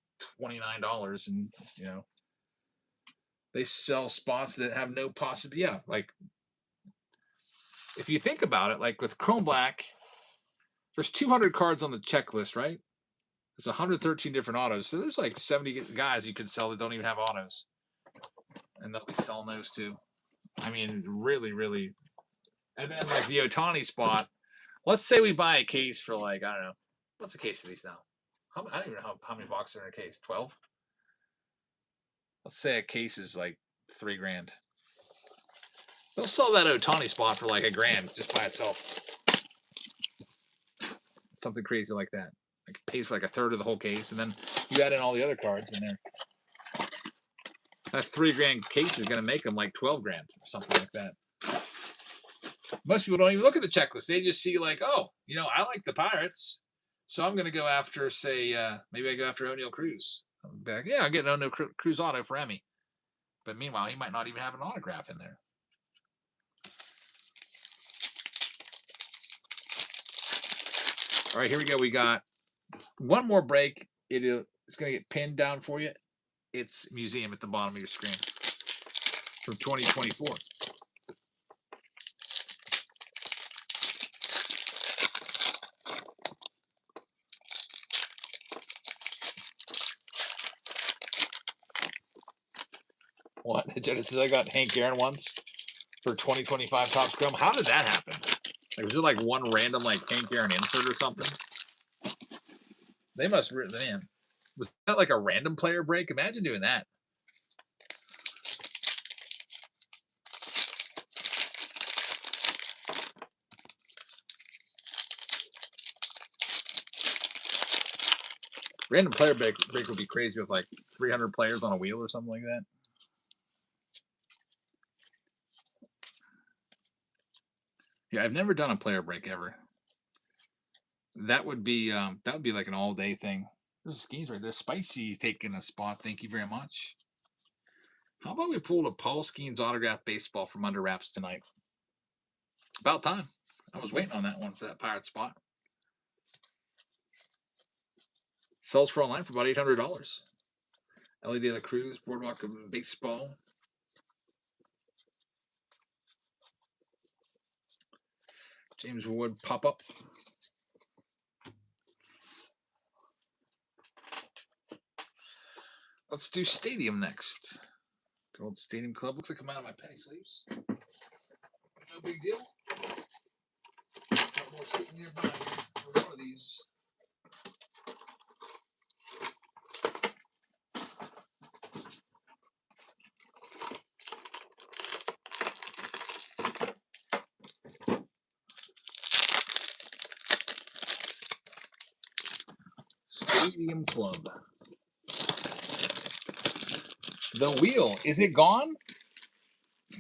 $29? And, they sell spots that have no possibility. Yeah, like, if you think about it, like with Chrome Black, there's 200 cards on the checklist, right? There's 113 different autos. So there's like 70 guys you could sell that don't even have autos. And they'll be selling those too. I mean, really, really. And then like the Otani spot, let's say we buy a case for like, I don't know. What's a case of these now? I don't even know how many boxes are in a case. 12? Let's say a case is like $3,000. They'll sell that Otani spot for like $1,000 just by itself. Something crazy like that. Like it pays for like a third of the whole case, and then you add in all the other cards in there. That $3,000 case is going to make them like $12,000 or something like that. Most people don't even look at the checklist. They just see like, oh, I like the Pirates, so I'm going to go after, say, maybe I go after O'Neal Cruz. I'll be like, yeah, I'll get an O'Neal Cruz auto for Emmy. But meanwhile, he might not even have an autograph in there. All right, here we go. We got one more break. It's going to get pinned down for you. It's Museum at the bottom of your screen from 2024. What? Genesis, I got Hank Aaron ones for 2025 Topps Chrome. How did that happen? Like, was it like one random like Hank Aaron insert or something? They must have written it in. Was that like a random player break? Imagine doing that. Random player break would be crazy with like 300 players on a wheel or something like that. Yeah, I've never done a player break ever. That would be like an all-day thing. There's schemes right there. Spicy taking a spot. Thank you very much. How about we pull a Paul Skeens autograph baseball from under wraps tonight? About time. I was waiting on that one for that Pirate spot. Sells for online for about $800. Ellie De La Cruz, Boardwalk of Baseball. James Wood pop up. Let's do Stadium next. Gold Stadium Club. Looks like I'm out of my penny sleeves. No big deal. Got more sitting nearby. One of these. Stadium Club. The wheel, is it gone?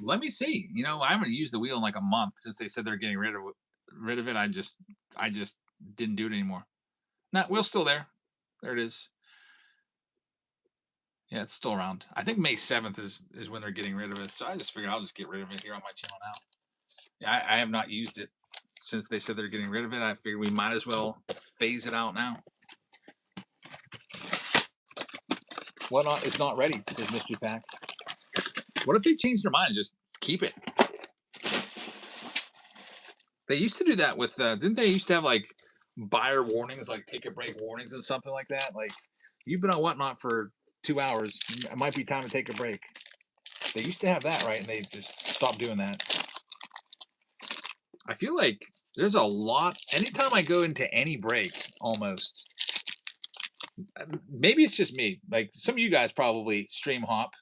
Let me see. I haven't used the wheel in like a month since they said they're getting rid of it. I just didn't do it anymore. Nah, wheel's still there. There it is. Yeah, it's still around. I think May 7th is when they're getting rid of it. So I just figured I'll just get rid of it here on my channel now. Yeah, I have not used it since they said they're getting rid of it. I figured we might as well phase it out now. What not? It's not ready, says Mystery Pack. What if they change their mind and just keep it? They used to do that with, didn't they used to have like buyer warnings, like take a break warnings and something like that? Like, you've been on Whatnot for 2 hours. It might be time to take a break. They used to have that, right? And they just stopped doing that. I feel like there's a lot. Anytime I go into any break, almost, maybe it's just me. Like some of you guys probably stream hop.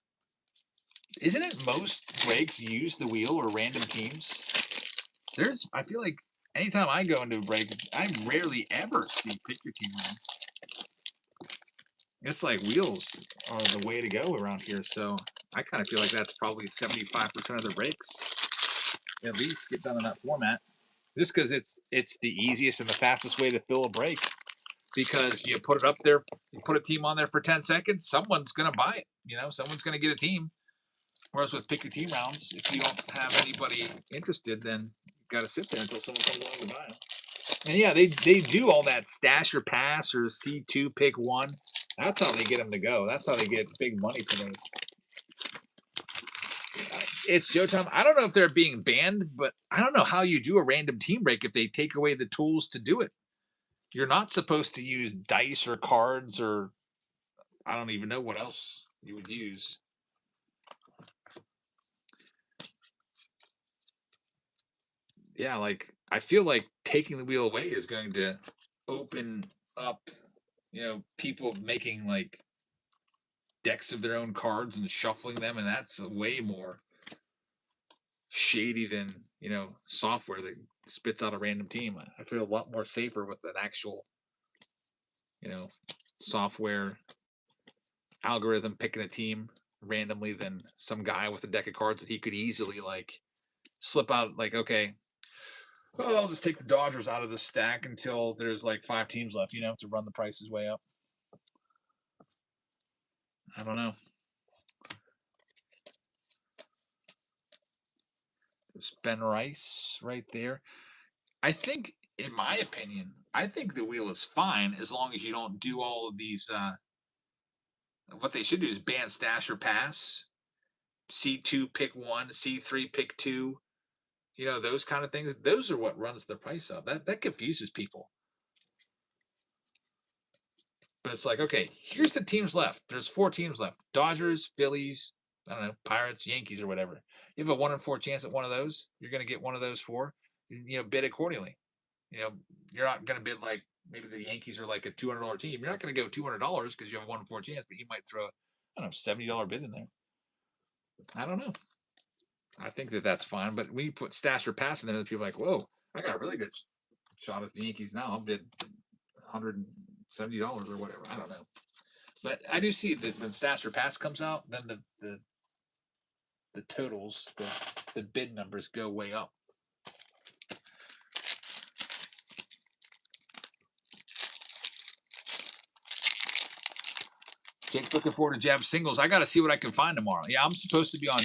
Isn't it most breaks use the wheel or random teams? I feel like anytime I go into a break, I rarely ever see pick your team win. It's like wheels are the way to go around here. So I kind of feel like that's probably 75% of the breaks. At least get done in that format. Just because it's the easiest and the fastest way to fill a break. Because you put it up there, you put a team on there for 10 seconds, someone's going to buy it. You know, someone's going to get a team. Whereas with pick your team rounds, if you don't have anybody interested, then you've got to sit there until someone comes along to buy them. And yeah, they do all that stash or pass or C2 pick one. That's how they get them to go. That's how they get big money for those. It's Showtime. I don't know if they're being banned, but I don't know how you do a random team break if they take away the tools to do it. You're not supposed to use dice or cards or I don't even know what else you would use. Yeah, like I feel like taking the wheel away is going to open up, people making like decks of their own cards and shuffling them, and that's way more shady than software that spits out a random team. I feel a lot more safer with an actual software algorithm picking a team randomly than some guy with a deck of cards that he could easily like slip out like, okay, well, I'll just take the Dodgers out of the stack until there's like 5 teams left, to run the prices way up. I don't know. There's Ben Rice right there. I think, in my opinion, I think the wheel is fine as long as you don't do all of these. What they should do is ban stash or pass, C2 pick 1, C3 pick 2. Those kind of things. Those are what runs the price up. That confuses people. But it's like, okay, here's the teams left. There's 4 teams left: Dodgers, Phillies, I don't know, Pirates, Yankees, or whatever. You have a 1 in 4 chance at one of those. You're going to get one of those 4. Bid accordingly. You're not going to bid like maybe the Yankees are like a $200 team. You're not going to go $200 because you have a 1 in 4 chance, but you might throw, I don't know, $70 bid in there. I don't know. I think that's fine. But when you put stash or pass in there, people are like, whoa, I got a really good shot at the Yankees now. I'll bid $170 or whatever. I don't know. But I do see that when stash or pass comes out, then the totals, the bid numbers go way up. Jake's looking forward to Jab singles. I got to see what I can find tomorrow. Yeah, I'm supposed to be on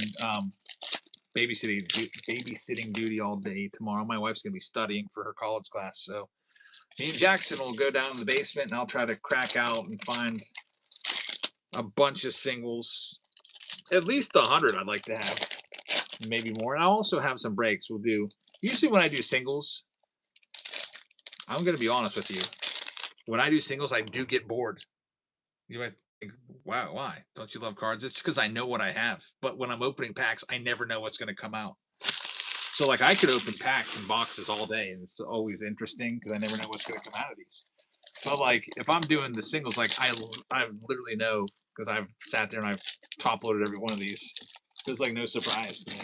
babysitting duty all day tomorrow. My wife's going to be studying for her college class. So me and Jackson will go down in the basement, and I'll try to crack out and find a bunch of singles. At least 100 I'd like to have. Maybe more. And I'll also have some breaks. Usually when I do singles, I'm going to be honest with you. When I do singles, I do get bored. You might think, wow, why? Don't you love cards? It's because I know what I have. But when I'm opening packs, I never know what's going to come out. So, like, I could open packs and boxes all day, and it's always interesting because I never know what's going to come out of these. But, like, if I'm doing the singles, like, I literally know because I've sat there and I've top-loaded every one of these. So it's, like, no surprise to me.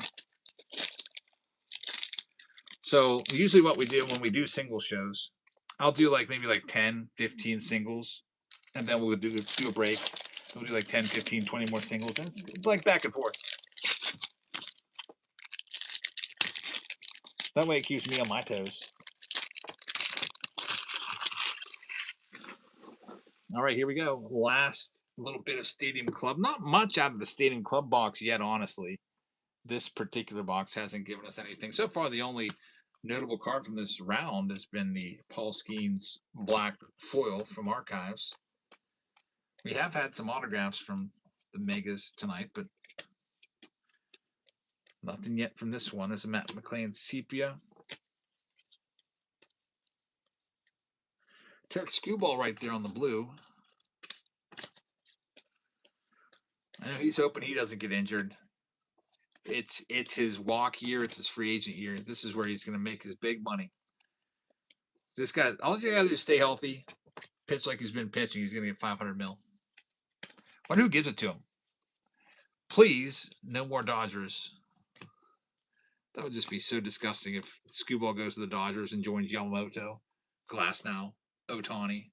So, usually what we do when we do single shows, I'll do, like, maybe, like, 10, 15 singles, and then we'll do a break. We'll do, like, 10, 15, 20 more singles, and it's like back and forth. That way it keeps me on my toes. All right, here we go. Last little bit of Stadium Club. Not much out of the Stadium Club box yet, honestly. This particular box hasn't given us anything. So far, the only notable card from this round has been the Paul Skeens black foil from Archives. We have had some autographs from the Megas tonight, but nothing yet from this one. There's a Matt McLean Sepia. Tarek Skewball right there on the blue. I know he's hoping he doesn't get injured. It's his walk year. It's his free agent year. This is where he's going to make his big money. This guy, all you got to do is stay healthy, pitch like he's been pitching. He's going to get 500 mil. Wonder who gives it to him. Please, no more Dodgers. That would just be so disgusting if Skewball goes to the Dodgers and joins Yamamoto, Glasnow, Ohtani,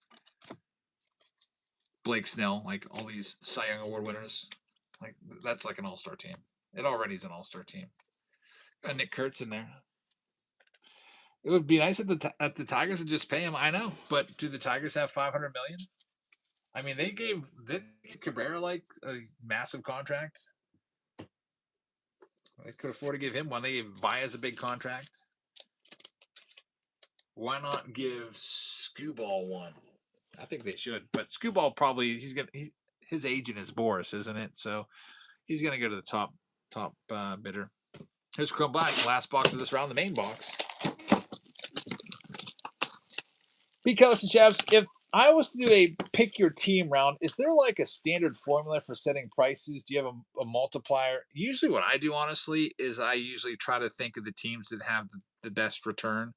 Blake Snell, like all these Cy Young Award winners. Like that's like an all-star team. It already is an all-star team. Got Nick Kurtz in there. It would be nice if the Tigers would just pay him. I know, but do the Tigers have 500 million? I mean, they gave Cabrera like a massive contract. They could afford to give him one. They gave Baez a big contract. Why not give Skewball one? I think they should, but Skewball probably his agent is Boris, isn't it? So he's gonna go to the top bidder. Here's Chrome Black, last box of this round, the main box. Because and Chavs, if I was to do a pick your team round, is there like a standard formula for setting prices? Do you have a multiplier? Usually, what I do honestly is I usually try to think of the teams that have the best return.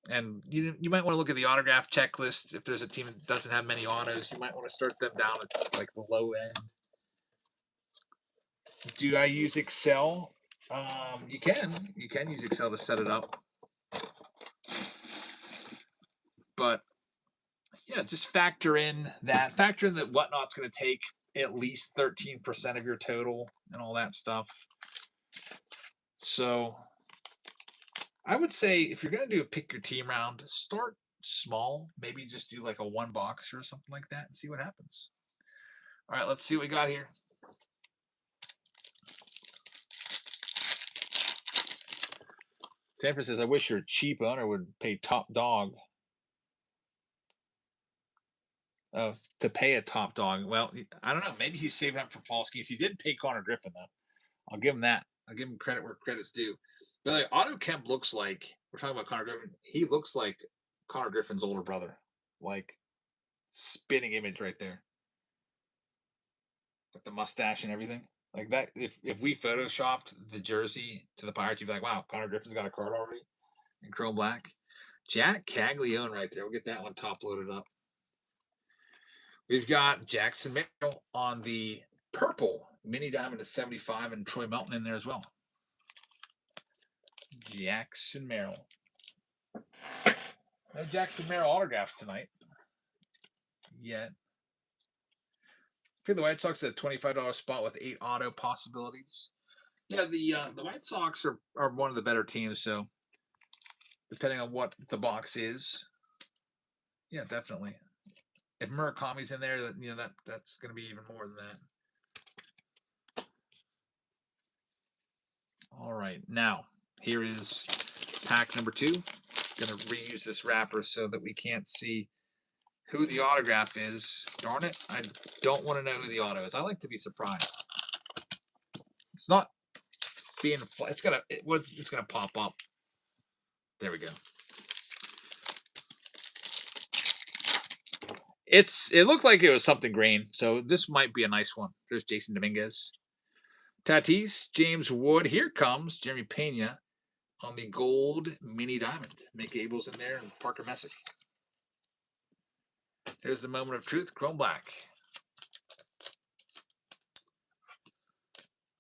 And you might want to look at the autograph checklist. If there's a team that doesn't have many autos, you might want to start them down at like the low end. Do I use Excel? You can use Excel to set it up. But yeah, just factor in that Whatnot's going to take at least 13% of your total and all that stuff. So I would say if you're going to do a pick your team round, start small. Maybe just do like a one box or something like that and see what happens. All right, let's see what we got here. Sanford says, I wish your cheap owner would pay top dog. Oh, to pay a top dog. Well, I don't know. Maybe he's saving up for Paul Skeens. He did pay Connor Griffin, though. I'll give him that. I'll give him credit where credit's due. But like, Otto Kemp looks like, we're talking about Connor Griffin, he looks like Connor Griffin's older brother. Like, spitting image right there. With the mustache and everything. Like that, if we photoshopped the jersey to the Pirates, you'd be like, wow, Connor Griffin's got a card already in chrome black. Jack Caglione right there. We'll get that one top loaded up. We've got Jackson Merrill on the purple mini diamond of 75 and Troy Melton in there as well. Jackson Merrill. No Jackson Merrill autographs tonight yet. For the White Sox at a $25 spot with 8 auto possibilities. Yeah, the White Sox are one of the better teams, so depending on what the box is, yeah, definitely. If Murakami's in there, that's going to be even more than that. All right, now here is pack number 2. Going to reuse this wrapper so that we can't see who the autograph is. Darn it, I don't want to know who the auto is. I like to be surprised. It's not being, it's gonna pop up. There we go. It looked like it was something green, so this might be a nice one. There's Jason Dominguez. Tatis, James Wood. Here comes Jeremy Pena on the gold mini diamond. Mick Abel's in there and Parker Messick. There's the moment of truth, chrome black.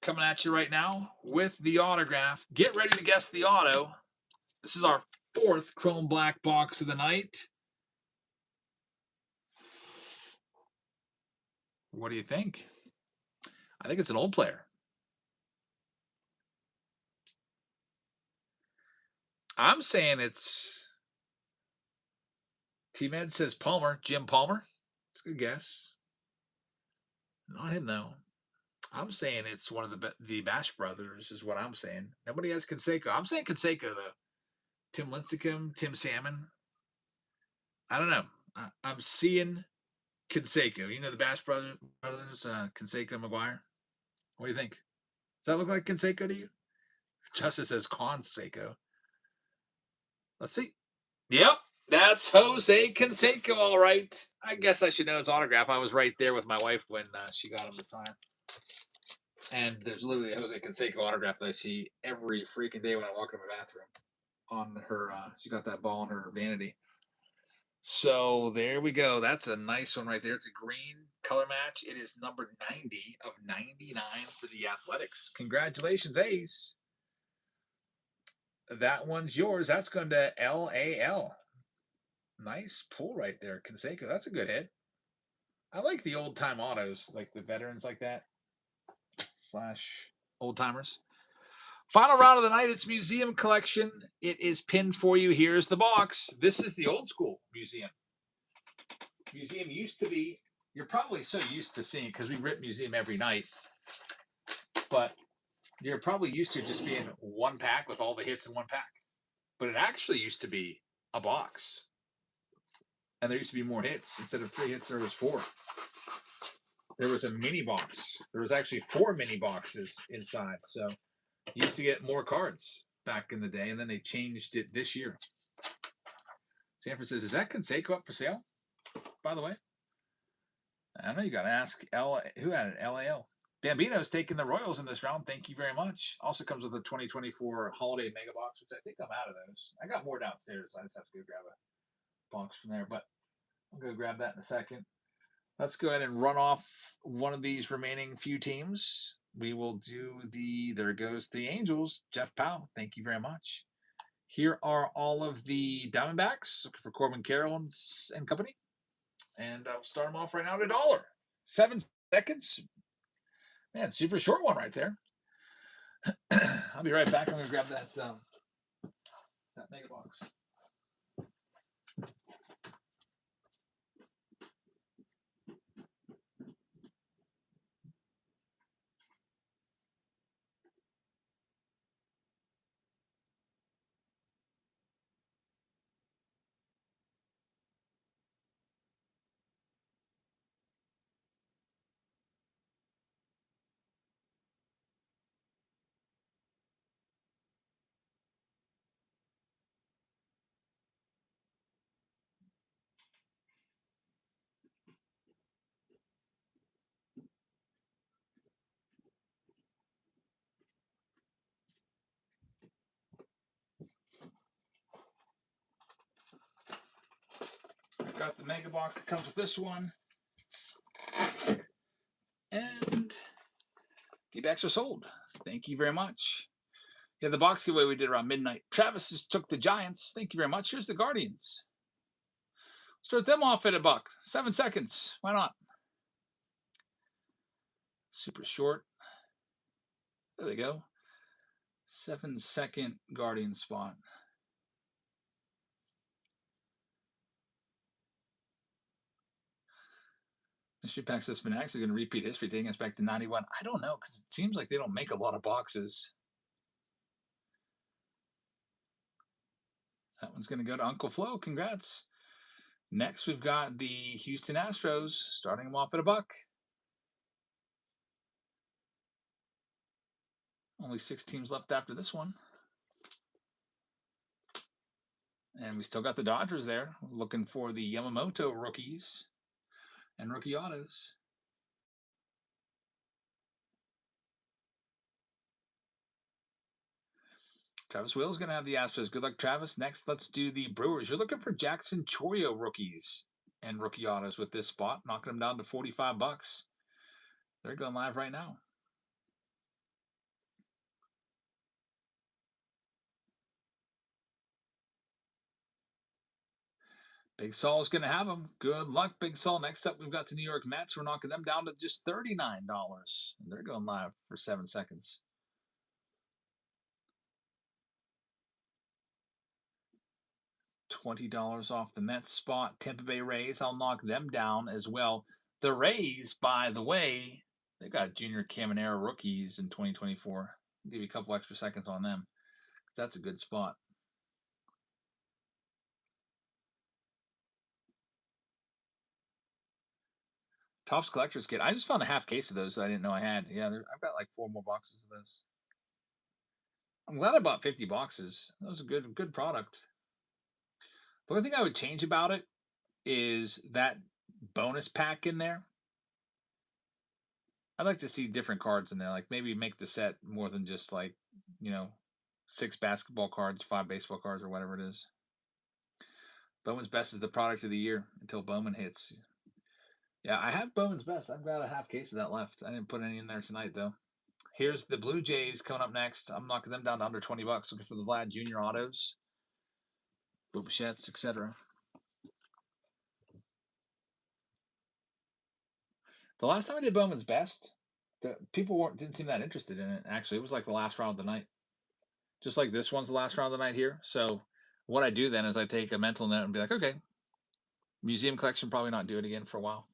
Coming at you right now with the autograph. Get ready to guess the auto. This is our 4th chrome black box of the night. What do you think? I think it's an old player. I'm saying it's T-Med says Palmer, Jim Palmer. It's a good guess. Not him though. I'm saying it's one of the Bash brothers is what I'm saying. Nobody has Canseco. I'm saying Canseco though. Tim Lincecum, Tim Salmon. I don't know. I'm seeing Canseco. You know the Bash brothers, Canseco, McGuire. What do you think? Does that look like Canseco to you? Justice says Canseco. Let's see. Yep, that's Jose Canseco, all right. I guess I should know his autograph. I was right there with my wife when she got him to sign. And there's literally a Jose Canseco autograph that I see every freaking day when I walk in my bathroom. On her, she got that ball in her vanity. So there we go. That's a nice one right there. It's a green color match. It is number 90 of 99 for the Athletics. Congratulations, Ace. That one's yours. That's going to LAL. Nice pull right there, Canseco. That's a good hit. I like the old time autos, like the veterans like that. / old timers. Final round of the night. It's museum collection. It is pinned for you. Here's the box. This is the old school museum. Museum used to be, you're probably so used to seeing, because we rip museum every night, but you're probably used to just being one pack with all the hits in one pack. But it actually used to be a box. And there used to be more hits. Instead of 3 hits, there was 4. There was a mini box. There was actually 4 mini boxes inside. So you used to get more cards back in the day, and then they changed it this year. Sanford says, is that Canseco up for sale, by the way? I don't know. You got to ask who had it? LAL. Bambino's taking the Royals in this round. Thank you very much. Also comes with a 2024 holiday mega box, which I think I'm out of those. I got more downstairs. I just have to go grab a box from there, but I'll go grab that in a second. Let's go ahead and run off one of these remaining few teams. We will do there goes the Angels. Jeff Powell, thank you very much. Here are all of the Diamondbacks. Looking for Corbin Carroll and company. And I'll start them off right now at $1. 7 seconds. Man, super short one right there. I'll be right back. I'm going to grab that mega box. Got the mega box that comes with this one. And D-backs are sold. Thank you very much. Yeah, the box giveaway we did around midnight. Travis just took the Giants. Thank you very much. Here's the Guardians. Start them off at $1. 7 seconds. Why not? Super short. There they go. 7-second Guardian spot. Mystery Pack says Fanatics is going to repeat history, taking us back to 91. I don't know, because it seems like they don't make a lot of boxes. That one's going to go to Uncle Flo. Congrats. Next, we've got the Houston Astros, starting them off at $1. Only 6 teams left after this one. And we still got the Dodgers there, looking for the Yamamoto rookies and rookie autos. Travis Will's going to have the Astros. Good luck, Travis. Next, let's do the Brewers. You're looking for Jackson Chourio rookies and rookie autos with this spot, knocking them down to $45. They're going live right now. Big Saul is going to have them. Good luck, Big Saul. Next up, we've got the New York Mets. We're knocking them down to just $39. And they're going live for 7 seconds. $20 off the Mets spot. Tampa Bay Rays, I'll knock them down as well. The Rays, by the way, they got junior Caminero rookies in 2024. I'll give you a couple extra seconds on them. That's a good spot. Topps Collector's Kit. I just found a half case of those that I didn't know I had. Yeah, I've got like 4 more boxes of those. I'm glad I bought 50 boxes. That was a good product. The only thing I would change about it is that bonus pack in there. I'd like to see different cards in there. Like maybe make the set more than just like, 6 basketball cards, 5 baseball cards, or whatever it is. Bowman's Best is the product of the year until Bowman hits. Yeah, I have Bowman's Best. I've got a half case of that left. I didn't put any in there tonight, though. Here's the Blue Jays coming up next. I'm knocking them down to under $20. Looking for the Vlad Jr. autos, Bobichettes, etc. The last time I did Bowman's Best, the people didn't seem that interested in it. Actually, it was like the last round of the night. Just like this one's the last round of the night here. So what I do then is I take a mental note and be like, okay, museum collection, probably not do it again for a while.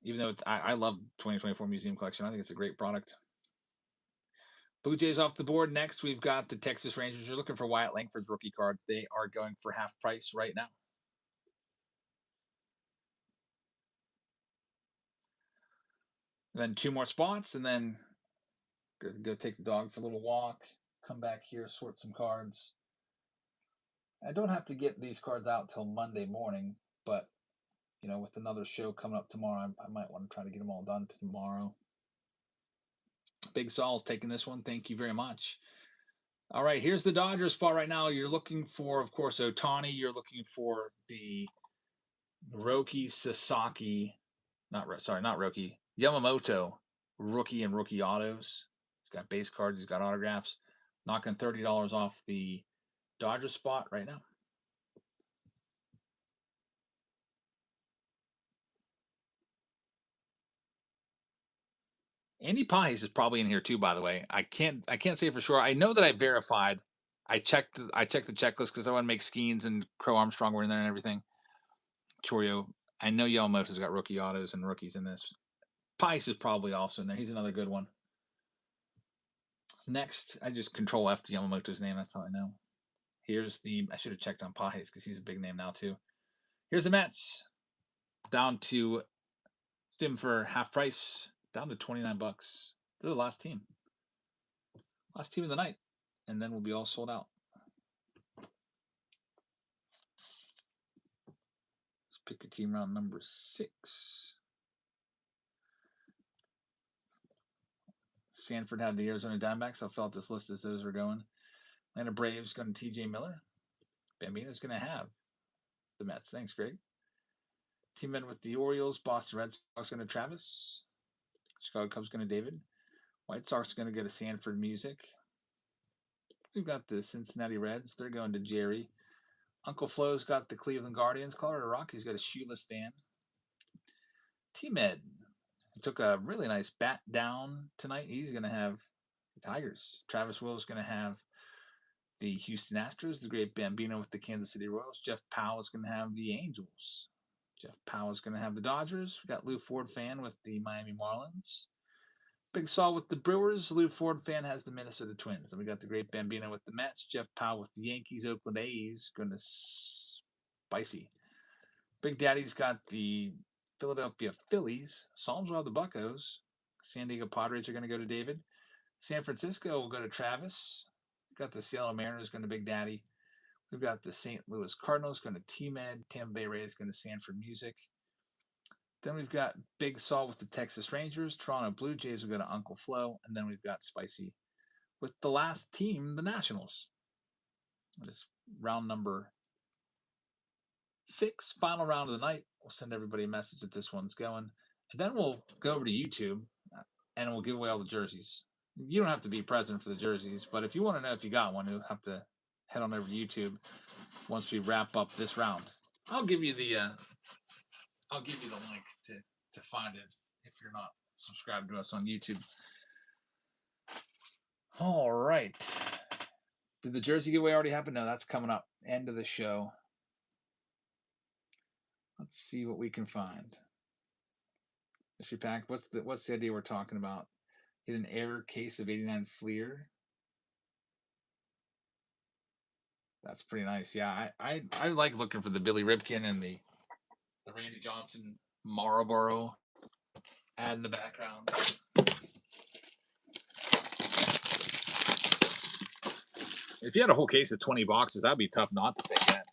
Even though I love 2024 museum collection. I think it's a great product. Blue Jays off the board. Next, we've got the Texas Rangers. You're looking for Wyatt Langford's rookie card. They are going for half price right now. And then 2 more spots, and then go take the dog for a little walk. Come back here, sort some cards. I don't have to get these cards out till Monday morning, but with another show coming up tomorrow, I might want to try to get them all done tomorrow. Big Saul's taking this one. Thank you very much. All right, here's the Dodgers spot right now. You're looking for, of course, Ohtani. You're looking for the Roki Sasaki. Not Roki. Yamamoto, rookie and rookie autos. He's got base cards. He's got autographs. Knocking $30 off the Dodgers spot right now. Andy Pies is probably in here too, by the way. I can't say for sure. I know that I verified. I checked the checklist because I want to make Skeens and Crow Armstrong were in there and everything. Chorio. I know Yamamoto's got rookie autos and rookies in this. Pies is probably also in there. He's another good one. Next, I just control F Yamamoto's name. That's all I know. Here's I should have checked on Pies because he's a big name now too. Here's the Mets. Down to Stim for half price. Down to $29. They're the last team. Last team of the night. And then we'll be all sold out. Let's pick a team round number 6. Sanford had the Arizona Diamondbacks. I'll fill out this list as those are going. Atlanta Braves going to TJ Miller. Bambino's going to have the Mets. Thanks, Greg. Team in with the Orioles. Boston Red Sox going to Travis. Chicago Cubs going to David. White Sox going to go to Sanford Music. We've got the Cincinnati Reds. They're going to Jerry. Uncle Flo's got the Cleveland Guardians. Colorado Rockies got a shoeless Dan. T-Med took a really nice bat down tonight. He's going to have the Tigers. Travis Will's going to have the Houston Astros. The great Bambino with the Kansas City Royals. Jeff Powell is going to have the Angels. Jeff Powell is going to have the Dodgers. We got Lou Ford fan with the Miami Marlins. Big Saul with the Brewers. Lou Ford fan has the Minnesota Twins. And we got the great Bambino with the Mets. Jeff Powell with the Yankees. Oakland A's going to spicy. Big Daddy's got the Philadelphia Phillies. Psalms will have the Buccos. San Diego Padres are going to go to David. San Francisco will go to Travis. We've got the Seattle Mariners going to Big Daddy. We've got the St. Louis Cardinals going to T-Med. Tampa Bay Rays going to Sanford Music. Then we've got Big Saul with the Texas Rangers. Toronto Blue Jays will go to Uncle Flo. And then we've got Spicy with the last team, the Nationals. This round number 6, final round of the night. We'll send everybody a message that this one's going. And then we'll go over to YouTube and we'll give away all the jerseys. You don't have to be present for the jerseys, but if you want to know if you got one, you'll have to head on over to YouTube once we wrap up this round. I'll give you the link to find it if you're not subscribed to us on YouTube. All right. Did the jersey giveaway already happen? No, that's coming up. End of the show. Let's see what we can find. Mystery pack. What's the idea we're talking about? Get an error case of 89 Fleer. That's pretty nice. Yeah, I like looking for the Billy Ripken and the Randy Johnson Marlboro ad in the background. If you had a whole case of 20 boxes, that'd be tough not to pick that.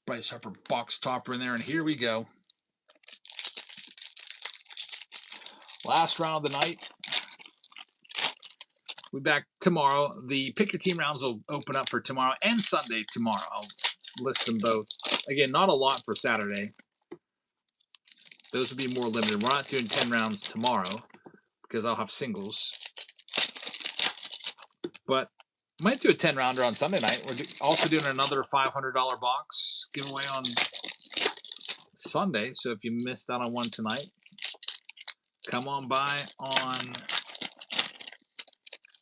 Bryce Harper box topper in there, and here we go. Last round of the night. We'll be back tomorrow. The pick your team rounds will open up for tomorrow and Sunday tomorrow. I'll list them both. Again, not a lot for Saturday. Those will be more limited. We're not doing 10 rounds tomorrow because I'll have singles. But might do a 10 rounder on Sunday night. We're also doing another $500 box giveaway on Sunday. So if you missed out on one tonight, come on by on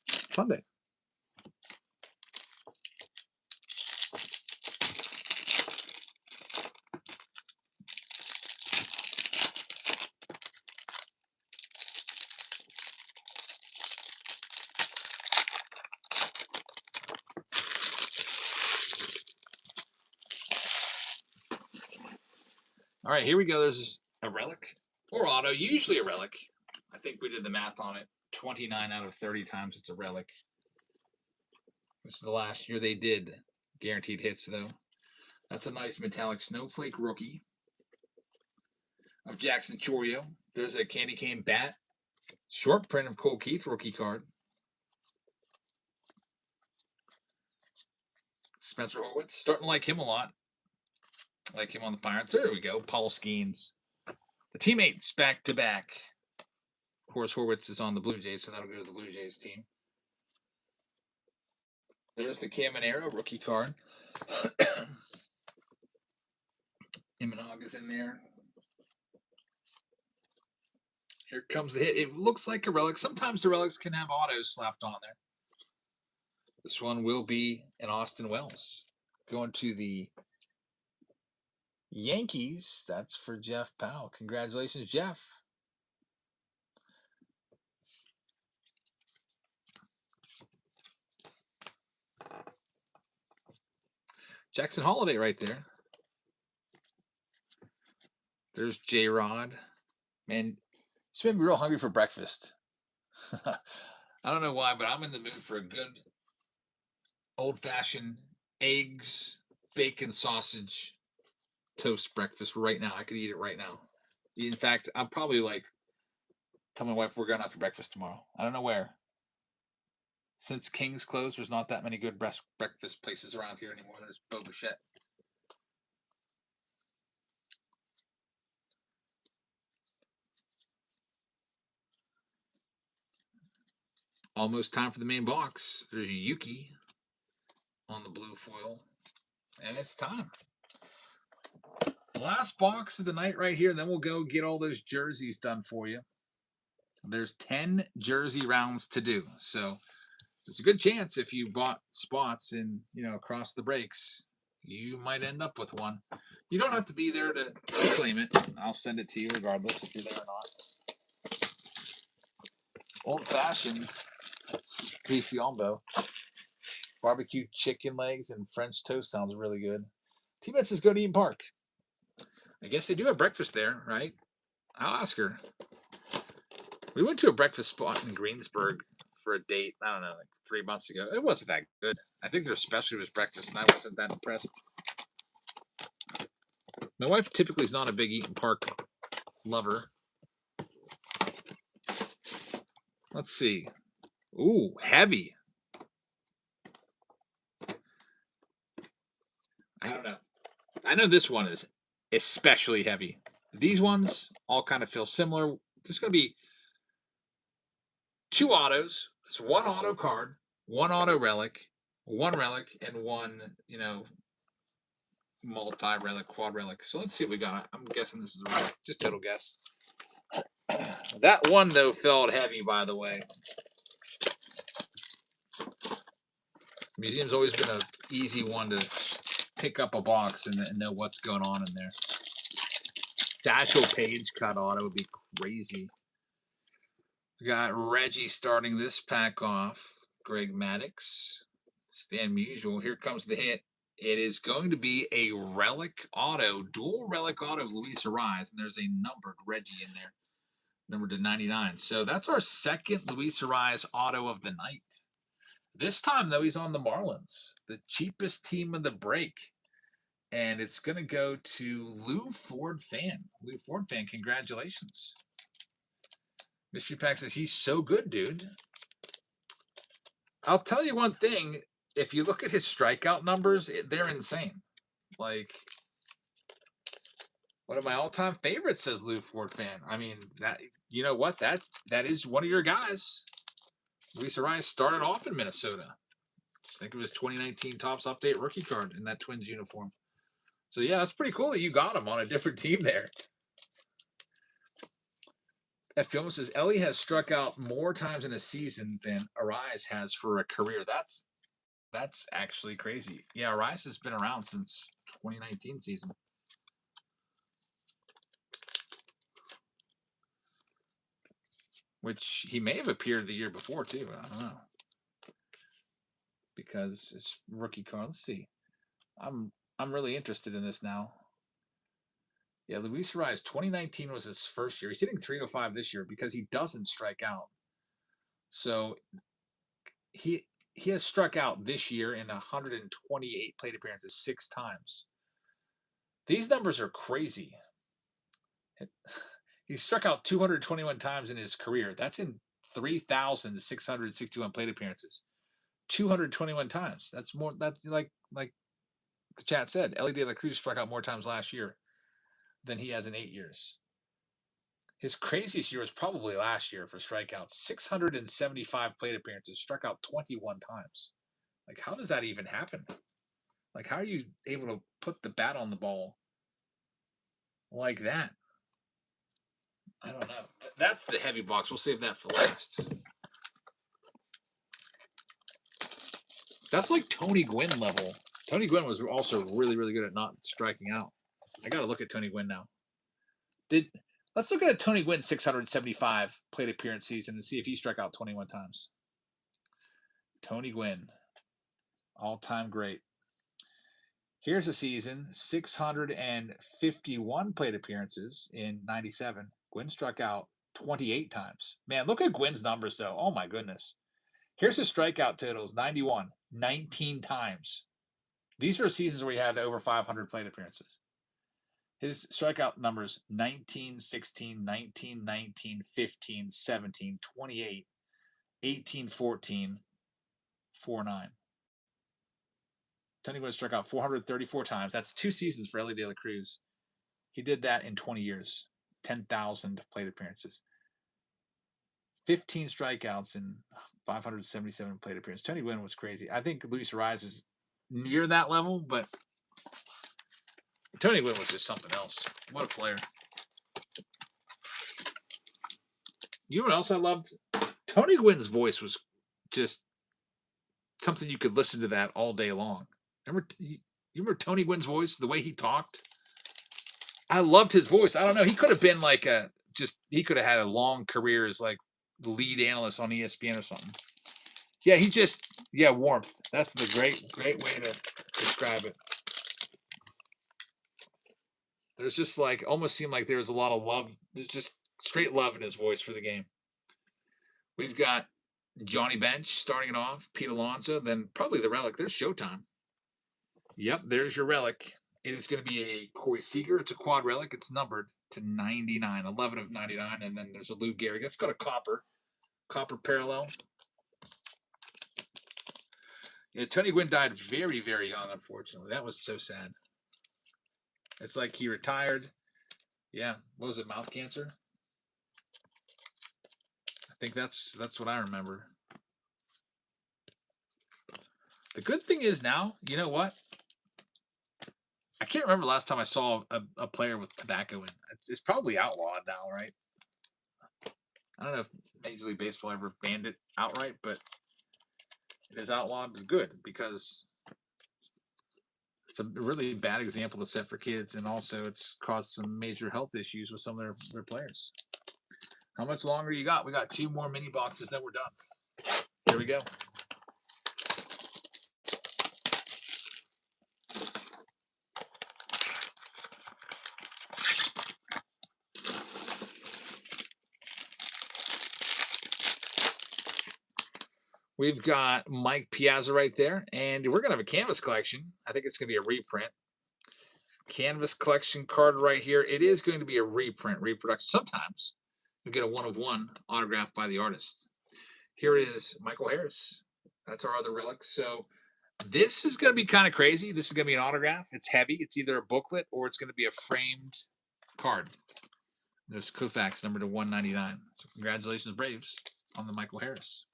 Sunday. All right, here we go. There's a relic or auto, usually a relic. I think we did the math on it. 29 out of 30 times it's a relic. This is the last year they did guaranteed hits, though. That's a nice metallic snowflake rookie of Jackson Chorio. There's a candy cane bat. Short print of Cole Keith rookie card. Spencer Horwitz. Starting to like him a lot. Like him on the Pirates. There we go. Paul Skeens. The teammates back to back. Of course, Horwitz is on the Blue Jays, so that'll go to the Blue Jays team. There's the Caminero rookie card. Imanog is in there. Here comes the hit. It looks like a relic. Sometimes the relics can have autos slapped on there. This one will be an Austin Wells. Going to the Yankees. That's for Jeff Powell. Congratulations, Jeff. Jackson Holiday right there. There's J-Rod. Man, it's made me real hungry for breakfast. I don't know why, but I'm in the mood for a good old-fashioned eggs, bacon, sausage, toast breakfast right now. I could eat it right now. In fact, I'm probably like, tell my wife we're going out to breakfast tomorrow. I don't know where. Since King's closed, there's not that many good breakfast places around here anymore. There's Boba Fett. Almost time for the main box. There's Yuki on the blue foil. And it's time. Last box of the night right here. Then we'll go get all those jerseys done for you. There's 10 jersey rounds to do. So there's a good chance if you bought spots in, across the breaks, you might end up with one. You don't have to be there to claim it. I'll send it to you regardless if you're there or not. Old-fashioned beef yombo. Barbecue chicken legs and French toast sounds really good. T-Bet says go to Eden Park. I guess they do have breakfast there, right? I'll ask her. We went to a breakfast spot in Greensburg for a date, I don't know, like 3 months ago. It wasn't that good. I think their specialty was breakfast, and I wasn't that impressed. My wife typically is not a big Eden Park lover. Let's see. Ooh, heavy. I don't know. I know this one is especially heavy. These ones all kind of feel similar. There's going to be 2 autos. It's 1 auto card, 1 auto relic, 1 relic, and 1, multi-relic, quad relic. So let's see what we got. I'm guessing this is a relic. Just total guess. That one, though, felt heavy, by the way. Museum's always been an easy one to pick up a box and know what's going on in there. Satchel Paige cut auto would be crazy. We got Reggie starting this pack off. Greg Maddux. Stan Musial. Here comes the hit. It is going to be a relic auto, dual relic auto of Luis Ariz, and there's a numbered Reggie in there, numbered to 99. So that's our second Luis Ariz auto of the night. This time, though, he's on the Marlins, the cheapest team of the break. And it's going to go to Lou Ford Fan. Lou Ford Fan, congratulations. Mystery Pack says, he's so good, dude. I'll tell you one thing. If you look at his strikeout numbers, they're insane. Like, one of my all-time favorites, says Lou Ford Fan. I mean, that, you know what? That is one of your guys. Luis Ariz started off in Minnesota. Just think of his 2019 Topps Update rookie card in that Twins uniform. So, yeah, that's pretty cool that you got him on a different team there. F. Gilman says, Ellie has struck out more times in a season than Ariz has for a career. That's actually crazy. Yeah, Ariz has been around since 2019 season. Which he may have appeared the year before, too. I don't know. Because it's rookie card. Let's see. I'm really interested in this now. Yeah, Luis Ariz, 2019 was his first year. He's hitting 305 this year because he doesn't strike out. So he has struck out this year in 128 plate appearances 6 times. These numbers are crazy. He struck out 221 times in his career. That's in 3,661 plate appearances. 221 times. That's more. That's like the chat said. Ellie De La Cruz struck out more times last year than he has in 8 years. His craziest year was probably last year for strikeouts. 675 plate appearances, struck out 21 times. Like, how does that even happen? Like, how are you able to put the bat on the ball like that? I don't know. That's the heavy box. We'll save that for last. That's like Tony Gwynn level. Tony Gwynn was also really, really good at not striking out. I got to look at Tony Gwynn now. Let's look at a Tony Gwynn 675 plate appearance season and see if he struck out 21 times. Tony Gwynn, all-time great. Here's a season, 651 plate appearances in 97. Gwynn struck out 28 times. Man, look at Gwynn's numbers, though. Oh, my goodness. Here's his strikeout totals, 91, 19 times. These are seasons where he had over 500 plate appearances. His strikeout numbers, 19, 16, 19, 19, 15, 17, 28, 18, 14, 4-9. Tony Gwynn struck out 434 times. That's 2 seasons for Ellie De La Cruz. He did that in 20 years. 10,000 plate appearances. 15 strikeouts and 577 plate appearances. Tony Gwynn was crazy. I think Luis Ariz is near that level, but Tony Gwynn was just something else. What a player. You know what else I loved? Tony Gwynn's voice was just something you could listen to that all day long. You remember Tony Gwynn's voice, the way he talked? I loved his voice. I don't know. He could have been like he could have had a long career as like the lead analyst on ESPN or something. Yeah, warmth. That's the great way to describe it. There's just like, almost seemed like there was a lot of love. There's just straight love in his voice for the game. We've got Johnny Bench starting it off, Pete Alonso, then probably the relic. There's Showtime. Yep, there's your relic. It is going to be a Corey Seager. It's a quad relic. It's numbered to 99, 11 of 99. And then there's a Lou Gehrig. Let's go to Copper. Copper parallel. Yeah, Tony Gwynn died very, very young, unfortunately. That was so sad. It's like he retired. Yeah, what was it, mouth cancer? I think that's what I remember. The good thing is now, you know what? I can't remember the last time I saw a player with tobacco in. It's probably outlawed now, right? I don't know if Major League Baseball ever banned it outright, but it is outlawed. It's good because it's a really bad example to set for kids, and also it's caused some major health issues with some of their players. How much longer you got? We got 2 more mini boxes, then we're done. Here we go. We've got Mike Piazza right there, and we're going to have a canvas collection. I think it's going to be a reprint. Canvas collection card right here. It is going to be a reprint, reproduction. Sometimes you get a 1-of-1 autographed by the artist. Here is Michael Harris. That's our other relic. So this is going to be kind of crazy. This is going to be an autograph. It's heavy. It's either a booklet or it's going to be a framed card. There's Koufax number to 199. So congratulations, Braves, on the Michael Harris.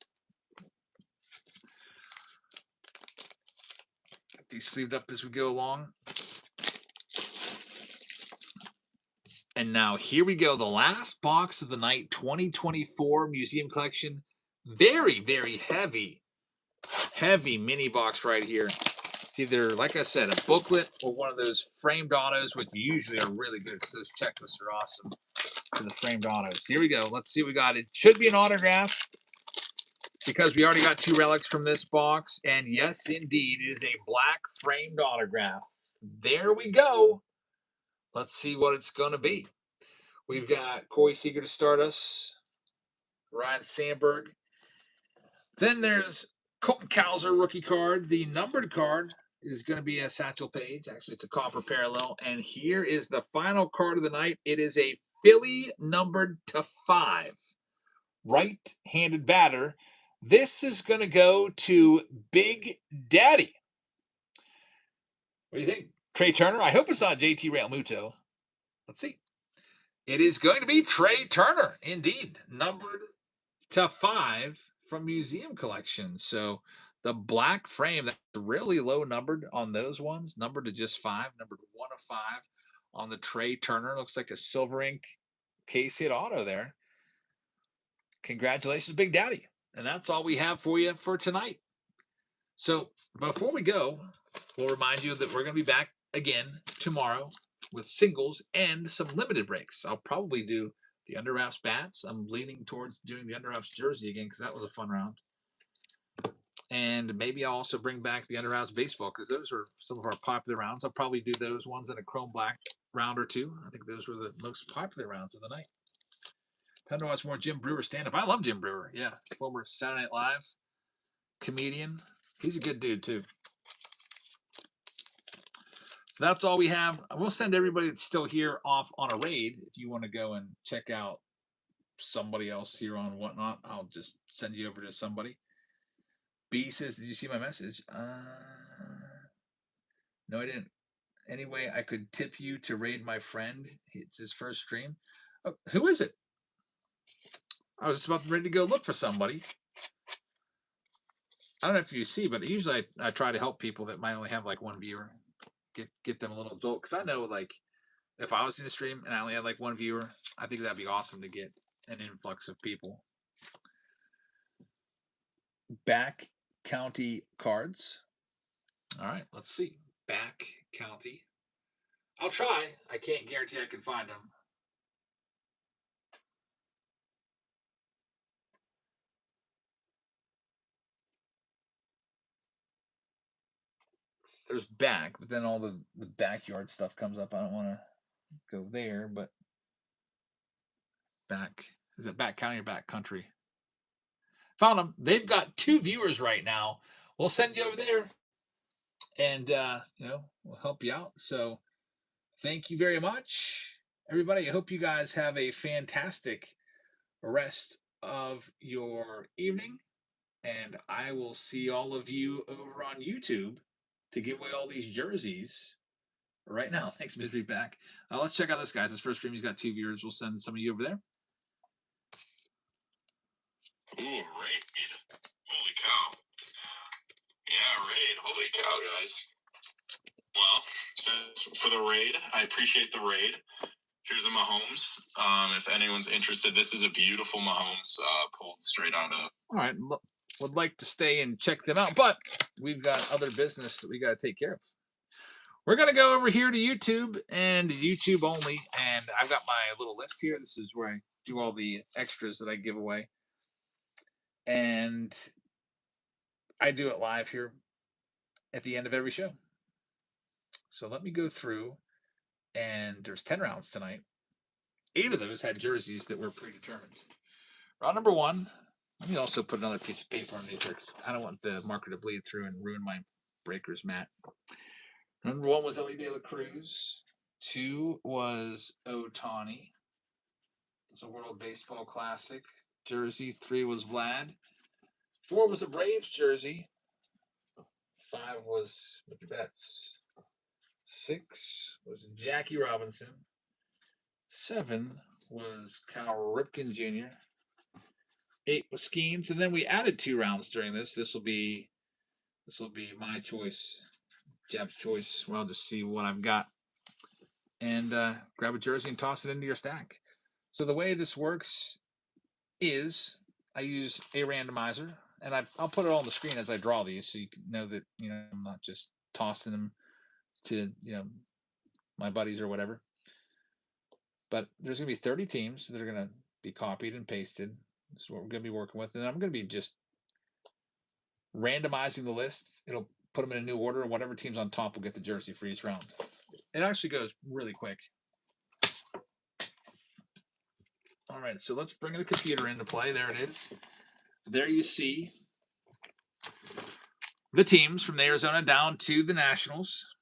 Get these sleeved up as we go along. And now here we go. The last box of the night, 2024 Museum Collection. Very, very heavy mini box right here. It's either, like I said, a booklet or one of those framed autos, which usually are really good because those checklists are awesome for the framed autos. Here we go. Let's see what we got. It should be an autograph because we already got 2 relics from this box. And yes, indeed, it is a black framed autograph. There we go. Let's see what it's going to be. We've got Corey Seager to start us, Ryan Sandberg. Then there's Colton Cowser rookie card. The numbered card is going to be a Satchel Paige. Actually, it's a copper parallel. And here is the final card of the night. It is a Philly numbered to 5. Right-handed batter. This is going to go to Big Daddy. What do you think? Trey Turner? I hope it's not JT Realmuto. Let's see. It is going to be Trey Turner, indeed. Numbered to 5 from Museum Collection. So the black frame, that's really low numbered on those ones. Numbered to just 5. Numbered 1/5 on the Trey Turner. Looks like a silver ink case hit auto there. Congratulations, Big Daddy. And that's all we have for you for tonight. So before we go, we'll remind you that we're going to be back again tomorrow with singles and some limited breaks. I'll probably do the Under Wraps bats. I'm leaning towards doing the Under Wraps jersey again because that was a fun round. And maybe I'll also bring back the Under Wraps baseball because those were some of our popular rounds. I'll probably do those ones in a chrome black round or 2. I think those were the most popular rounds of the night. Time to watch more Jim Brewer stand-up. I love Jim Brewer. Yeah, former Saturday Night Live comedian. He's a good dude, too. So that's all we have. We'll send everybody that's still here off on a raid. If you want to go and check out somebody else here on Whatnot, I'll just send you over to somebody. B says, did you see my message? No, I didn't. Anyway, I could tip you to raid my friend. It's his first stream. Oh, who is it? I was just about ready to go look for somebody. I don't know if you see, but usually I try to help people that might only have like 1 viewer. Get them a little jolt. Because I know, like, if I was in a stream and I only had like 1 viewer, I think that'd be awesome to get an influx of people. Back county cards. All right, let's see. Back county. I'll try. I can't guarantee I can find them. There's back, but then all the backyard stuff comes up. I don't want to go there, but back. Is it back county or back country? Found them. They've got 2 viewers right now. We'll send you over there and, we'll help you out. So thank you very much, everybody. I hope you guys have a fantastic rest of your evening. And I will see all of you over on YouTube to give away all these jerseys right now. Thanks, Misery Back. Let's check out this guy's. His first stream, he's got 2 viewers. We'll send some of you over there. Ooh, raid. Holy cow. Yeah, raid. Holy cow, guys. Well, so for the raid, I appreciate the raid. Here's a Mahomes. If anyone's interested, this is a beautiful Mahomes pulled straight out of. All right, would like to stay and check them out, but we've got other business that we got to take care of. We're going to go over here to YouTube and YouTube only, and I've got my little list here. This is where I do all the extras that I give away, and I do it live here at the end of every show. So let me go through, and there's 10 rounds tonight. 8 of those had jerseys that were predetermined. Round number 1, let me also put another piece of paper underneath there. I don't want the marker to bleed through and ruin my breakers mat. Number 1 was Ellie De La Cruz. 2 was Otani. It was a World Baseball Classic jersey. 3 was Vlad. 4 was a Braves jersey. 5 was Mr. Betts. 6 was Jackie Robinson. 7 was Cal Ripken Jr. 8 was Skeens, and then we added 2 rounds during this. This will be my choice, Jab's choice. Well, I'll just see what I've got and grab a jersey and toss it into your stack. So the way this works is I use a randomizer, and I'll put it all on the screen as I draw these, so you can know that I'm not just tossing them to my buddies or whatever. But there's going to be 30 teams that are going to be copied and pasted. This is what we're going to be working with, and I'm going to be just randomizing the list. It'll put them in a new order, and whatever team's on top will get the jersey for each round. It actually goes really quick. All right, so let's bring the computer into play. There it is. There you see the teams from the Arizona down to the Nationals.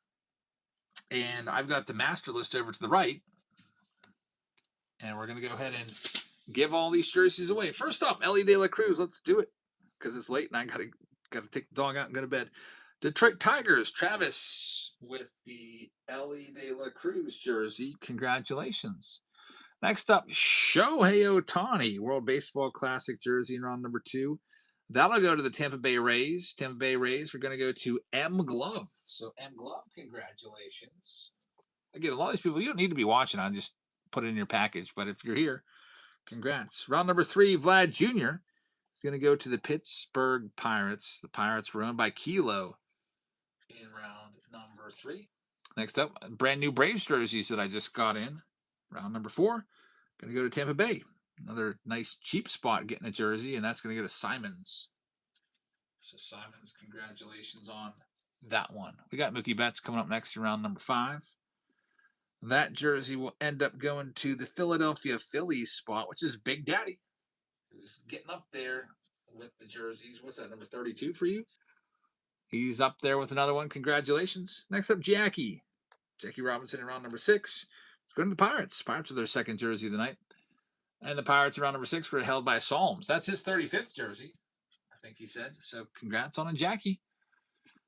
And I've got the master list over to the right. And we're going to go ahead and give all these jerseys away. First up, Ellie De La Cruz. Let's do it because it's late and I got to take the dog out and go to bed. Detroit Tigers, Travis with the Ellie De La Cruz jersey. Congratulations. Next up, Shohei Otani, World Baseball Classic jersey in round number 2. That'll go to the Tampa Bay Rays. Tampa Bay Rays, we're going to go to M. Glove. So, M. Glove, congratulations. Again, a lot of these people, you don't need to be watching. I just put it in your package. But if you're here, congrats. Round number 3, Vlad Jr. is going to go to the Pittsburgh Pirates. The Pirates were owned by Kilo in round number 3. Next up, brand new Braves jerseys that I just got in. Round number 4, going to go to Tampa Bay. Another nice cheap spot getting a jersey, and that's going to go to Simons. So Simons, congratulations on that one. We got Mookie Betts coming up next in round number 5. That jersey will end up going to the Philadelphia Phillies spot, which is Big Daddy, who's getting up there with the jerseys. What's that, number 32 for you? He's up there with another one. Congratulations. Next up, Jackie Robinson in round number 6. Let's go to the Pirates. Pirates are their second jersey of the night. And the Pirates in round number 6 were held by Psalms. That's his 35th jersey, I think he said. So congrats on a Jackie.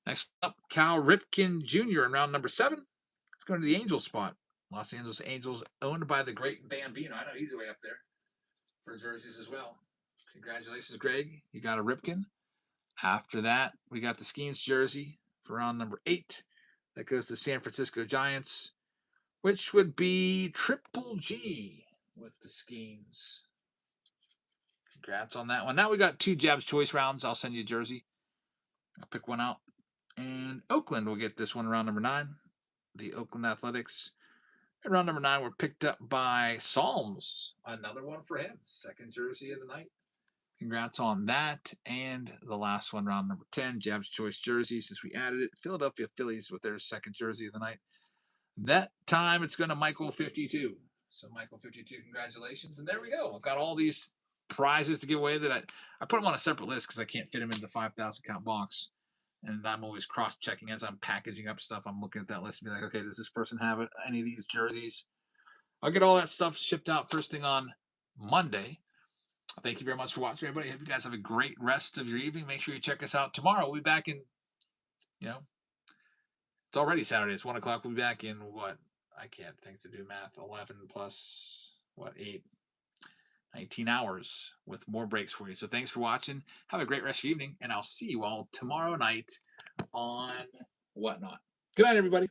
Next up, Cal Ripken Jr. in round number 7. Let's go to the Angels spot. Los Angeles Angels, owned by the great Bambino. I know he's way up there for jerseys as well. Congratulations, Greg. You got a Ripken. After that, we got the Skeens jersey for round number 8. That goes to San Francisco Giants, which would be Triple G with the Skeens. Congrats on that one. Now we got 2 Jab's Choice rounds. I'll send you a jersey. I'll pick one out. And Oakland will get this one round number 9. The Oakland Athletics. And round number 9 were picked up by Psalms. Another one for him. Second jersey of the night. Congrats on that. And the last one, round number 10, Jab's Choice jersey, since we added it. Philadelphia Phillies with their second jersey of the night. That time it's going to Michael 52. So Michael 52, congratulations. And there we go. I've got all these prizes to give away that I put them on a separate list because I can't fit them in the 5,000 count box. And I'm always cross-checking as I'm packaging up stuff. I'm looking at that list and be like, okay, does this person have any of these jerseys? I'll get all that stuff shipped out first thing on Monday. Thank you very much for watching, everybody. I hope you guys have a great rest of your evening. Make sure you check us out tomorrow. We'll be back in, it's already Saturday. It's 1 o'clock. We'll be back in what? I can't think to do math. 11 plus, 8? 19 hours with more breaks for you. So thanks for watching. Have a great rest of your evening, and I'll see you all tomorrow night on Whatnot. Good night, everybody.